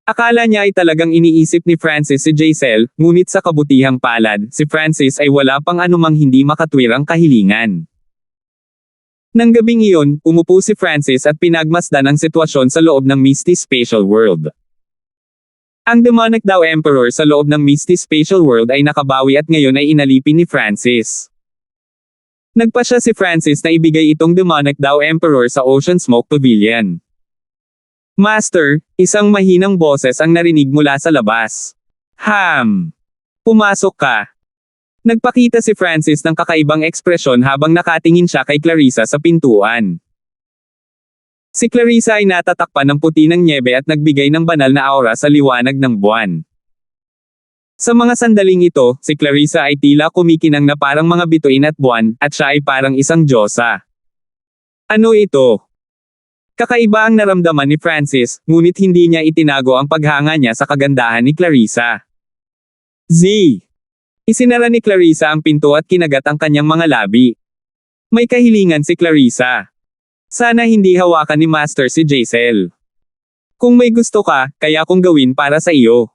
Akala niya ay talagang iniisip ni Francis si Jaisel, ngunit sa kabutihang palad, si Francis ay wala pang anumang hindi makatwirang kahilingan. Nang gabing iyon, umupo si Francis at pinagmasdan ang sitwasyon sa loob ng Misty Spatial World. Ang demonic daw Emperor sa loob ng Misty Spatial World ay nakabawi at ngayon ay inalipin ni Francis. Nagpasya si Francis na ibigay itong demonic daw Emperor sa Ocean Smoke Pavilion. Master, isang mahinang boses ang narinig mula sa labas. Pumasok ka. Nagpakita si Francis ng kakaibang ekspresyon habang nakatingin siya kay Clarissa sa pintuan. Si Clarissa ay natatakpan ng puti ng nyebe at nagbigay ng banal na aura sa liwanag ng buwan. Sa mga sandaling ito, si Clarissa ay tila kumikinang na parang mga bituin at buwan, at siya ay parang isang diyosa. Ano ito? Kakaiba ang naramdaman ni Francis, ngunit hindi niya itinago ang paghanga niya sa kagandahan ni Clarissa. Isinara ni Clarissa ang pinto at kinagat ang kanyang mga labi. May kahilingan si Clarissa. Sana hindi hawakan ni Master si Jaisel. Kung may gusto ka, kaya kong gawin para sa iyo.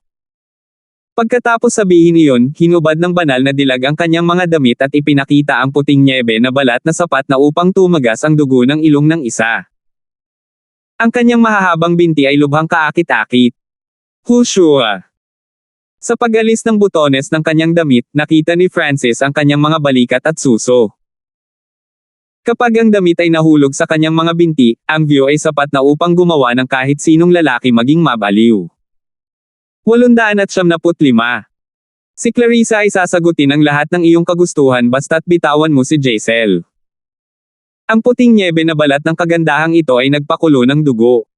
Pagkatapos sabihin iyon, hinubad ng banal na dilag ang kanyang mga damit at ipinakita ang puting nyebe na balat na sapat na upang tumagas ang dugo ng ilong ng isa. Ang kanyang mahahabang binti ay lubhang kaakit-akit. Hushua! Sa pag-alis ng butones ng kanyang damit, nakita ni Francis ang kanyang mga balikat at suso. Kapag ang damit ay nahulog sa kanyang mga binti, ang view ay sapat na upang gumawa ng kahit sinong lalaki maging mabaliw. 875. Si Clarissa ay sasagutin ang lahat ng iyong kagustuhan basta't bitawan mo si Jaisel. Ang puting nyebe na balat ng kagandahang ito ay nagpakulo ng dugo.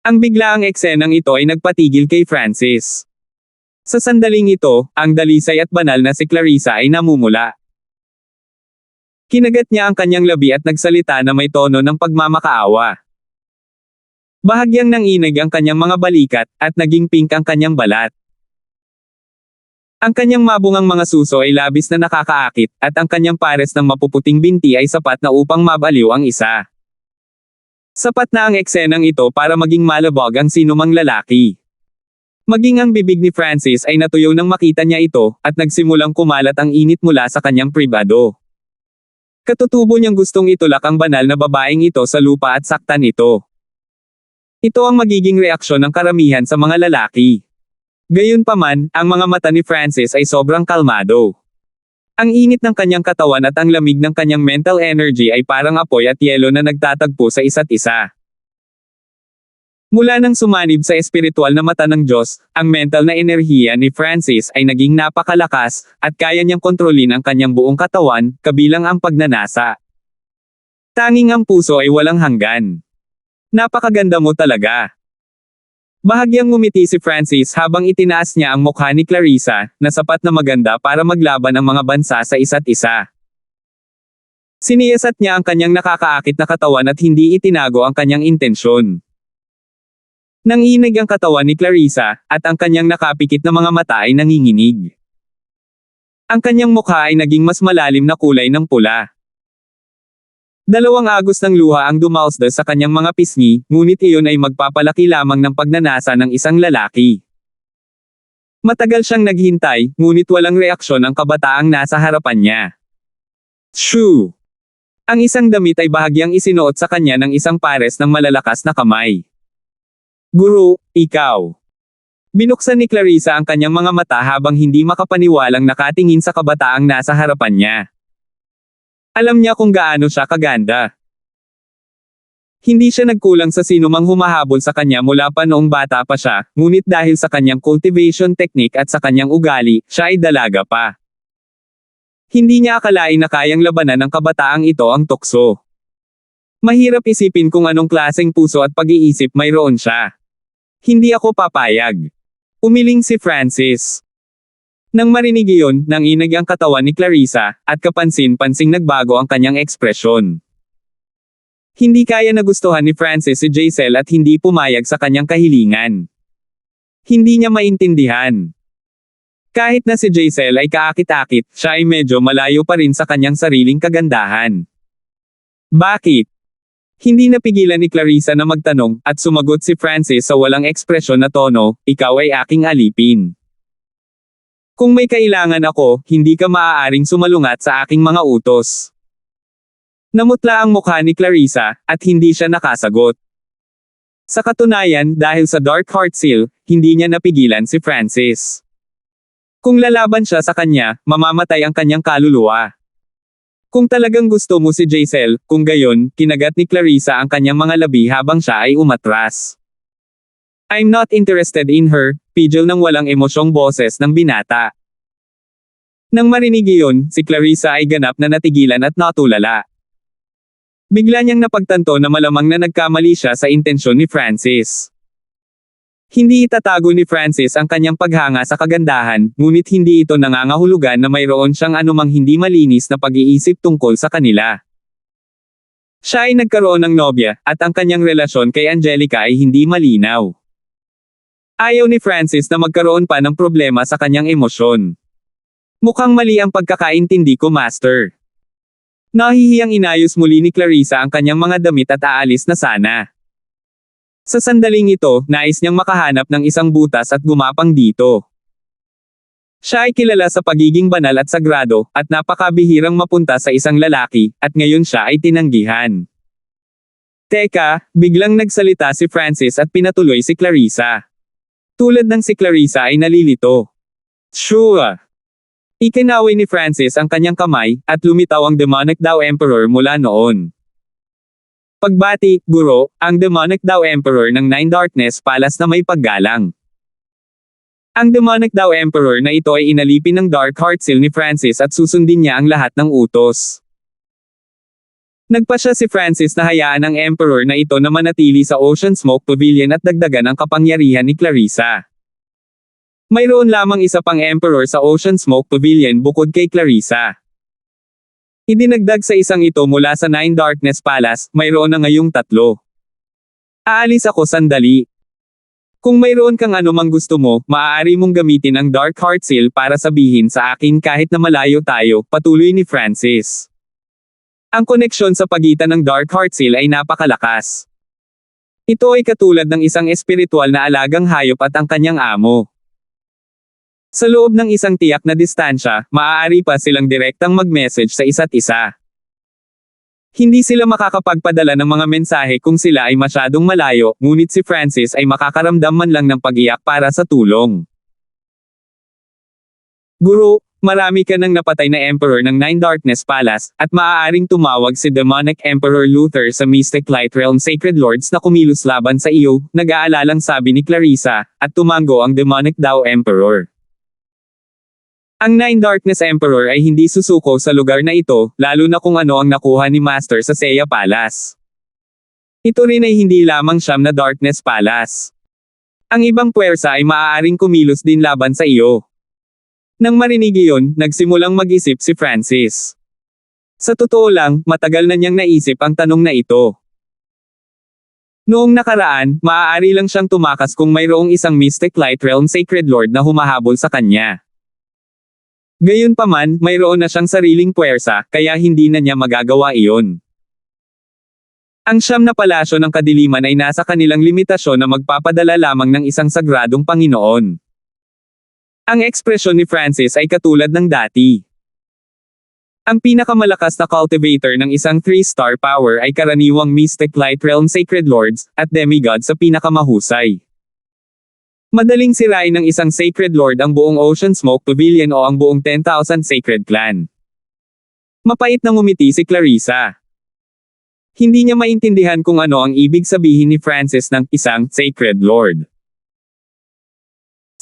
Ang biglaang eksenang ito ay nagpatigil kay Francis. Sa sandaling ito, ang dalisay at banal na si Clarissa ay namumula. Kinagat niya ang kanyang labi at nagsalita na may tono ng pagmamakaawa. Bahagyang nanginig ang kanyang mga balikat, at naging pink ang kanyang balat. Ang kanyang mabungang mga suso ay labis na nakakaakit, at ang kanyang pares ng mapuputing binti ay sapat na upang mabaliw ang isa. Sapat na ang eksenang ito para maging malabog ang sinumang lalaki. Maging ang bibig ni Francis ay natuyo nang makita niya ito, at nagsimulang kumalat ang init mula sa kanyang pribado. Katutubo niyang gustong itulak ang banal na babaeng ito sa lupa at saktan ito. Ito ang magiging reaksyon ng karamihan sa mga lalaki. Gayunpaman, ang mga mata ni Francis ay sobrang kalmado. Ang init ng kanyang katawan at ang lamig ng kanyang mental energy ay parang apoy at yelo na nagtatagpo sa isa't isa. Mula nang sumanib sa espiritual na mata ng Diyos, ang mental na enerhiya ni Francis ay naging napakalakas, at kaya niyang kontrolin ang kanyang buong katawan, kabilang ang pagnanasa. Tanging ang puso ay walang hanggan. Napakaganda mo talaga. Bahagyang ngumiti si Francis habang itinaas niya ang mukha ni Clarissa, na sapat na maganda para maglaban ang mga bansa sa isa't isa. Siniyasat niya ang kanyang nakakaakit na katawan at hindi itinago ang kanyang intensyon. Nanginig ang katawan ni Clarissa, at ang kanyang nakapikit na mga mata ay nanginginig. Ang kanyang mukha ay naging mas malalim na kulay ng pula. Dalawang agos ng luha ang dumausda sa kanyang mga pisngi, ngunit iyon ay magpapalaki lamang ng pagnanasa ng isang lalaki. Matagal siyang naghintay, ngunit walang reaksyon ang kabataang nasa harapan niya. Shoo! Ang isang damit ay bahagyang isinuot sa kanya ng isang pares ng malalakas na kamay. Guru, ikaw. Binuksan ni Clarissa ang kanyang mga mata habang hindi makapaniwalang nakatingin sa kabataang nasa harapan niya. Alam niya kung gaano siya kaganda. Hindi siya nagkulang sa sinumang humahabol sa kanya mula pa noong bata pa siya, ngunit dahil sa kanyang cultivation technique at sa kanyang ugali, siya ay dalaga pa. Hindi niya akalain na kayang labanan ng kabataang ito ang tukso. Mahirap isipin kung anong klaseng puso at pag-iisip mayroon siya. Hindi ako papayag. Umiling si Francis. Nang marinig iyon, nanginig ang katawan ni Clarissa, at kapansin-pansing nagbago ang kanyang ekspresyon. Hindi kaya nagustuhan ni Francis si Jaisel at hindi pumayag sa kanyang kahilingan. Hindi niya maintindihan. Kahit na si Jaisel ay kaakit-akit, siya ay medyo malayo pa rin sa kanyang sariling kagandahan. Bakit? Hindi napigilan ni Clarissa na magtanong, at sumagot si Francis sa walang ekspresyon na tono, ikaw ay aking alipin. Kung may kailangan ako, hindi ka maaaring sumalungat sa aking mga utos. Namutla ang mukha ni Clarissa, at hindi siya nakasagot. Sa katunayan, dahil sa Dark Heart Seal, hindi niya napigilan si Francis. Kung lalaban siya sa kanya, mamamatay ang kanyang kaluluwa. Kung talagang gusto mo si Jaisel, kung gayon, kinagat ni Clarissa ang kanyang mga labi habang siya ay umatras. I'm not interested in her, pidgel ng walang emosyong boses ng binata. Nang marinig iyon, si Clarissa ay ganap na natigilan at natulala. Bigla niyang napagtanto na malamang na nagkamali siya sa intensyon ni Francis. Hindi itatago ni Francis ang kanyang paghanga sa kagandahan, ngunit hindi ito nangangahulugan na mayroon siyang anumang hindi malinis na pag-iisip tungkol sa kanila. Siya ay nagkaroon ng nobya, at ang kanyang relasyon kay Angelica ay hindi malinaw. Ayaw ni Francis na magkaroon pa ng problema sa kanyang emosyon. Mukhang mali ang pagkakaintindi ko, Master. Nahihiyang inayos muli ni Clarissa ang kanyang mga damit at aalis na sana. Sa sandaling ito, nais niyang makahanap ng isang butas at gumapang dito. Siya ay kilala sa pagiging banal at sagrado, at napakabihirang mapunta sa isang lalaki, at ngayon siya ay tinanggihan. Teka, biglang nagsalita si Francis at pinatuloy si Clarissa. Tulad ng si Clarissa ay nalilito. Sure. Ikinaway ni Francis ang kanyang kamay, at lumitaw ang Demonic Dao Emperor mula noon. Pagbati, guro, ang Demonic Dao Emperor ng Nine Darkness Palace na may paggalang. Ang Demonic Dao Emperor na ito ay inalipin ng Dark Heart Seal ni Francis at susundin niya ang lahat ng utos. Nagpasya si Francis na hayaan ang Emperor na ito na manatili sa Ocean Smoke Pavilion at dagdagan ang kapangyarihan ni Clarissa. Mayroon lamang isa pang Emperor sa Ocean Smoke Pavilion bukod kay Clarissa. Idinagdag sa isang ito mula sa Nine Darkness Palace, mayroon na ngayong 3. Aalis ako sandali. Kung mayroon kang anumang gusto mo, maaari mong gamitin ang Dark Heart Seal para sabihin sa akin kahit na malayo tayo, patuloy ni Francis. Ang koneksyon sa pagitan ng Dark Heart Seal ay napakalakas. Ito ay katulad ng isang espiritual na alagang hayop at ang kanyang amo. Sa loob ng isang tiyak na distansya, maaari pa silang direktang mag-message sa isa't isa. Hindi sila makakapagpadala ng mga mensahe kung sila ay masyadong malayo, ngunit si Francis ay makakaramdam man lang ng pag-iyak para sa tulong. Guro, marami ka nang napatay na Emperor ng Nine Darkness Palace, at maaaring tumawag si Demonic Emperor Luther sa Mystic Light Realm Sacred Lords na kumilos laban sa iyo, nag-aalalang sabi ni Clarissa, at tumango ang Demonic Dao Emperor. Ang Nine Darkness Emperor ay hindi susuko sa lugar na ito, lalo na kung ano ang nakuha ni Master sa Seiya Palace. Ito rin ay hindi lamang siyam na Darkness Palace. Ang ibang puwersa ay maaaring kumilos din laban sa iyo. Nang marinig iyon, nagsimulang mag-isip si Francis. Sa totoo lang, matagal na niyang naisip ang tanong na ito. Noong nakaraan, maaari lang siyang tumakas kung mayroong isang Mystic Light Realm Sacred Lord na humahabol sa kanya. Gayunpaman, mayroon na siyang sariling puwersa, kaya hindi na niya magagawa iyon. Ang siyam na palasyo ng kadiliman ay nasa kanilang limitasyon na magpapadala lamang ng isang sagradong Panginoon. Ang ekspresyon ni Francis ay katulad ng dati. Ang pinakamalakas na cultivator ng isang 3-star power ay karaniwang Mystic Light Realm Sacred Lords, at Demigod sa pinakamahusay. Madaling sirain ng isang Sacred Lord ang buong Ocean Smoke Pavilion o ang buong 10,000 Sacred Clan. Mapait na ngumiti si Clarissa. Hindi niya maintindihan kung ano ang ibig sabihin ni Francis ng isang Sacred Lord.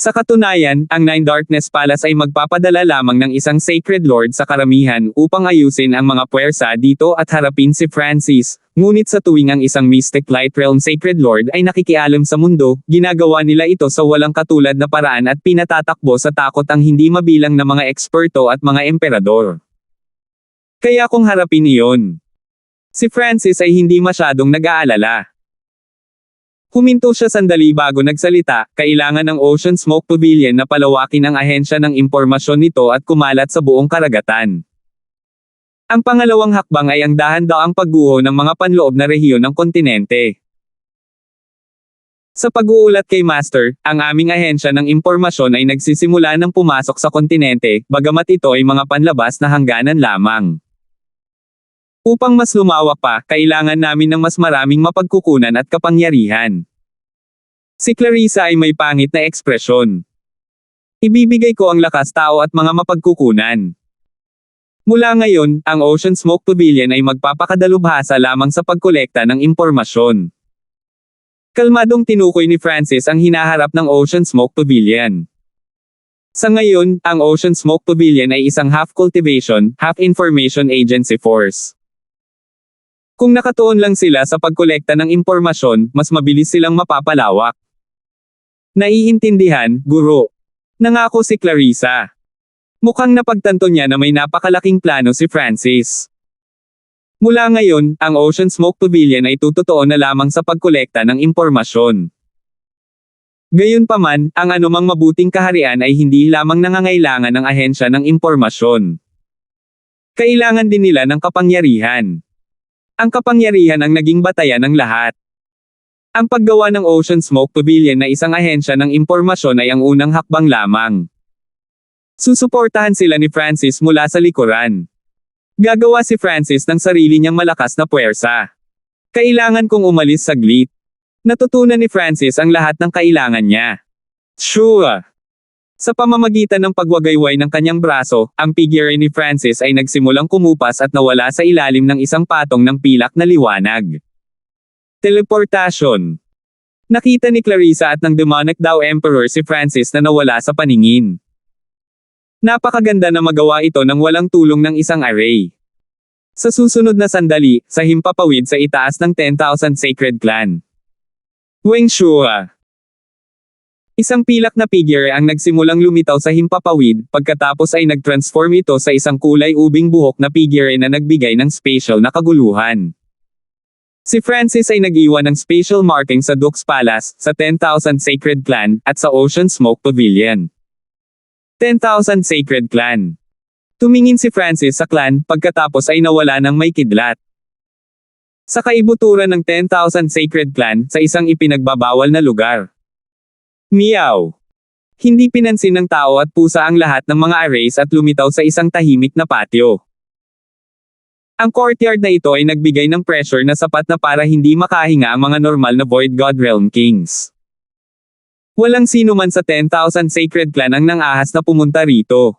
Sa katunayan, ang Nine Darkness Palace ay magpapadala lamang ng isang Sacred Lord sa karamihan upang ayusin ang mga puwersa dito at harapin si Francis, ngunit sa tuwing ang isang Mystic Light Realm Sacred Lord ay nakikialam sa mundo, ginagawa nila ito sa walang katulad na paraan at pinatatakbo sa takot ang hindi mabilang na mga eksperto at mga emperador. Kaya kung harapin iyon, si Francis ay hindi masyadong nag-aalala. Huminto siya sandali bago nagsalita, kailangan ng Ocean Smoke Pavilion na palawakin ang ahensya ng impormasyon nito at kumalat sa buong karagatan. Ang pangalawang hakbang ay ang dahan-daang pagguho ng mga panloob na rehiyon ng kontinente. Sa pag-uulat kay Master, ang aming ahensya ng impormasyon ay nagsisimula ng pumasok sa kontinente, bagamat ito ay mga panlabas na hangganan lamang. Upang mas lumawak pa, kailangan namin ng mas maraming mapagkukunan at kapangyarihan. Si Clarissa ay may pangit na ekspresyon. Ibibigay ko ang lakas tao at mga mapagkukunan. Mula ngayon, ang Ocean Smoke Pavilion ay magpapakadalubhasa lamang sa pagkolekta ng impormasyon. Kalmadong tinukoy ni Francis ang hinaharap ng Ocean Smoke Pavilion. Sa ngayon, ang Ocean Smoke Pavilion ay isang half-cultivation, half-information agency force. Kung nakatuon lang sila sa pagkolekta ng impormasyon, mas mabilis silang mapapalawak. Naiintindihan, guro. Nangako si Clarissa. Mukhang napagtanto niya na may napakalaking plano si Francis. Mula ngayon, ang Ocean Smoke Pavilion ay tututuon na lamang sa pagkolekta ng impormasyon. Gayunpaman, ang anumang mabuting kaharian ay hindi lamang nangangailangan ng ahensya ng impormasyon. Kailangan din nila ng kapangyarihan. Ang kapangyarihan ang naging batayan ng lahat. Ang paggawa ng Ocean Smoke Pavilion na isang ahensya ng impormasyon ay ang unang hakbang lamang. Susuportahan sila ni Francis mula sa likuran. Gagawa si Francis ng sarili niyang malakas na puwersa. Kailangan kong umalis saglit. Natutunan ni Francis ang lahat ng kailangan niya. Sure. Sa pamamagitan ng pagwagayway ng kanyang braso, ang figure ni Francis ay nagsimulang kumupas at nawala sa ilalim ng isang patong ng pilak na liwanag. Teleportation. Nakita ni Clarissa at ng demonic daw emperor si Francis na nawala sa paningin. Napakaganda na magawa ito nang walang tulong ng isang array. Sa susunod na sandali, sa himpapawid sa itaas ng 10,000 Sacred Clan. Weng Shua. Isang pilak na figure ang nagsimulang lumitaw sa himpapawid, pagkatapos ay nag-transform ito sa isang kulay ubing buhok na figure na nagbigay ng spatial na kaguluhan. Si Francis ay nag-iwan ng spatial marking sa Duke's Palace, sa 10,000 Sacred Clan, at sa Ocean Smoke Pavilion. 10,000 Sacred Clan. Tumingin si Francis sa clan, pagkatapos ay nawala ng may kidlat. Sa kaibuturan ng 10,000 Sacred Clan, sa isang ipinagbabawal na lugar. Meow. Hindi pinansin ng tao at pusa ang lahat ng mga arrays at lumitaw sa isang tahimik na patio. Ang courtyard na ito ay nagbigay ng pressure na sapat na para hindi makahinga ang mga normal na Void God Realm Kings. Walang sino man sa 10,000 Sacred Clan ang nangahas na pumunta rito.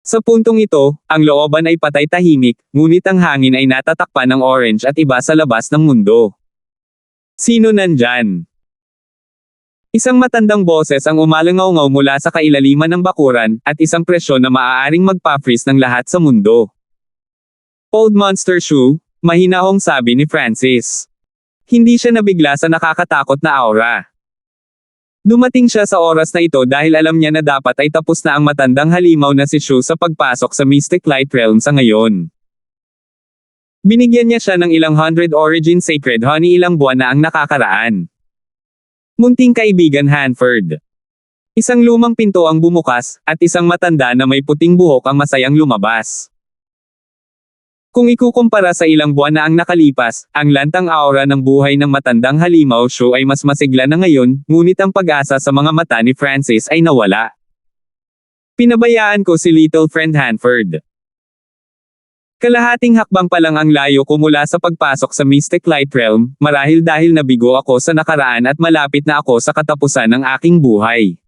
Sa puntong ito, ang looban ay patay tahimik, ngunit ang hangin ay natatakpan ng orange at iba sa labas ng mundo. Sino nandyan? Isang matandang boses ang umalangaw-ngaw mula sa kailaliman ng bakuran, at isang presyon na maaaring magpa-freeze ng lahat sa mundo. Old Monster Shoe, mahinahong sabi ni Francis. Hindi siya nabigla sa nakakatakot na aura. Dumating siya sa oras na ito dahil alam niya na dapat ay tapos na ang matandang halimaw na si Shu sa pagpasok sa Mystic Light Realm sa ngayon. Binigyan niya siya ng ilang 100 Origin Sacred Honey ilang buwan na ang nakakaraan. Munting kaibigan Hanford. Isang lumang pinto ang bumukas, at isang matanda na may puting buhok ang masayang lumabas. Kung ikukumpara sa ilang buwan na ang nakalipas, ang lantang aura ng buhay ng matandang halimaw Shu ay mas masigla na ngayon, ngunit ang pag-asa sa mga mata ni Francis ay nawala. Pinabayaan ko si little friend Hanford. Kalahating hakbang pa lang ang layo ko mula sa pagpasok sa Mystic Light Realm, marahil dahil nabigo ako sa nakaraan at malapit na ako sa katapusan ng aking buhay.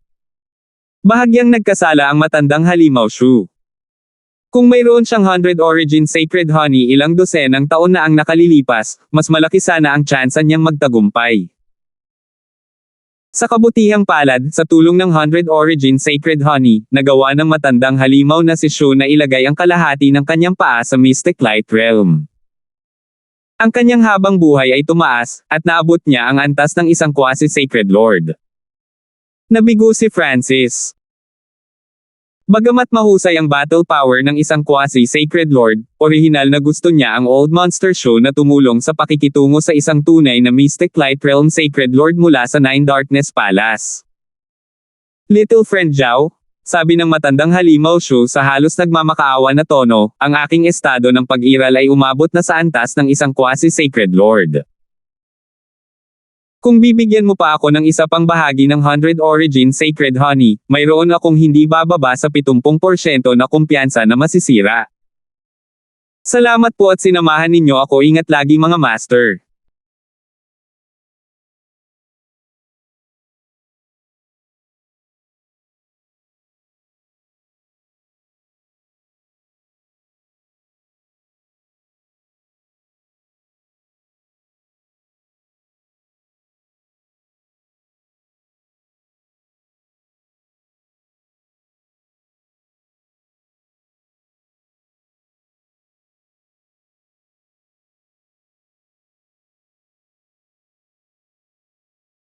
Bahagyang nagkasala ang matandang halimaw Shu. Kung mayroon siyang 100 Origin Sacred Honey ilang dosenang taon na ang nakalilipas, mas malaki sana ang tsansa niyang magtagumpay. Sa kabutihang palad, sa tulong ng 100 Origin Sacred Honey, nagawa ng matandang halimaw na si Shu na ilagay ang kalahati ng kanyang paa sa Mystic Light Realm. Ang kanyang habang buhay ay tumaas, at naabot niya ang antas ng isang quasi-sacred lord. Nabigo si Francis. Bagamat mahusay ang battle power ng isang quasi-sacred lord, orihinal na gusto niya ang Old Monster Show na tumulong sa pakikitungo sa isang tunay na Mystic Light Realm Sacred Lord mula sa Nine Darkness Palace. Little friend Zhao, Sabi ng matandang halimaw Shu sa halos nagmamakaawa na tono, ang aking estado ng pag-iral ay umabot na sa antas ng isang quasi-sacred lord. Kung bibigyan mo pa ako ng isa pang bahagi ng 100 Origin Sacred Honey, mayroon akong hindi bababa sa 70% na kumpiyansa na masisira. Salamat po at sinamahan ninyo ako, ingat lagi mga master.